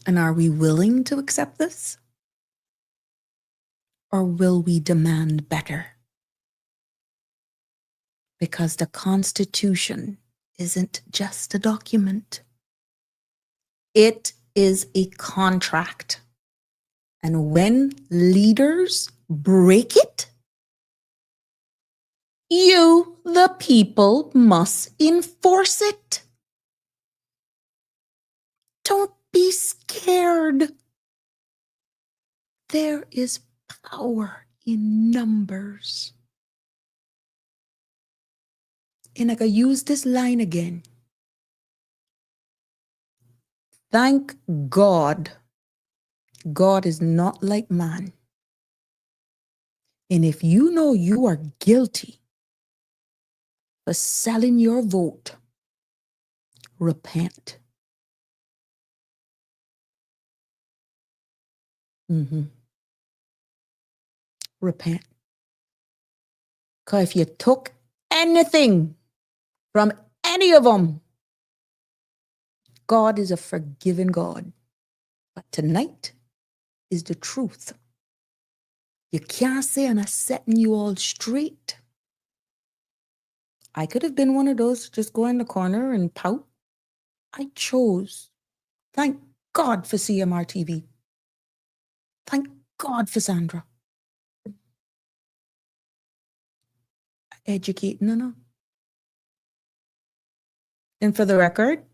And are we willing to accept this? Or will we demand better? Because the Constitution isn't just a document. It is a contract. And when leaders break it, you, the people, must enforce it. Don't be scared. There is power in numbers. And I can use this line again. Thank God, God is not like man. And if you know you are guilty for selling your vote, repent. Repent. Because if you took anything from any of them, God is a forgiving God. But tonight is the truth. You can't say I'm setting you all straight. I could have been one of those just go in the corner and pout. I chose. Thank God for CMR TV. Thank God for Sandra. Educate, no. And for the record,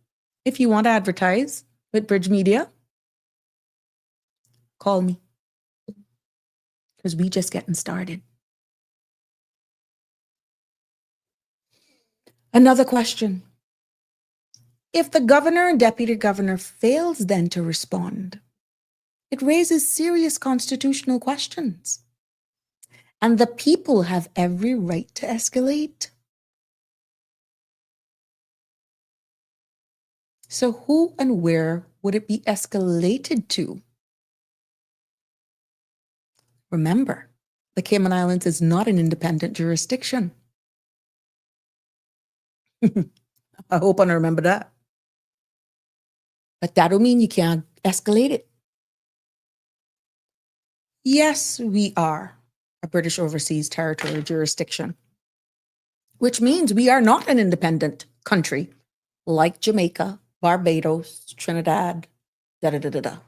if you want to advertise with Bridge Media, call me. Because we just getting started. Another question. If the governor and deputy governor fails then to respond, it raises serious constitutional questions. And the people have every right to escalate. So who and where would it be escalated to? Remember, the Cayman Islands is not an independent jurisdiction. I hope I remember that. But that don't mean you can't escalate it. Yes, we are a British Overseas Territorial Jurisdiction, which means we are not an independent country like Jamaica, Barbados, Trinidad, da-da-da-da-da.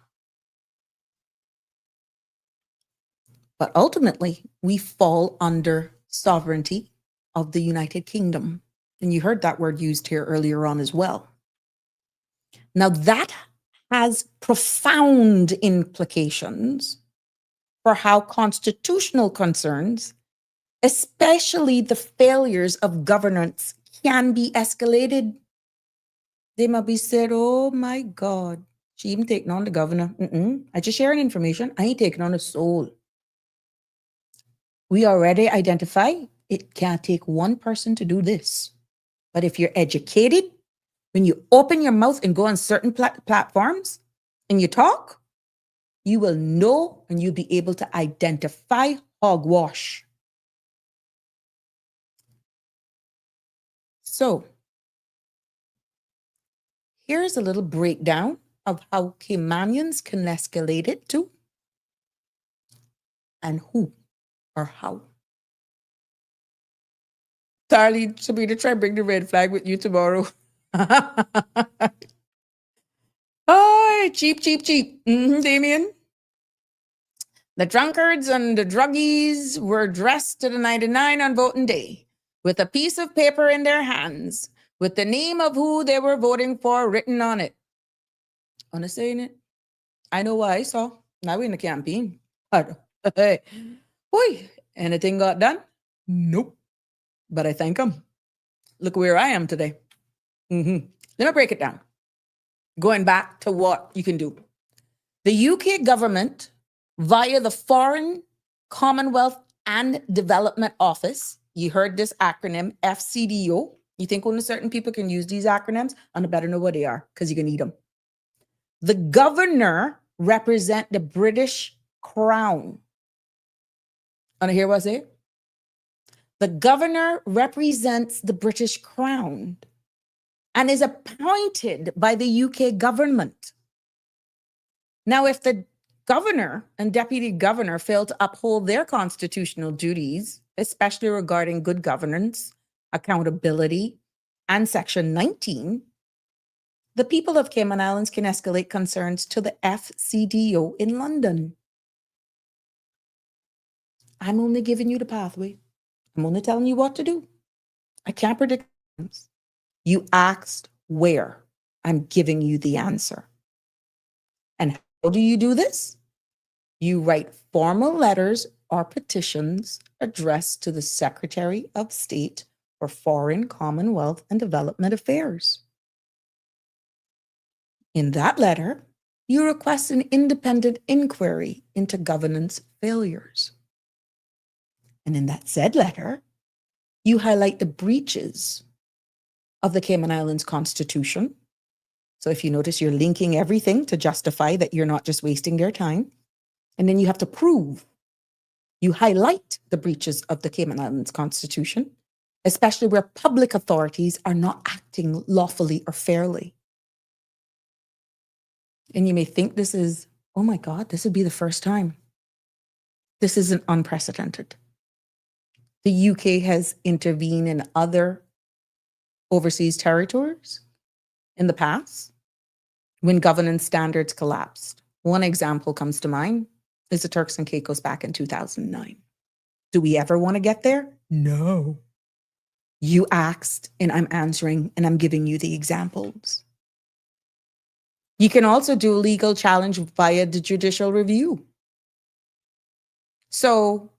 But ultimately, we fall under sovereignty of the United Kingdom. And you heard that word used here earlier on as well. Now, that has profound implications for how constitutional concerns, especially the failures of governance, can be escalated. They might be said, oh my God, she even taking on the governor. I just sharing information. I ain't taking on a soul. We already identify it can't take one person to do this. But if you're educated, when you open your mouth and go on certain platforms and you talk, you will know and you'll be able to identify hogwash. So, here's a little breakdown of how Caymanians can escalate it to and who or how. Darling, Sabrina, try and bring the red flag with you tomorrow. Oh, cheap. Damien. The drunkards and the druggies were dressed to the 99 on voting day with a piece of paper in their hands with the name of who they were voting for written on it. On a saying it, I know what I saw. Now in the campaign. Boy, anything got done? Nope. But I thank him. Look where I am today. Let me break it down. Going back to what you can do. The UK government, via the Foreign, Commonwealth and Development Office, you heard this acronym, FCDO. You think only certain people can use these acronyms? And I better know what they are, because you can eat them. The governor represent the British Crown. Want to hear what I say? The governor represents the British Crown and is appointed by the UK government. Now, if the governor and deputy governor fail to uphold their constitutional duties, especially regarding good governance, accountability, and Section 19, the people of Cayman Islands can escalate concerns to the FCDO in London. I'm only giving you the pathway. I'm only telling you what to do. I can't predict things. You asked where. I'm giving you the answer. And how do you do this? You write formal letters or petitions addressed to the Secretary of State for Foreign, Commonwealth, and Development Affairs. In that letter, you request an independent inquiry into governance failures. And in that said letter, you highlight the breaches of the Cayman Islands Constitution. So if you notice, you're linking everything to justify that you're not just wasting their time. And then you have to prove. You highlight the breaches of the Cayman Islands Constitution, especially where public authorities are not acting lawfully or fairly. And you may think this is, oh my God, this would be the first time. This isn't unprecedented. The UK has intervened in other overseas territories in the past when governance standards collapsed. One example comes to mind is the Turks and Caicos back in 2009. Do we ever want to get there? No. You asked, and I'm answering, and I'm giving you the examples. You can also do a legal challenge via the judicial review. So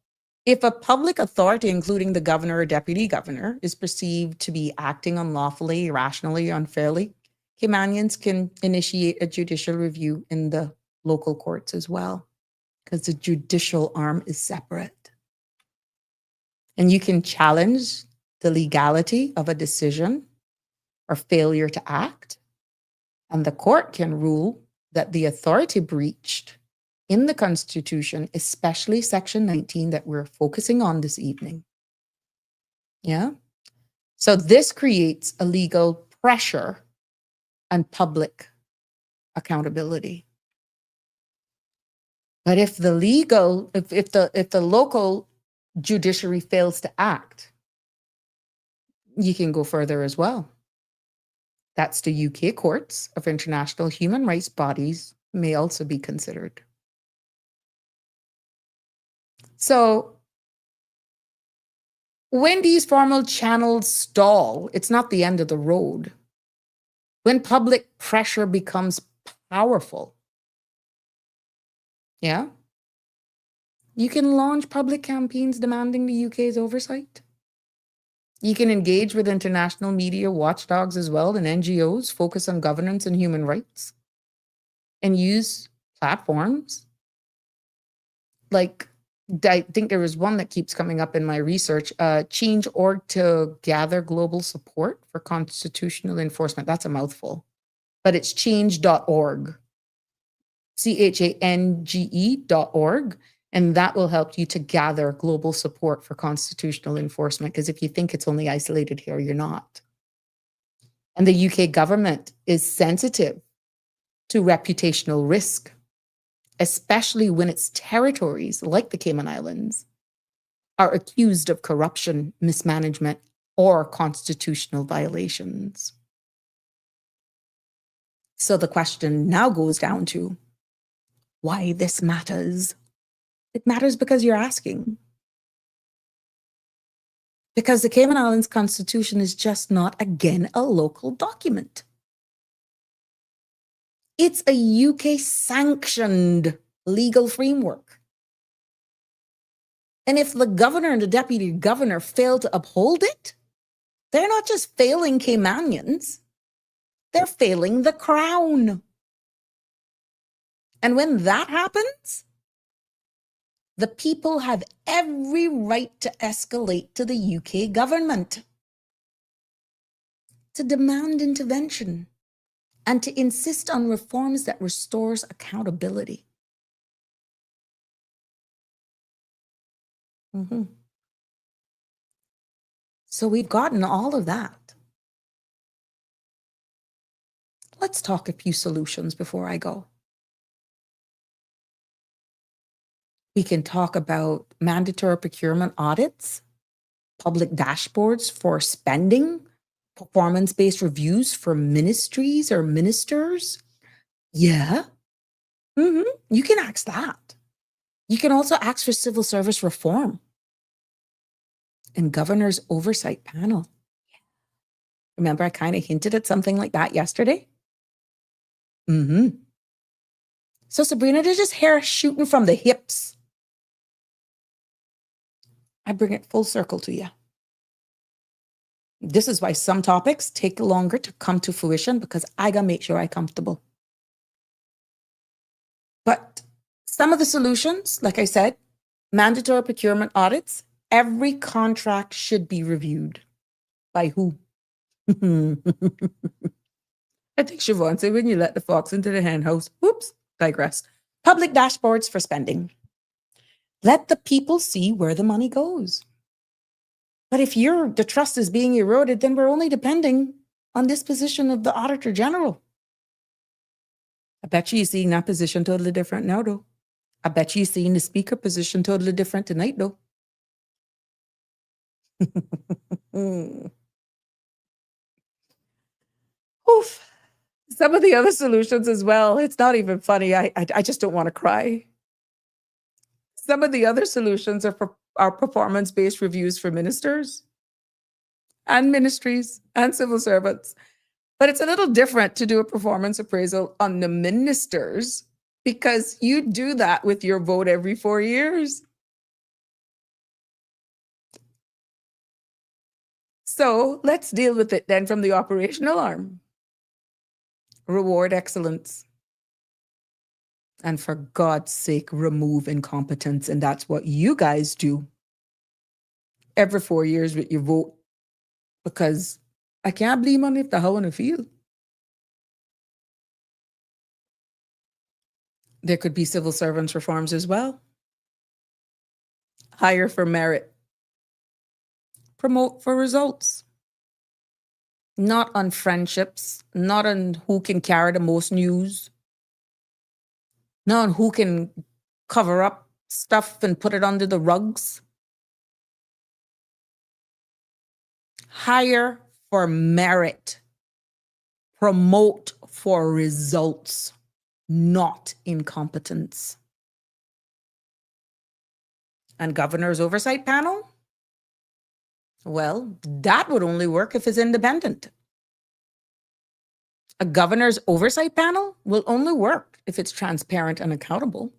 if a public authority, including the governor or deputy governor, is perceived to be acting unlawfully, irrationally, unfairly, Caymanians can initiate a judicial review in the local courts as well, because the judicial arm is separate. And you can challenge the legality of a decision or failure to act, and the court can rule that the authority breached in the Constitution, especially Section 19 that we're focusing on this evening. Yeah. So this creates a legal pressure and public accountability. But if the local judiciary fails to act, you can go further as well. That's the UK courts of international human rights bodies may also be considered. So when these formal channels stall, it's not the end of the road. When public pressure becomes powerful, yeah, you can launch public campaigns demanding the UK's oversight. You can engage with international media watchdogs as well and NGOs focus on governance and human rights and use platforms like, I think there was one that keeps coming up in my research, Change.org to gather global support for constitutional enforcement. That's a mouthful, but it's change.org, CHANGE.org. And that will help you to gather global support for constitutional enforcement. Because if you think it's only isolated here, you're not. And the UK government is sensitive to reputational risk, especially when its territories, like the Cayman Islands, are accused of corruption, mismanagement, or constitutional violations. So the question now goes down to why this matters. It matters because you're asking. Because the Cayman Islands Constitution is just not, again, a local document. It's a UK-sanctioned legal framework. And if the governor and the deputy governor fail to uphold it, they're not just failing Caymanians, they're failing the crown. And when that happens, the people have every right to escalate to the UK government, to demand intervention, and to insist on reforms that restores accountability. So we've gotten all of that. Let's talk a few solutions before I go. We can talk about mandatory procurement audits, public dashboards for spending, performance-based reviews for ministries or ministers. Yeah. You can ask that. You can also ask for civil service reform and governor's oversight panel. Remember, I kind of hinted at something like that yesterday? So Sabrina, they're just hair shooting from the hips. I bring it full circle to you. This is why some topics take longer to come to fruition, because I gotta make sure I'm comfortable. But some of the solutions, like I said, mandatory procurement audits, every contract should be reviewed. By who? I think Siobhan said, when you let the fox into the hen house. Whoops, digress. Public dashboards for spending. Let the people see where the money goes. But if the trust is being eroded, then we're only depending on this position of the Auditor General. I bet you're seeing that position totally different now, though. I bet you're seeing the speaker position totally different tonight, though. Oof. Some of the other solutions as well, it's not even funny. I just don't want to cry. Some of the other solutions are performance-based reviews for ministers and ministries and civil servants. But it's a little different to do a performance appraisal on the ministers, because you do that with your vote every 4 years. So let's deal with it then from the operational arm. reward excellence. And for God's sake, remove incompetence. And that's what you guys do every 4 years with your vote. Because I can't blame on if the how and the feel. There could be civil servants reforms as well. Hire for merit. Promote for results. Not on friendships, not on who can carry the most news, not on who can cover up stuff and put it under the rugs. Hire for merit. Promote for results, not incompetence. And governor's oversight panel? Well, that would only work if it's independent. A governor's oversight panel will only work if it's transparent and accountable.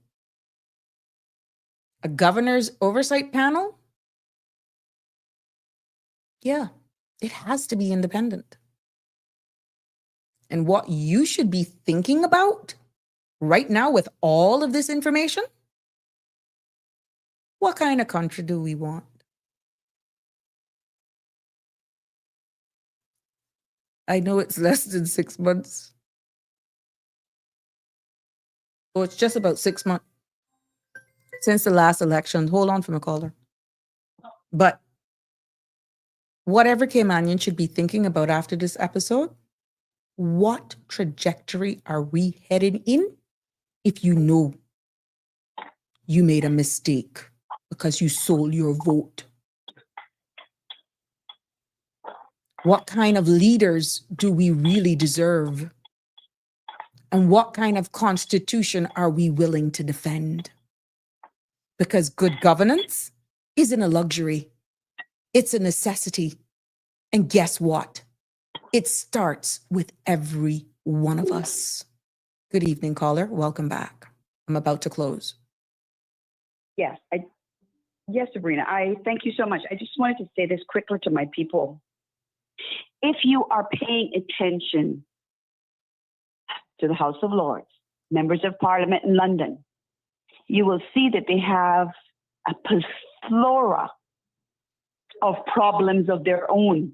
A governor's oversight panel? Yeah, it has to be independent. And what you should be thinking about right now with all of this information, what kind of country do we want? I know it's less than 6 months. Oh, it's just about 6 months since the last election. Hold on for my caller. But whatever Caymanian should be thinking about after this episode, what trajectory are we headed in if you know you made a mistake because you sold your vote? What kind of leaders do we really deserve? And what kind of constitution are we willing to defend? Because good governance isn't a luxury. It's a necessity. And guess what? It starts with every one of us. Good evening, caller. Welcome back. I'm about to close.
Yes, Sabrina, I thank you so much. I just wanted to say this quickly to my people. If you are paying attention to the House of Lords, members of Parliament in London, you will see that they have a plethora of problems of their own.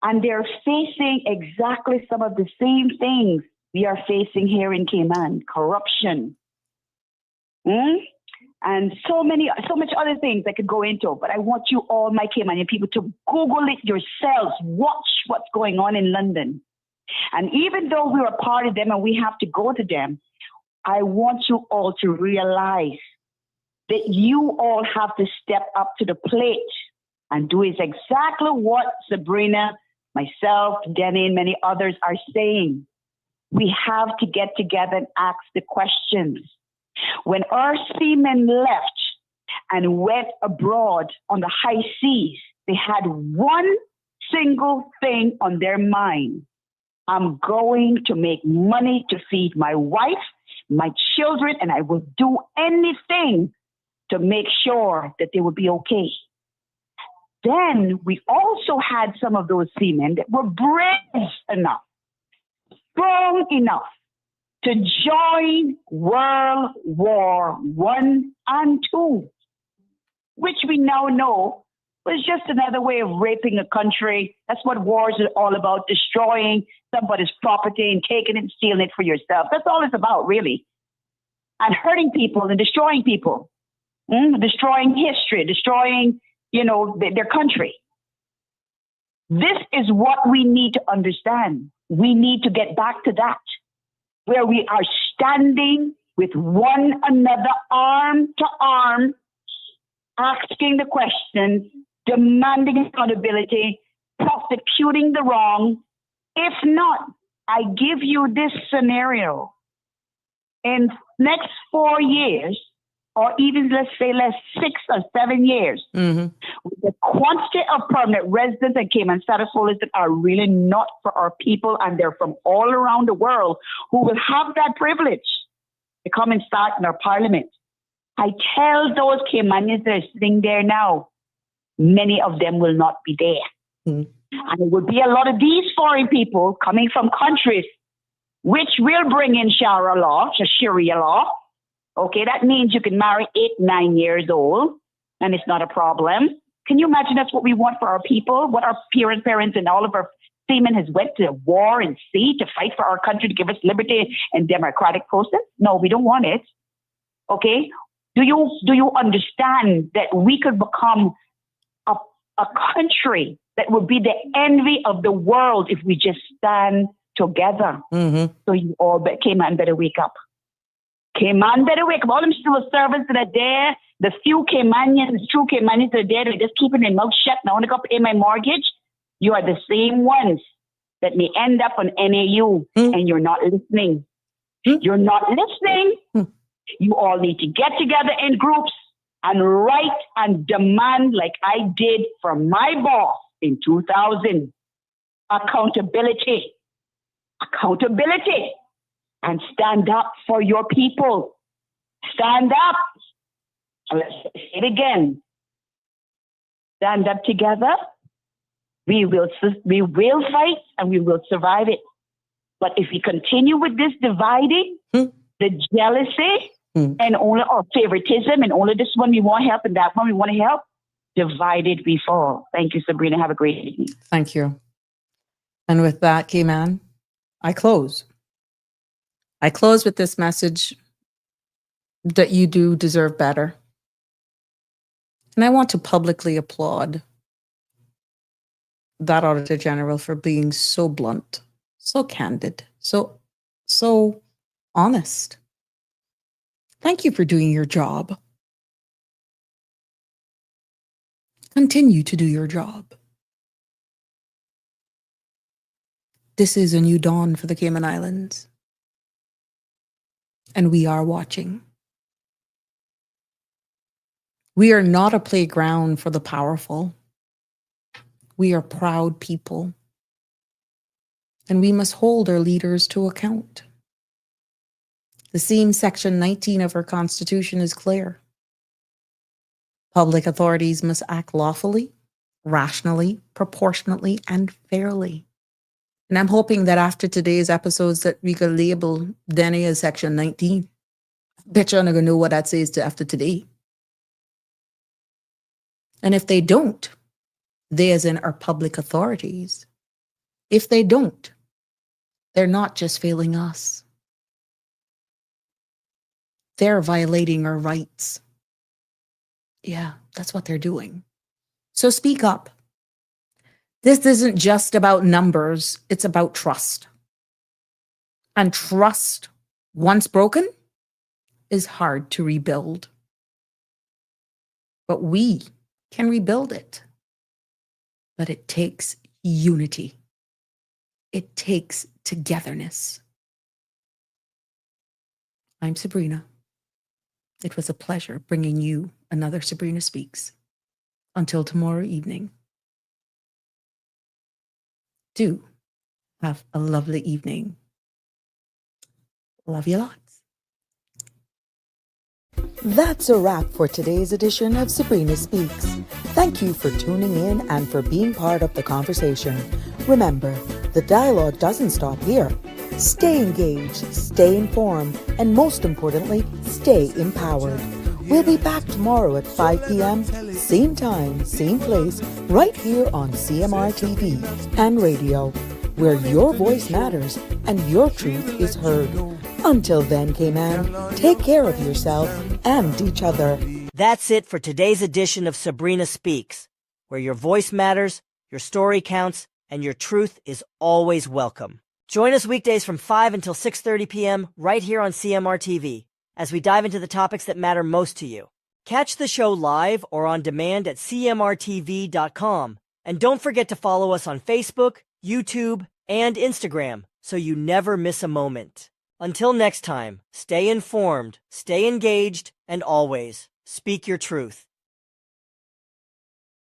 And they're facing exactly some of the same things we are facing here in Cayman: corruption. And so much other things I could go into, but I want you all, my Caymanian people, to Google it yourselves. Watch what's going on in London. And even though we're a part of them and we have to go to them, I want you all to realize that you all have to step up to the plate and do is exactly what Sabrina, myself, Denny, and many others are saying. We have to get together and ask the questions. When our seamen left and went abroad on the high seas, they had one single thing on their mind. I'm going to make money to feed my wife, my children, and I will do anything to make sure that they will be okay. Then we also had some of those seamen that were brave enough, strong enough to join World War I and II, which we now know was just another way of raping a country. That's what wars are all about: destroying somebody's property and taking it and stealing it for yourself. That's all it's about, really. And hurting people and destroying people, destroying history, destroying, their country. This is what we need to understand. We need to get back to that, where we are standing with one another, arm to arm, asking the questions, demanding accountability, prosecuting the wrong. If not, I give you this scenario. In next 4 years, or even let's say 6 or 7 years, with the quantity of permanent residents and Cayman status holders that are really not for our people, and they're from all around the world who will have that privilege to come and start in our parliament. I tell those Caymanians that are sitting there now, many of them will not be there. And it would be a lot of these foreign people coming from countries which will bring in Sharia law. Okay, that means you can marry 8, 9 years old, and it's not a problem. Can you imagine that's what we want for our people? What our parents and all of our seamen has went to war and sea to fight for our country, to give us liberty and democratic process? No, we don't want it. Okay? Do you understand that we could become a country that would be the envy of the world if we just stand together? So you all, Cayman better wake up. Cayman better wake up. All them civil servants that are there, the few Caymanians, true Caymanians that are there, they're just keeping their mouth shut. Now I want to go pay my mortgage. You are the same ones that may end up on NAU and you're not listening. You're not listening. You all need to get together in groups and write and demand, like I did from my boss in 2000, accountability. Accountability. And stand up for your people. Stand up. Let's say it again. Stand up together. We will fight and we will survive it. But if we continue with this dividing, the jealousy, and only our favoritism, and only this one we want help and that one we want to help, divided we fall. Thank you, Sabrina. Have a great evening.
Thank you. And with that, Cayman, I close. I close with this message that you do deserve better. And I want to publicly applaud that Auditor General for being so blunt, so candid, so honest. Thank you for doing your job. Continue to do your job. This is a new dawn for the Cayman Islands. And we are watching. We are not a playground for the powerful. We are proud people. And we must hold our leaders to account. The same Section 19 of our Constitution is clear. Public authorities must act lawfully, rationally, proportionately, and fairly. And I'm hoping that after today's episodes that we could label Denny as Section 19. Bet you're not going to know what that says to after today. And if they don't, they as in our public authorities, if they don't, they're not just failing us. They're violating our rights. Yeah, that's what they're doing. So speak up. This isn't just about numbers, it's about trust. And trust, once broken, is hard to rebuild. But we can rebuild it. But it takes unity. It takes togetherness. I'm Sabrina. It was a pleasure bringing you another Sabrina Speaks. Until tomorrow evening. Do have a lovely evening. Love you lots.
That's a wrap for today's edition of Sabrina Speaks. Thank you for tuning in and for being part of the conversation. Remember, the dialogue doesn't stop here. Stay engaged, stay informed, and most importantly, stay empowered. We'll be back tomorrow at 5 p.m., same time, same place, right here on CMR TV and radio, where your voice matters and your truth is heard. Until then, Cayman, take care of yourself and each other.
That's it for today's edition of Sabrina Speaks, where your voice matters, your story counts, and your truth is always welcome. Join us weekdays from 5 until 6:30 p.m. right here on CMR TV as we dive into the topics that matter most to you. Catch the show live or on demand at cmrtv.com. And don't forget to follow us on Facebook, YouTube, and Instagram so you never miss a moment. Until next time, stay informed, stay engaged, and always speak your truth.